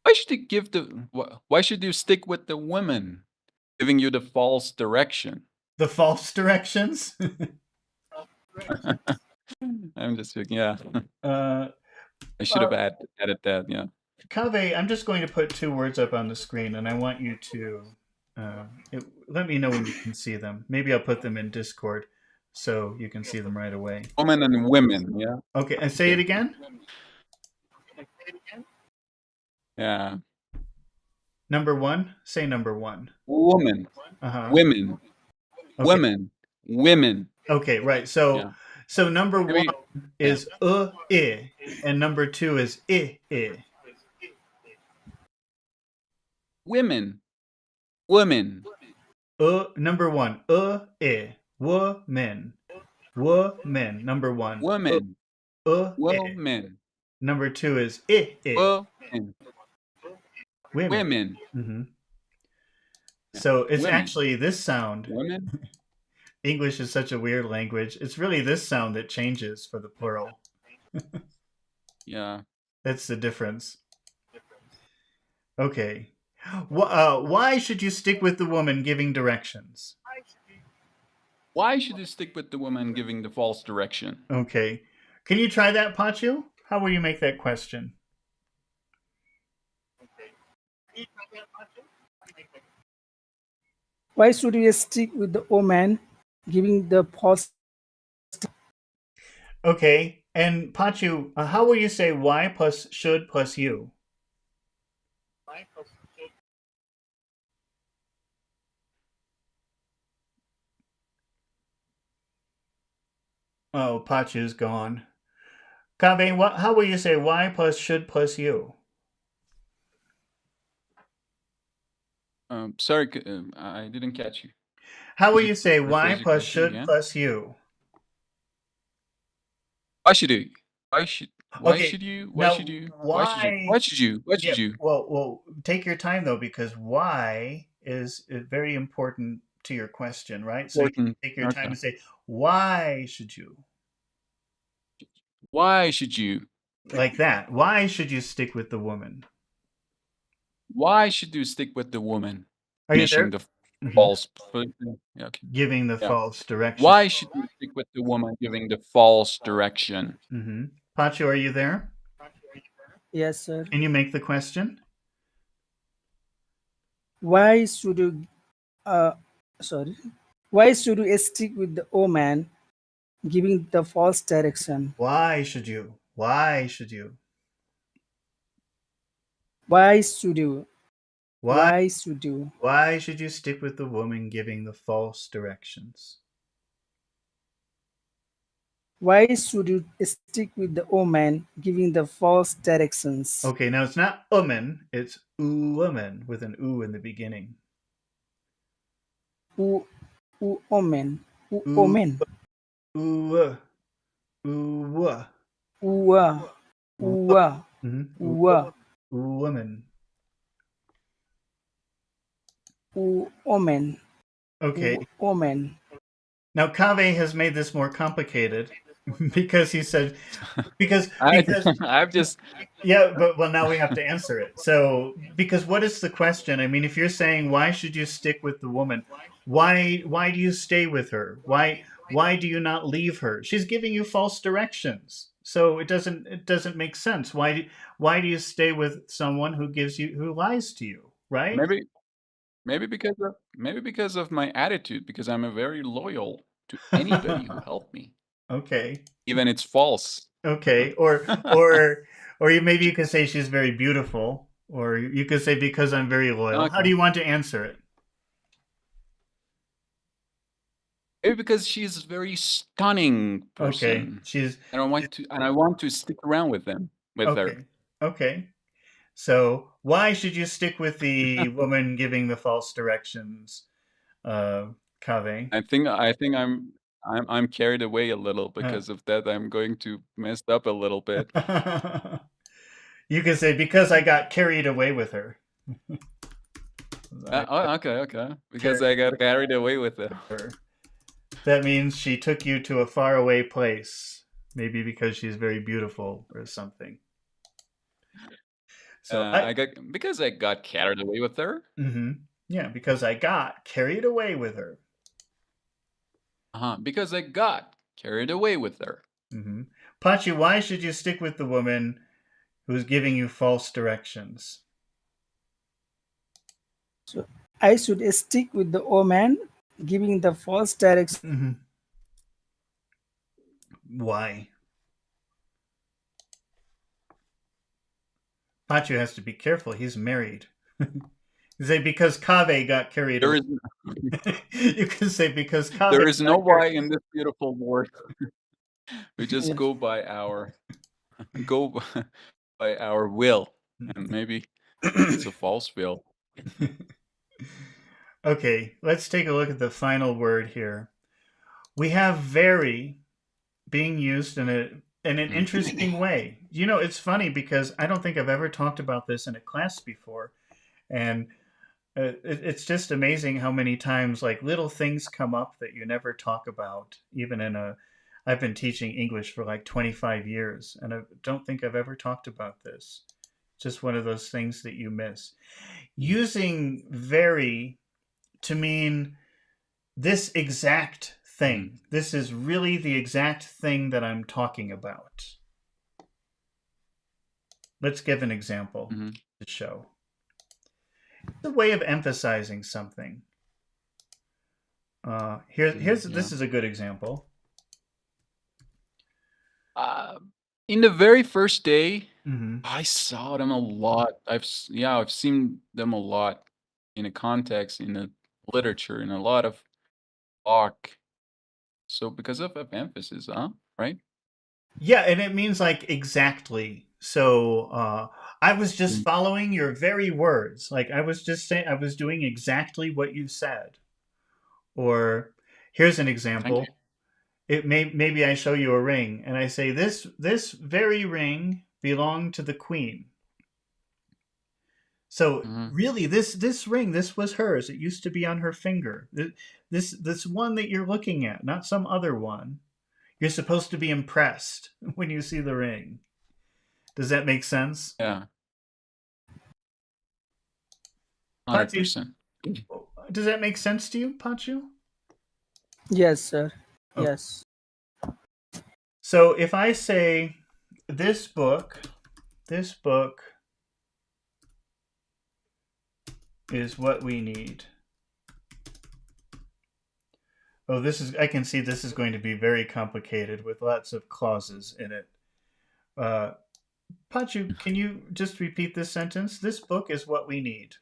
Why should you give the? Why should you stick with the woman giving you the false direction? The false directions? I'm just joking. Yeah, uh, I should have added that. Yeah. Kave, I'm just going to put two words up on the screen, and I want you to let me know when you can see them. Maybe I'll put them in Discord so you can see them right away. Woman and women. Yeah. Okay, and say it again. Yeah. Number one. Say number one. Woman. Uh-huh. Women. Okay. Women. Women. Okay, right. So Yeah. so number I mean, one is I, and number two is I. Women. Women. Number one, I, woman. Woman, number one. Women. Women. Number two is I. Women. Women. Women. Mm-hmm. So it's Women. actually this sound. Women. English is such a weird language. It's really this sound that changes for the plural. Yeah. That's the difference. Okay. Why should you stick with the woman giving directions? Why should you stick with the woman giving the false direction? Okay. Can you try that, Pachu? How will you make that question? Why should you stick with the woman giving the false? Okay. And Pachu, how will you say why plus should plus you? Oh, Pachu's gone. Kave, how will you say why plus should plus you? Sorry, I didn't catch you. How will Could you say why rephrase your plus question should again? plus you? Why should you? Why should? Why Okay, should you? Why now, should you? Why should you? why? Why should you? Why Yeah, should you? well, take your time though, because why is very important to your question, right? So you Important. take your time Okay. to say why should you, Why should you? like that. Why should you stick with the woman? Why should you stick with the woman Are you there? finishing the Mhm. false? Yeah, okay. Giving the Yeah. false direction. Why should you stick with the woman giving the false direction? Mm-hmm. Pacho, are you there? Yes, sir. Can you make the question? Why should you? Why should you stick with the woman giving the false direction? Why should you? Why should you? Why should you? Why? Why should you? Why should you stick with the woman giving the false directions? Why should you stick with the woman giving the false directions? Okay, now it's not woman, it's woman with an oo in the beginning. Who, woman? Who, Ooh, woman? ooh, ooh, Uwa, uwa, uwa, woman. woman, Okay. woman. Now Kaveh has made this more complicated because he said because I've just yeah, but well now we have to answer it. So because what is the question? I mean, if you're saying why should you stick with the woman, why do you stay with her? Why do you not leave her? She's giving you false directions. So it doesn't make sense. Why do you stay with someone who lies to you, right? maybe because of my attitude, because I'm a very loyal to anybody who helped me, Okay. even it's false. Okay, or maybe you could say she's very beautiful, or you could say because I'm very loyal. How Okay. do you want to answer it? Maybe because she's a very stunning Okay, person, she's and I want to stick around with her. okay. Okay. So why should you stick with the woman giving the false directions, uh, Kaveh? I think I'm carried away a little Uh, because of that. I'm going to mess up a little bit. you could say because I got carried away with her. I Okay. Because carried I got carried away with it. her. That means she took you to a faraway place, maybe because she's very beautiful or something. So Because I got carried away with her. yeah, because I got carried away with her. Because I got carried away with her. Pachi, why should you stick with the woman who's giving you false directions? So I should stick with the woman giving the false directions. Why? Pachi has to be careful. He's married. You say because Kaveh got carried away. You can say because Kaveh. There is no why in this beautiful world. We just Yeah. go by our will, and maybe it's a false will. Okay, let's take a look at the final word here. We have very being used in an interesting way. You know, it's funny because I don't think I've ever talked about this in a class before, and it's just amazing how many times like little things come up that you never talk about, even in a. I've been teaching English for like 25 years, and I don't think I've ever talked about this. Just one of those things that you miss. Using very to mean this exact thing. This is really the exact thing that I'm talking about. Let's give an example to show. It's a way of emphasizing something. This is a good example. In the very first day, I saw them a lot. I've seen them a lot in a context, in a literature, in a lot of talk. So because of emphasis, right? Yeah, and it means like exactly. So I was just following your very words. Like I was just saying, I was doing exactly what you said. Or here's an example. Maybe I show you a ring, and I say this very ring belonged to the queen. So really, this ring, this was hers. It used to be on her finger. This one that you're looking at, not some other one. You're supposed to be impressed when you see the ring. Does that make sense? Yeah. Pachu, 100%. does that make sense to you, Pachu? Yes, sir. Okay. Yes. So if I say this book is what we need. Oh, I can see this is going to be very complicated with lots of clauses in it. Pachu, can you just repeat this sentence? This book is what we need.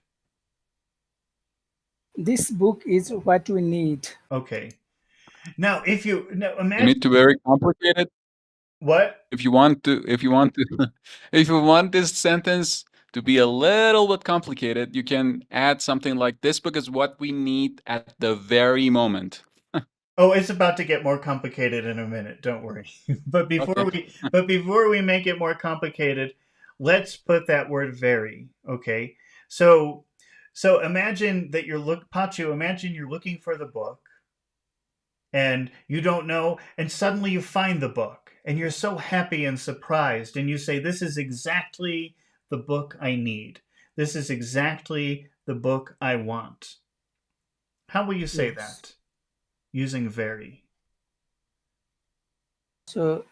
This book is what we need. Okay. Now, if you now You imagine need to be very complicated. what? If you want to, if you want to, if you want this sentence to be a little bit complicated, you can add something like this book is what we need at the very moment. Oh, it's about to get more complicated in a minute. Don't worry. but Okay. before we make it more complicated, let's put that word very. Okay. So imagine that Pachu, imagine you're looking for the book and you don't know, and suddenly you find the book and you're so happy and surprised, and you say, "This is exactly the book I need. This is exactly the book I want." How will you say Yes. that using very? So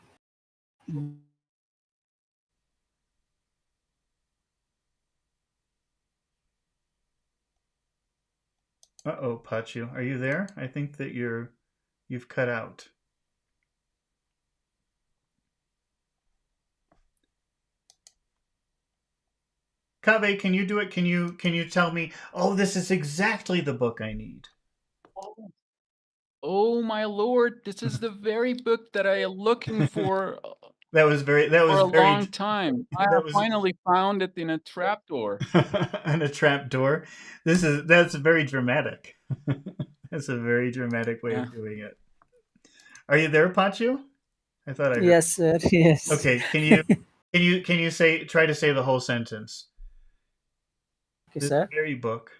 Uh-oh, Pachu, are you there? I think that you've cut out. Kaveh, can you do it? Can you tell me, "Oh, this is exactly the book I need." Oh my lord, this is the very book that I am looking for That for was a very long time. I that have was finally found it in a trapdoor. on a trap door. That's very dramatic. That's a very dramatic way Yeah. of doing it. Are you there, Pachu? I thought I heard. yes, sir. Yes. Okay, can you try to say the whole sentence? Okay, This sir. very book.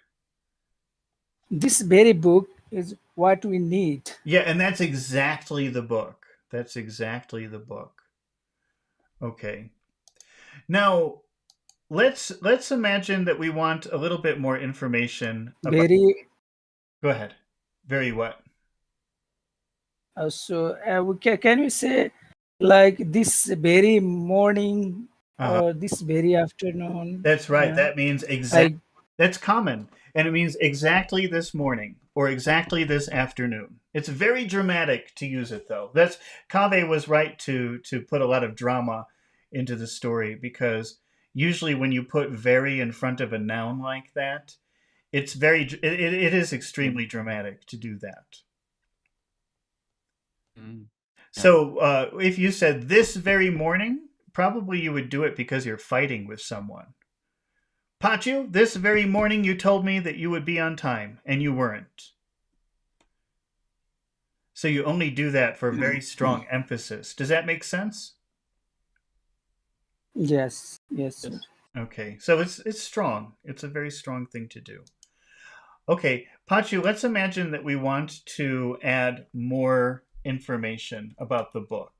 This very book is what we need. Yeah, and that's exactly the book. That's exactly the book. Okay. Now, let's imagine that we want a little bit more information about. Very. Go ahead. Very what? Can we say like this very morning Uh-huh. or this very afternoon? That's right. Yeah. That means exact. Like That's common, and it means exactly this morning or exactly this afternoon. It's very dramatic to use it, though. That's Kaveh was right to put a lot of drama into the story, because usually when you put very in front of a noun like that, it is extremely dramatic to do that. Mm. Yeah. So if you said this very morning, probably you would do it because you're fighting with someone. Pachu, this very morning you told me that you would be on time, and you weren't. So you only do that for very strong emphasis. Does that make sense? yes, yes, sir. Yes. Okay, so it's strong. It's a very strong thing to do. Okay, Pachu, let's imagine that we want to add more information about the book.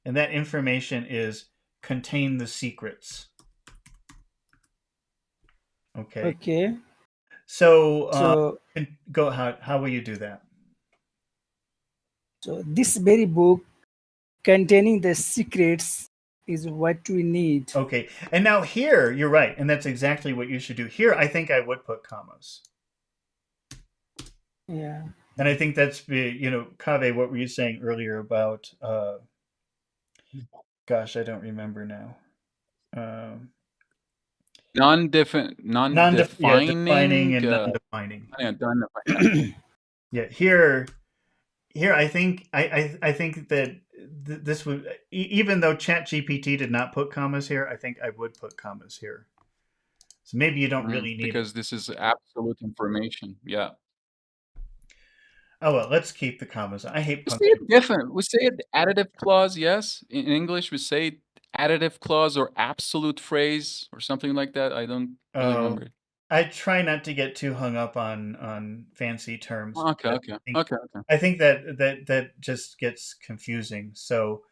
And that information is contain the secrets. Okay. Okay. So So go how will you do that? so this very book containing the secrets is what we need. Okay. And now here, you're right, and that's exactly what you should do. Here, I think I would put commas. Yeah. And I think that's Kaveh, what were you saying earlier about gosh, I don't remember now. Um, defining non-defining, and non-defining. yeah, non-defining. Yeah, here I think that this would even though ChatGPT did not put commas here, I think I would put commas here. So maybe you don't really need it. Because this is absolute information. Yeah. Oh well, let's keep the commas. I hate We say it punctuation. different. We say it additive clause, yes. In English, we say additive clause or absolute phrase or something like that. I don't really Oh, remember it. I try not to get too hung up on fancy terms. Okay, Because okay, okay, okay. I think that just gets confusing. So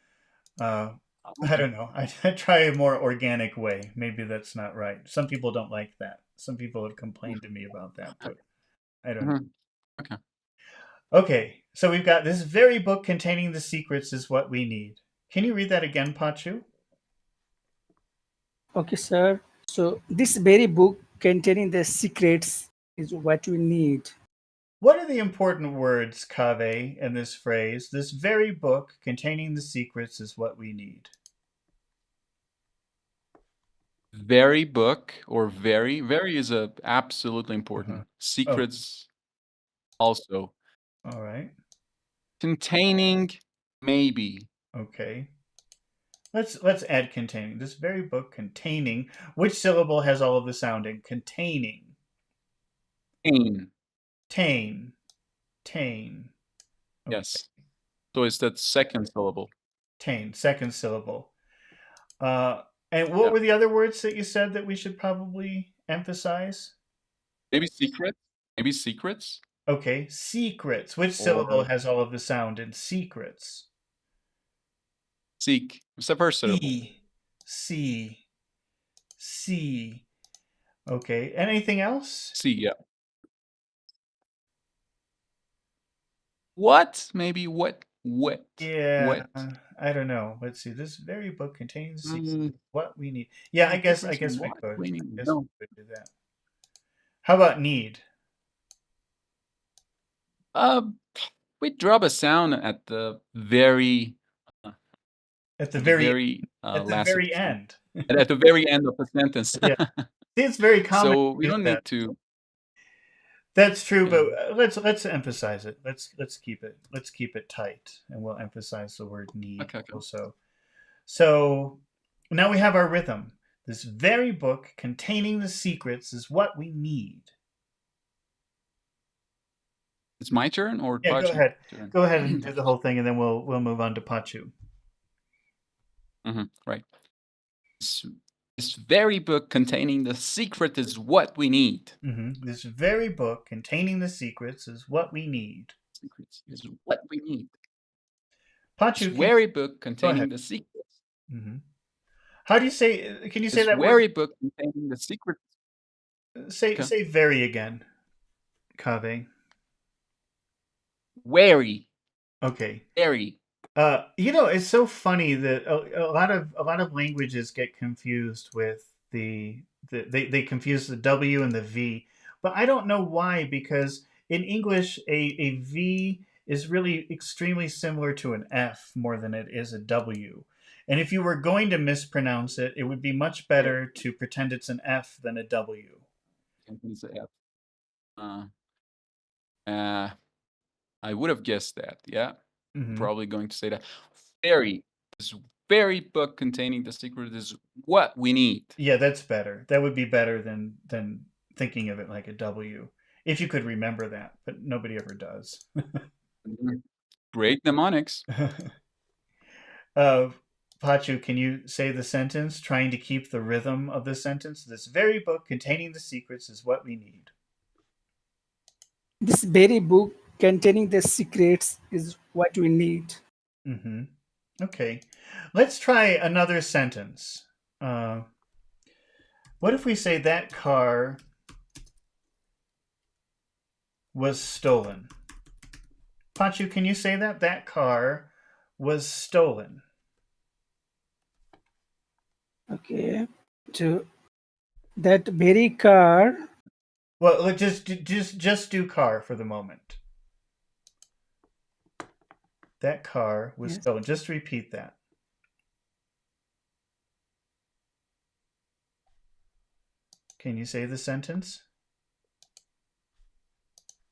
uh, I Okay. don't know. I try a more organic way. Maybe that's not right. Some people don't like that. Some people have complained to me about that, but I don't know. Mhm. Okay. Okay, so we've got this very book containing the secrets is what we need. Can you read that again, Pachu? Okay, sir. So this very book containing the secrets is what we need. What are the important words, Kaveh, in this phrase? This very book containing the secrets is what we need. Very book or very is a absolutely important. Oh, Secrets also. all right. Containing, maybe. Okay. Let's add containing. This very book containing. Which syllable has all of the sounding? Containing. Tain. Tain. Tain. Okay. Yes. So it's that second syllable. Tain. Second syllable. And what Yeah. were the other words that you said that we should probably emphasize? Maybe secret. Maybe secrets. Okay. Secrets. Which syllable has all of the sound in secrets? Seek. It's the first syllable. C. C. Okay. Anything else? C, yeah. What? Maybe what? What? Yeah. What? I don't know. Let's see. This very book contains Mm, what we need. Yeah, I guess we difference in could. what? I We guess need. we No. could do that. How about need? We drop a sound at the very At the very last of the end. at the very end of the sentence. Yeah. See, it's very common. So we to do don't that. need to. That's true, Yeah. but let's emphasize it. Let's keep it tight, and we'll emphasize the word need Okay. also. So now we have our rhythm. This very book containing the secrets is what we need. It's my turn or Yeah, go Pachu's ahead. turn? Go ahead and do the whole thing, and then we'll move on to Pachu. Right. This very book containing the secret is what we need. This very book containing the secrets is what we need. Secrets is what we need. Pachu, This very book containing the secrets. How do you say? Can you say This that very word? book containing the secrets. Say very again, Kaveh. Wary. Okay. Very. It's so funny that a lot of languages get confused with they confuse the W and the V, but I don't know why, because in English a V is really extremely similar to an F more than it is a W. And if you were going to mispronounce it, it would be much better to pretend it's an F than a W. It's a F. I would have guessed that. Yeah. Probably going to say that. This very book containing the secret is what we need. Yeah, that's better. That would be better than thinking of it like a W. If you could remember that, but nobody ever does. Great mnemonics. Pachu, can you say the sentence, trying to keep the rhythm of the sentence? This very book containing the secrets is what we need. This very book containing the secrets is what we need. Okay. Let's try another sentence. What if we say that car was stolen? Pachu, can you say that? That car was stolen. Okay. So that very car. Well, just do car for the moment. That car was stolen. Just repeat that. Can you say the sentence?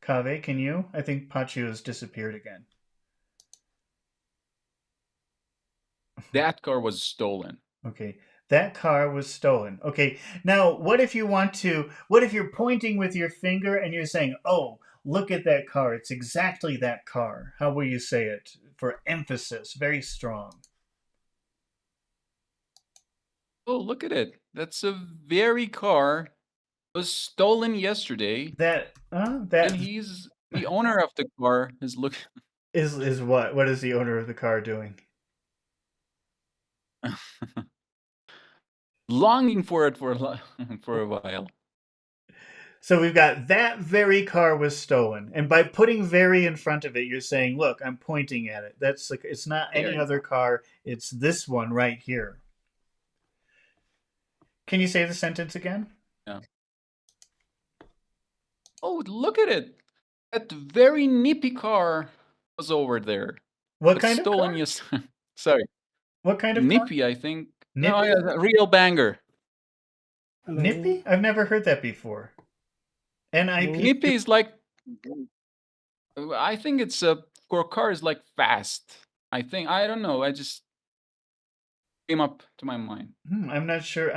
Kaveh, can you? I think Pachu has disappeared again. That car was stolen. Okay. That car was stolen. Okay. Now, what if you're pointing with your finger and you're saying, oh, look at that car. It's exactly that car. How will you say it? For emphasis, very strong. Oh, look at it. That's a very car. Was stolen yesterday. And he's the owner of the car is looking. Is what? What is the owner of the car doing? Longing for it for a while. So we've got that very car was stolen, and by putting "very" in front of it, you're saying, "Look, I'm pointing at it. That's like it's not any other car. It's this one right here." Can you say the sentence again? Yeah. Oh, look at it! That very nippy car was over there. What kind of car? Yes. Sorry. What kind of nippy? car? I think. Nippy? No, yeah, a real banger. Hello. Nippy? I've never heard that before. Nippy is like. I think it's a car is like fast. I think, I don't know. I just came up to my mind. I'm not sure.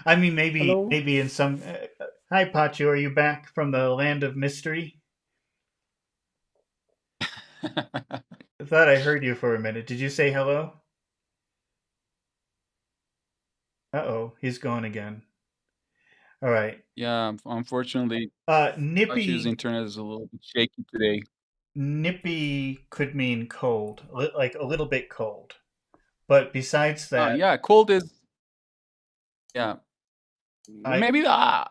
I mean, maybe Hello? in some. Hi, Pachu. Are you back from the land of mystery? I thought I heard you for a minute. Did you say hello? Uh-oh, he's gone again. All right. Yeah, unfortunately, Achi's Nippy internet is a little bit shaky today. nippy could mean cold, like a little bit cold. But besides that, Yeah, cold is, yeah. I Maybe no,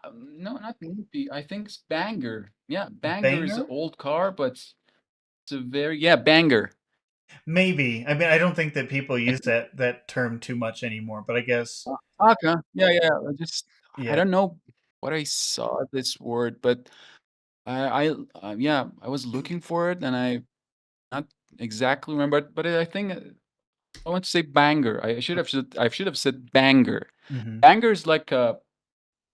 not Nippy. I think it's Banger. Yeah, Banger is an banger? old car, but it's a very, yeah, Banger. Maybe. I mean, I don't think that people I use think, that term too much anymore, but I guess okay. Yeah. I yeah. don't know what I saw this word, but yeah, I was looking for it and I not exactly remember, but I think I want to say Banger. I should have said Banger. Hmm. Banger is like a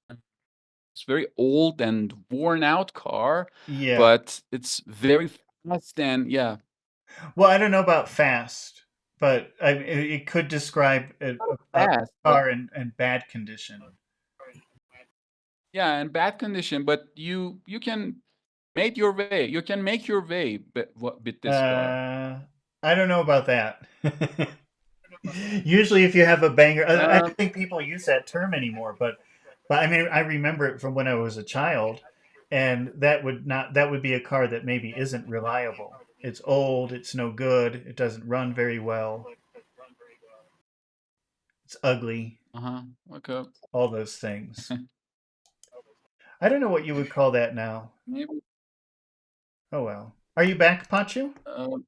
it's very old and worn out car, Yeah. but it's very fast and yeah, Well, I don't know about fast, but it could describe a fast, but car in bad condition. yeah, in bad condition. But you can make your way. You can make your way with this car. I don't know about that. Usually, if you have a banger, I Um, don't think people use that term anymore. But I mean, I remember it from when I was a child, and that would be a car that maybe isn't reliable. It's old. It's no good. It doesn't run very well. It's ugly. okay, All those things. I don't know what you would call that now. maybe. Oh well. Are you back, Pachu? Um,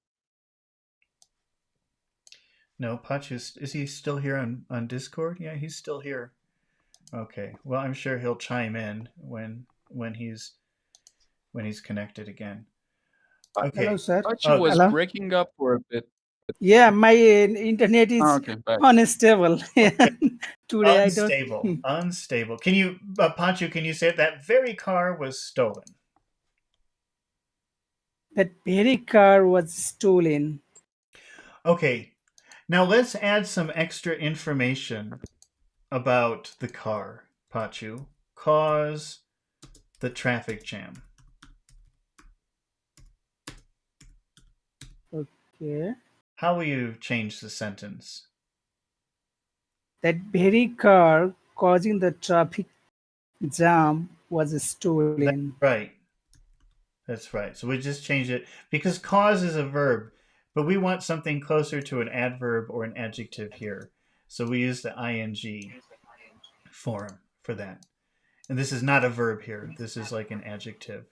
No, Pachu is he still here on Discord? Yeah, he's still here. Okay. Well, I'm sure he'll chime in when he's connected again. Hello, Okay. sir. Archie Oh, was Hello? breaking up for a bit. Yeah, my internet is Okay, back. unstable. okay. Today I don't. Unstable. Unstable. Can you, Pachu? Can you say that very car was stolen? That very car was stolen. Okay. Now let's add some extra information about the car, Pachu. Cause the traffic jam. Okay. How will you change the sentence? That very car causing the traffic jam was That's stolen. right. That's right. So we just change it because cause is a verb, but we want something closer to an adverb or an adjective here. So we use the ing form for that. And this is not a verb here. This is like an adjective,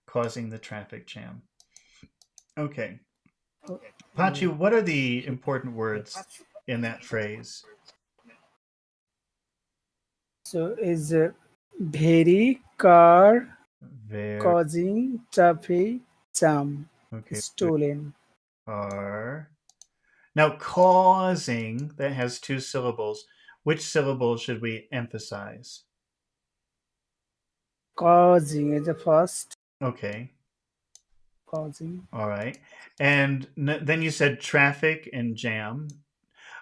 causing the traffic jam. Okay. Pachu, what are the important words in that phrase? So is a very car Very causing traffic jam okay. stolen. Are now causing that has two syllables. Which syllable should we emphasize? Causing is the first. Okay. Causing. All right. And then you said traffic and jam.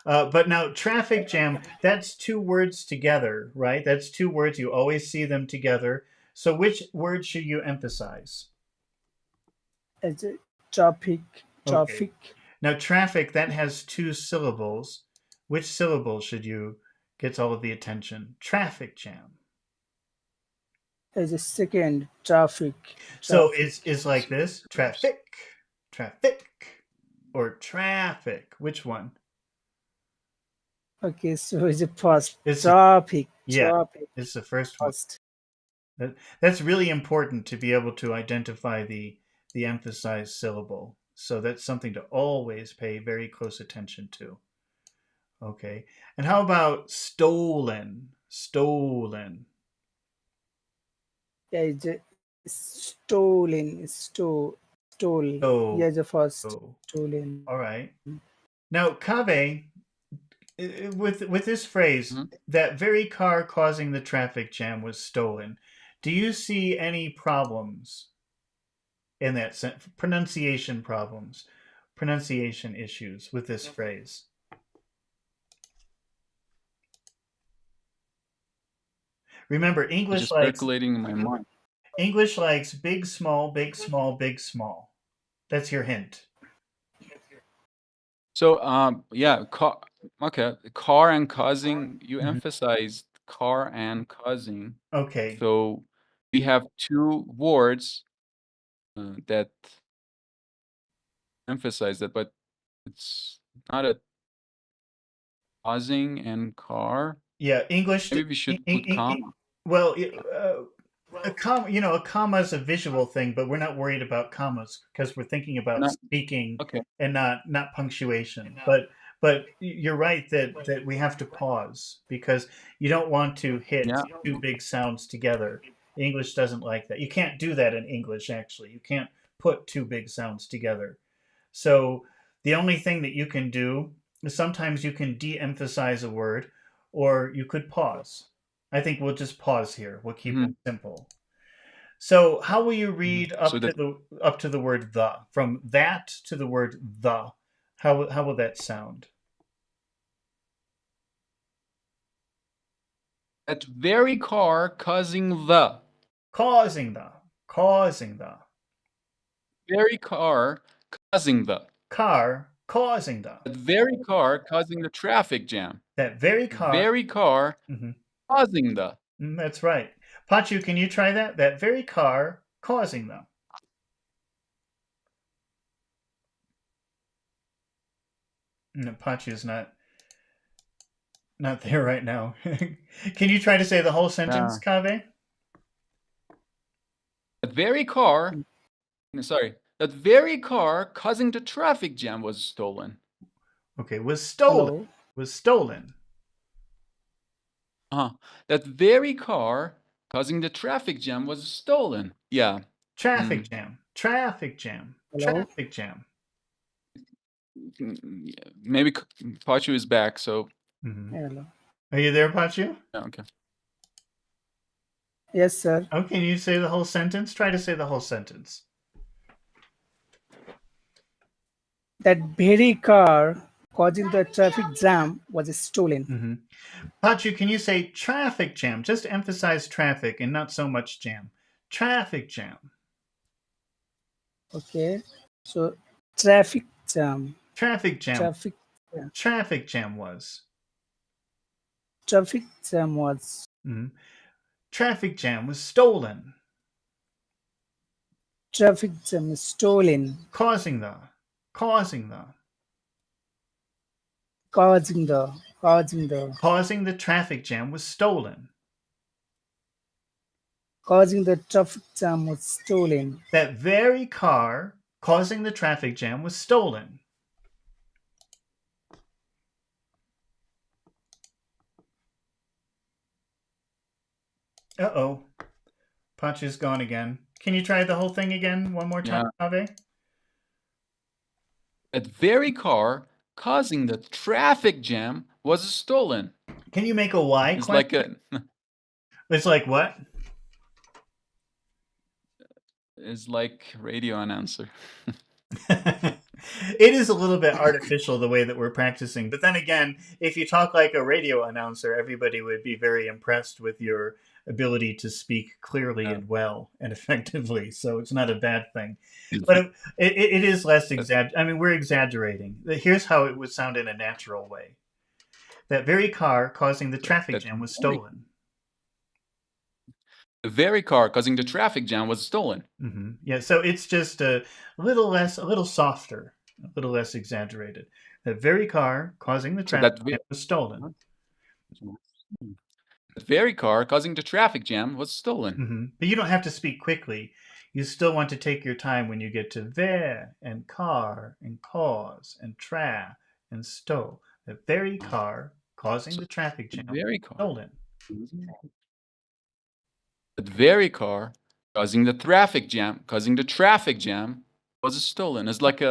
But now traffic jam, that's two words together, right? That's two words. You always see them together. So which word should you emphasize? As a traffic. Okay. Traffic. Now traffic, that has two syllables. Which syllable should you gets all of the attention? Traffic jam. As a second traffic. So Traffic. it's like this: traffic, traffic, or traffic. Which one? Okay, so it's the first It's traffic. yeah, Traffic it's the first one. first. That's really important to be able to identify the emphasized syllable. So that's something to always pay very close attention to. Okay. And how about stolen? Stolen. Yeah, it's a stolen. Stole. So, Yeah, the first so. stolen. All right. Now, Kave, with this phrase, Mhm. that very car causing the traffic jam was stolen. Do you see any problems in that pronunciation problems, pronunciation issues with this phrase. Remember, Just percolating in my mind. English likes big, small, big, small, big, small. That's your hint. So, yeah, okay, car and causing. You Mhm. emphasized car and causing. Okay. So we have two words that emphasize that, but it's not a causing and car. Yeah, English. Maybe we should put comma. Well, a comma is a visual thing, but we're not worried about commas because we're thinking about No, speaking okay. and not punctuation. But you're right that we have to pause because you don't want to hit Yeah. two big sounds together. English doesn't like that. You can't do that in English, actually. You can't put two big sounds together. So the only thing that you can do is sometimes you can de-emphasize a word, or you could pause. I think we'll just pause here. We'll keep it simple. So how will you read So up to the word the? From that to the word the. How will that sound? that very car causing the Causing the. Causing the. very car causing the Car causing the. that very car causing the traffic jam. That very car. Very car causing the. That's right. Pachu, can you try that? That very car causing the. No, Pachu's not there right now. Can you try to say the whole sentence, Kave? That very car, that very car causing the traffic jam was stolen. Okay, was stolen. Hello? Was stolen. That very car causing the traffic jam was stolen. Yeah. Traffic jam. Traffic jam. Hello? Traffic jam. Maybe Pachu is back, so. Hello. Are you there, Pachu? Yeah, okay. Yes, sir. Oh, can you say the whole sentence? Try to say the whole sentence. That very car causing the traffic jam was stolen. Pachu, can you say traffic jam? Just emphasize traffic and not so much jam. Traffic jam. Okay. So traffic jam. Traffic jam. Traffic. Yeah. Traffic jam was. Traffic jam was. Traffic jam was stolen. Traffic jam is stolen. Causing the. Causing the. Causing the. Causing the. Causing the traffic jam was stolen. Causing the traffic jam was stolen. That very car causing the traffic jam was stolen. Uh-oh. Pachu's gone again. Can you try the whole thing again one more time, Ave? That very car causing the traffic jam was stolen. Can you make a Y It's question? It's like what? It's like radio announcer. It is a little bit artificial the way that we're practicing. But then again, if you talk like a radio announcer, everybody would be very impressed with your ability to speak clearly and well and effectively. So it's not a bad thing. But it is less exaggerated. I mean, we're exaggerating. Here's how it would sound in a natural way. That very car causing the traffic jam was stolen. The very car causing the traffic jam was stolen. Yeah, so it's just a little softer, a little less exaggerated. The very car causing the traffic jam was stolen. The very car causing the traffic jam was stolen. But you don't have to speak quickly. You still want to take your time when you get to ver and car and cause and tra and sto. The very car causing the traffic jam was stolen. The very car causing the traffic jam was stolen. It's like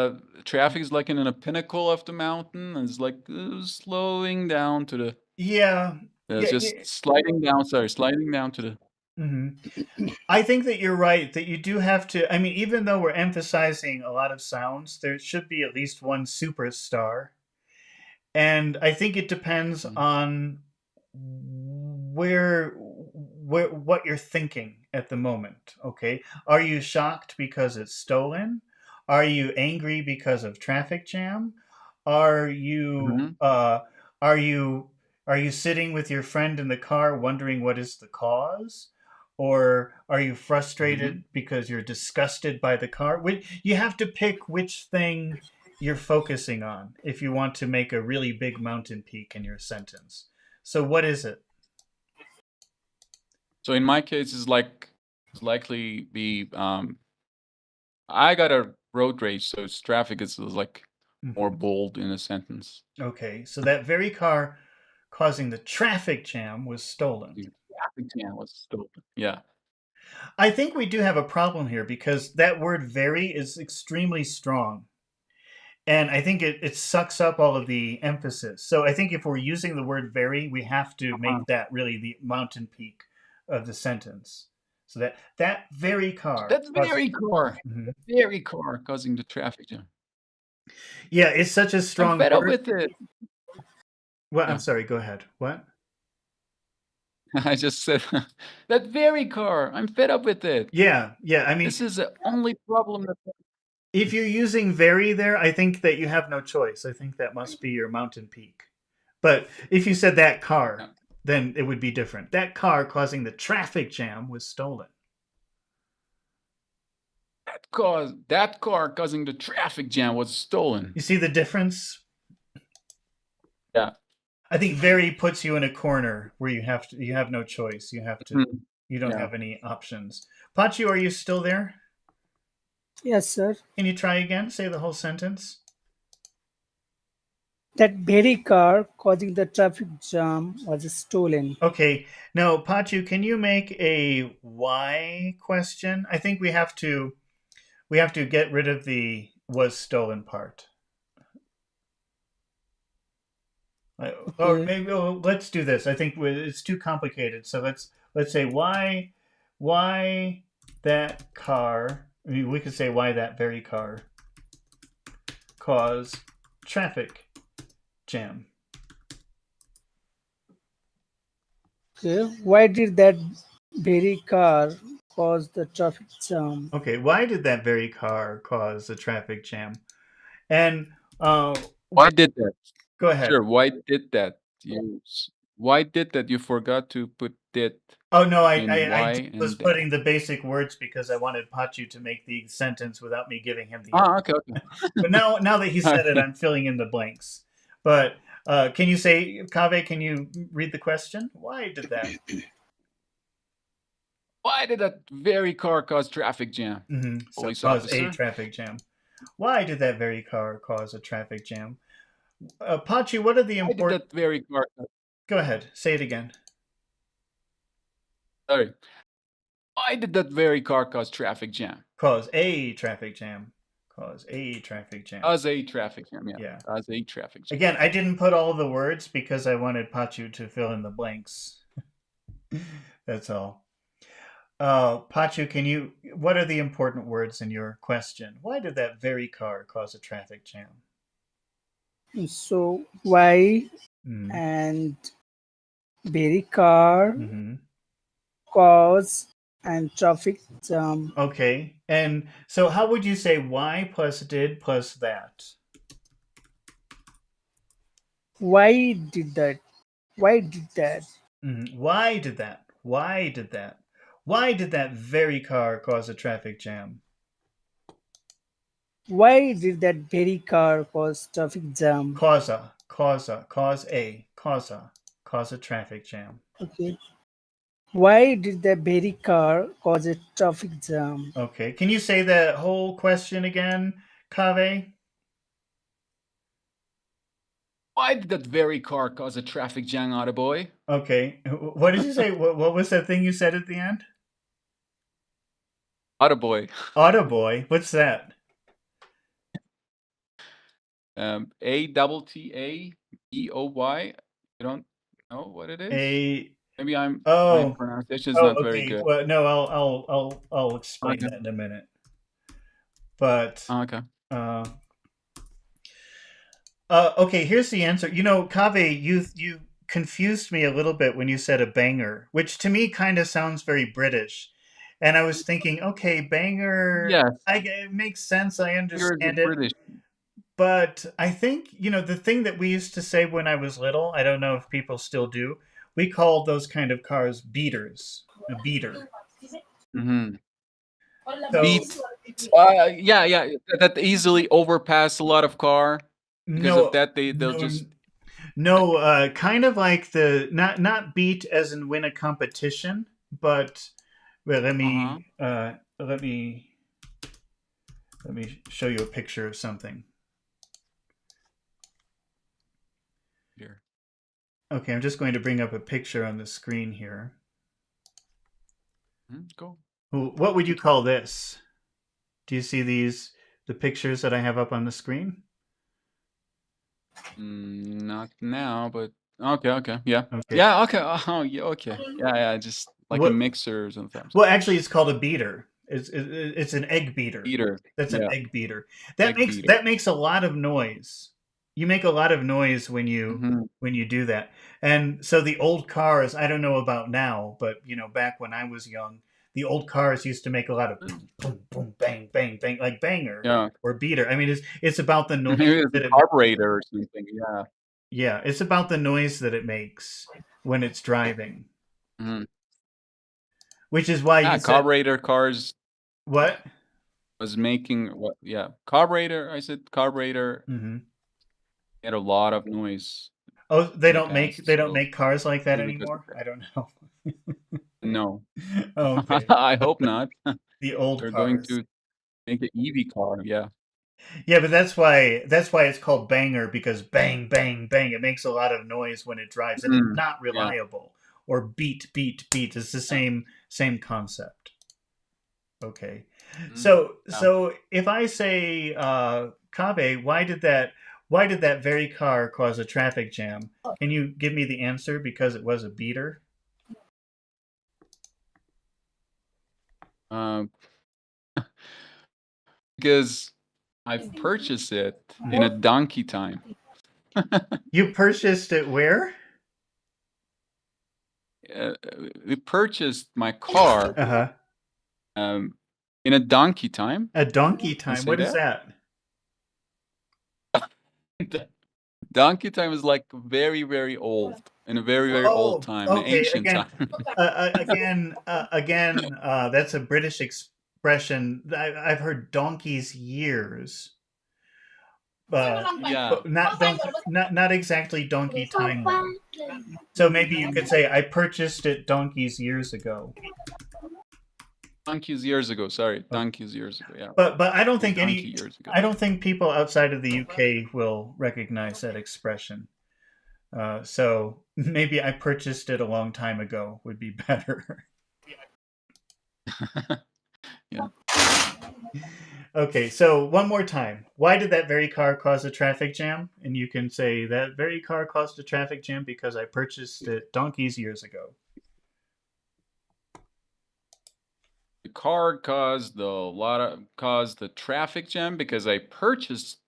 traffic is like in a pinnacle of the mountain. And it's like slowing down to the. Yeah. It's just sliding down. Sorry, sliding down to the. I think that you're right, that you do have to. I mean, even though we're emphasizing a lot of sounds, there should be at least one superstar. And I think it depends Mm. on where what you're thinking at the moment. Okay, are you shocked because it's stolen? Are you angry because of traffic jam? Are you Mhm. uh, are you are you sitting with your friend in the car wondering what is the cause? Or are you Mhm. frustrated because you're disgusted by the car? You have to pick which thing you're focusing on if you want to make a really big mountain peak in your sentence. So what is it? So in my case, it's likely be I got a road rage, so it's traffic is like more Mhm. bold in a sentence. Okay, so that very car causing the traffic jam was stolen. The traffic jam was stolen. Yeah. I think we do have a problem here because that word very is extremely strong. And I think it sucks up all of the emphasis. So I think if we're using the word very, we have to Uh-huh. make that really the mountain peak of the sentence. So that very So car that's caused. the Mhm. very car causing the traffic jam. Yeah, it's such a I'm strong fed up word. with it. Well, I'm Yeah. sorry. Go ahead. What? I just said that very car. I'm fed up with it. Yeah, yeah. I mean, This is the only problem that if you're using very there, I think that you have no choice. I think that must be your mountain peak. But if you said that car, yeah, then it would be different. That car causing the traffic jam was stolen. that car causing the traffic jam was stolen. You see the difference? Yeah. I think very puts you in a corner where you have no choice. Mhm. You don't Yeah. have any options. Pachu, are you still there? Yes, sir. Can you try again? Say the whole sentence. That very car causing the traffic jam was stolen. Okay. Now, Pachu, can you make a why question? I think we have to get rid of the was stolen part. Or Okay. maybe let's do this. I think it's too complicated. So let's say why that car. I mean, we could say why that very car caused traffic jam. Okay. Why did that very car cause the traffic jam? Okay, why did that very car cause a traffic jam? And Why did that? go ahead. Sure. Why did that? You forgot to put did Oh no, in I why just was and that. putting the basic words because I wanted Pachu to make the sentence without me giving him the. Ah, okay, okay. But now that he said it, Okay. I'm filling in the blanks. But can you say, Kave? Can you read the question? Why did that? Why did that very car cause traffic jam? So Police cause a officer? traffic jam. Why did that very car cause a traffic jam? Pachi, what are the Why did important? that very car Go ahead, say it again. sorry. Why did that very car cause traffic jam? Cause a traffic jam. Cause a traffic jam. Cause a traffic jam, yeah. Yeah. Cause a traffic jam. Again, I didn't put all the words because I wanted Pachu to fill in the blanks. That's all. Pachu, what are the important words in your question? Why did that very car cause a traffic jam? So why Mm. and very car Hmm. cause and traffic jam? Okay. And so how would you say why plus did plus that? Why did that? Why did that? Why did that? Why did that? Why did that very car cause a traffic jam? Why did that very car cause traffic jam? Cause a traffic jam. Okay. Why did the very car cause a traffic jam? Okay. Can you say that whole question again, Kave? Why did that very car cause a traffic jam, Audioboy? Okay. What did you say? What was that thing you said at the end? Audioboy. Autoboy. What's that? ATTABEOY. You don't know what it is? Maybe my Oh, pronunciation is not very okay. good. Well, no, I'll explain Okay. that in a minute. But Okay. uh, okay, here's the answer. You know, Kaveh, you confused me a little bit when you said a banger, which to me kind of sounds very British. And I was thinking, okay, banger, Yes, it makes sense. I here is a understand it. British. But I think, the thing that we used to say when I was little, I don't know if people still do, we called those kind of cars beaters, a beater. Hmm. So, Beat. Yeah, yeah. That easily overpass a lot of car. Because of no, that, they'll no, just. no, kind of like not beat as in win a competition, but well, Uh-huh. let me show you a picture of something. Here. Okay, I'm just going to bring up a picture on the screen here. Go. What would you call this? Do you see the pictures that I have up on the screen? Not now, but okay, okay, yeah, Okay. yeah, okay. Oh, yeah, okay, yeah, yeah. Just like a What? mixer sometimes. Well, actually, it's called a beater. It's an egg beater. Beater. That's an Yeah, egg beater. egg beater. That makes a lot of noise. You make a lot of noise Hmm. when you do that. And so the old cars, I don't know about now, but back when I was young, the old cars used to make a lot of boom, boom, boom, bang, bang, bang, like banger Yeah, or beater. I mean, it's about the noise maybe it's a that it. carburetor or something. Yeah. Yeah, it's about the noise that it makes when it's driving, Hmm. which is why Yeah, you said carburetor cars what? was making what? Yeah, carburetor. I said carburetor Hmm. had a lot of noise Oh, in the past, they don't so make cars like that maybe because of anymore. that. I don't know. No, Okay, I hope not. the old They're going cars. to make an EV car. Yeah. Yeah, but that's why it's called banger because bang bang bang it makes a lot of noise when it drives and it's Mm, not yeah. reliable. Or beat beat beat. It's the same concept. Okay. Mm, yeah. So if I say Kabe, why did that very car cause a traffic jam? Can you give me the answer because it was a beater? Um, because I purchased it in a Mhm. donkey time. You purchased it where? Uh, we purchased my car Uh-huh. um, in a donkey time. A donkey You time. say What is that? that? Donkey time is like very, very old, in a very, very old Oh, time, an okay. ancient time. That's a British expression. I've heard donkey's years, Yeah. but not exactly donkey time though. So maybe you could say I purchased it donkeys years ago. Donkeys years ago. Sorry, Okay. donkeys years ago. Yeah, But a donkey years ago. I don't think people outside of the UK will recognize that expression. So maybe I purchased it a long time ago would be better. Yeah. Okay, so one more time. Why did that very car cause a traffic jam? And you can say that very car caused a traffic jam because I purchased it donkeys years ago. The car caused the traffic jam because I purchased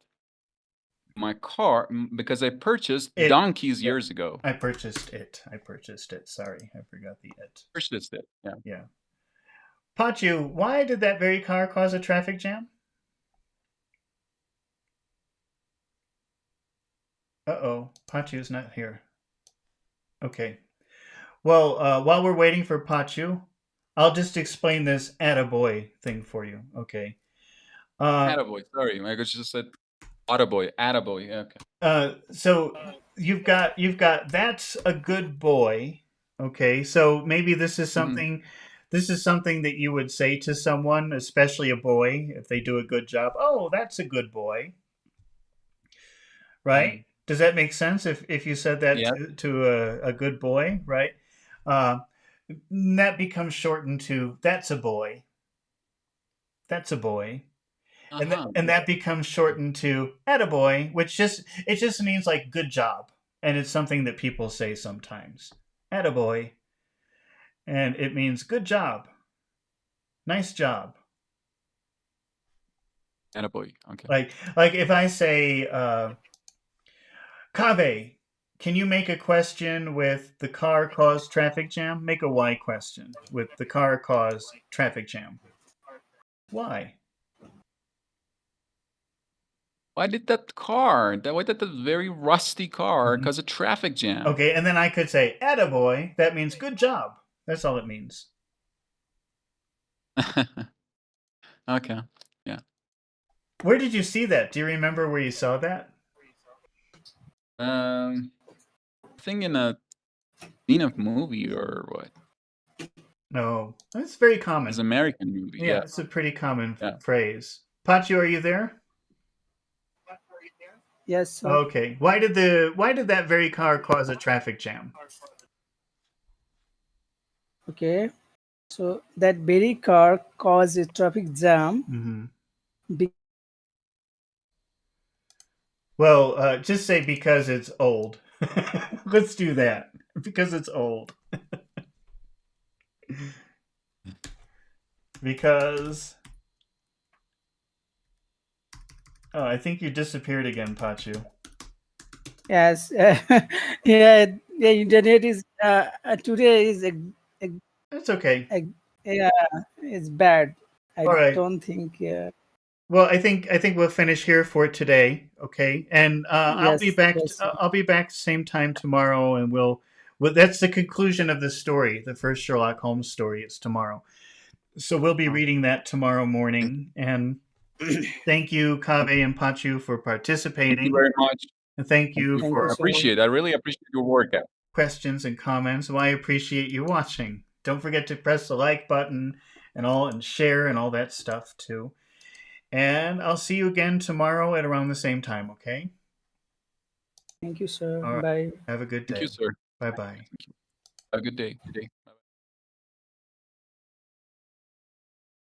because I purchased It. donkeys Yep. years ago. I purchased it. Sorry, I forgot the it. Purchased it. Yeah. Yeah. Pachu, why did that very car cause a traffic jam? Uh-oh, Pachu's not here. Okay. Well, while we're waiting for Pachu, I'll just explain this attaboy thing for you. Okay. Attaboy. Sorry, Michael just said attaboy. Attaboy. Yeah, okay. So you've got that's a good boy. Okay. So maybe Mhm. this is something that you would say to someone, especially a boy, if they do a good job. Oh, that's a good boy. Right? Mhm. Does that make sense if you said that Yeah. to a good boy, right? Uh, that becomes shortened to that's a boy. That's a boy. Uh-huh. And that becomes shortened to attaboy, which just means like good job. And it's something that people say sometimes. Attaboy. and it means good job, nice job. Attaboy. Okay. Like if I say, Kave, can you make a question with the car caused traffic jam? Make a why question with the car caused traffic jam. Why? Why did that very rusty car cause a traffic jam? Okay, and then I could say, attaboy. That means good job. That's all it means. Okay. Yeah. Where did you see that? Do you remember where you saw that? I think in a scene of movie or what? No, that's very common. It's an American movie. Yeah, Yeah. it's a pretty common Yeah. phrase. Pachu, are you there? Yes, sir. Okay. Why did that very car cause a traffic jam? Okay. So that very car caused a traffic jam. Mm-hmm. Well, just say because it's old. Let's do that. Because it's old. Because... Oh, I think you disappeared again, Pachu. Yes. Yeah. The internet is today is That's okay. yeah, it's bad. I All right. don't think. Well, I think we'll finish here for today. Okay, and I'll be Yes, back. yes, sir. I'll be back same time tomorrow, and we'll. That's the conclusion of the story. The first Sherlock Holmes story is tomorrow, so we'll be reading that tomorrow morning. And thank you, Kave and Pachu, for participating. Thank you very much. And thank you Thank for you, I really appreciate your work. questions and comments. Well, I appreciate you watching. Don't forget to press the like button and share and all that stuff too. And I'll see you again tomorrow at around the same time, okay? Thank you, sir. All right. Bye. Have a good day. Thank you, sir. Bye-bye. Have a good day.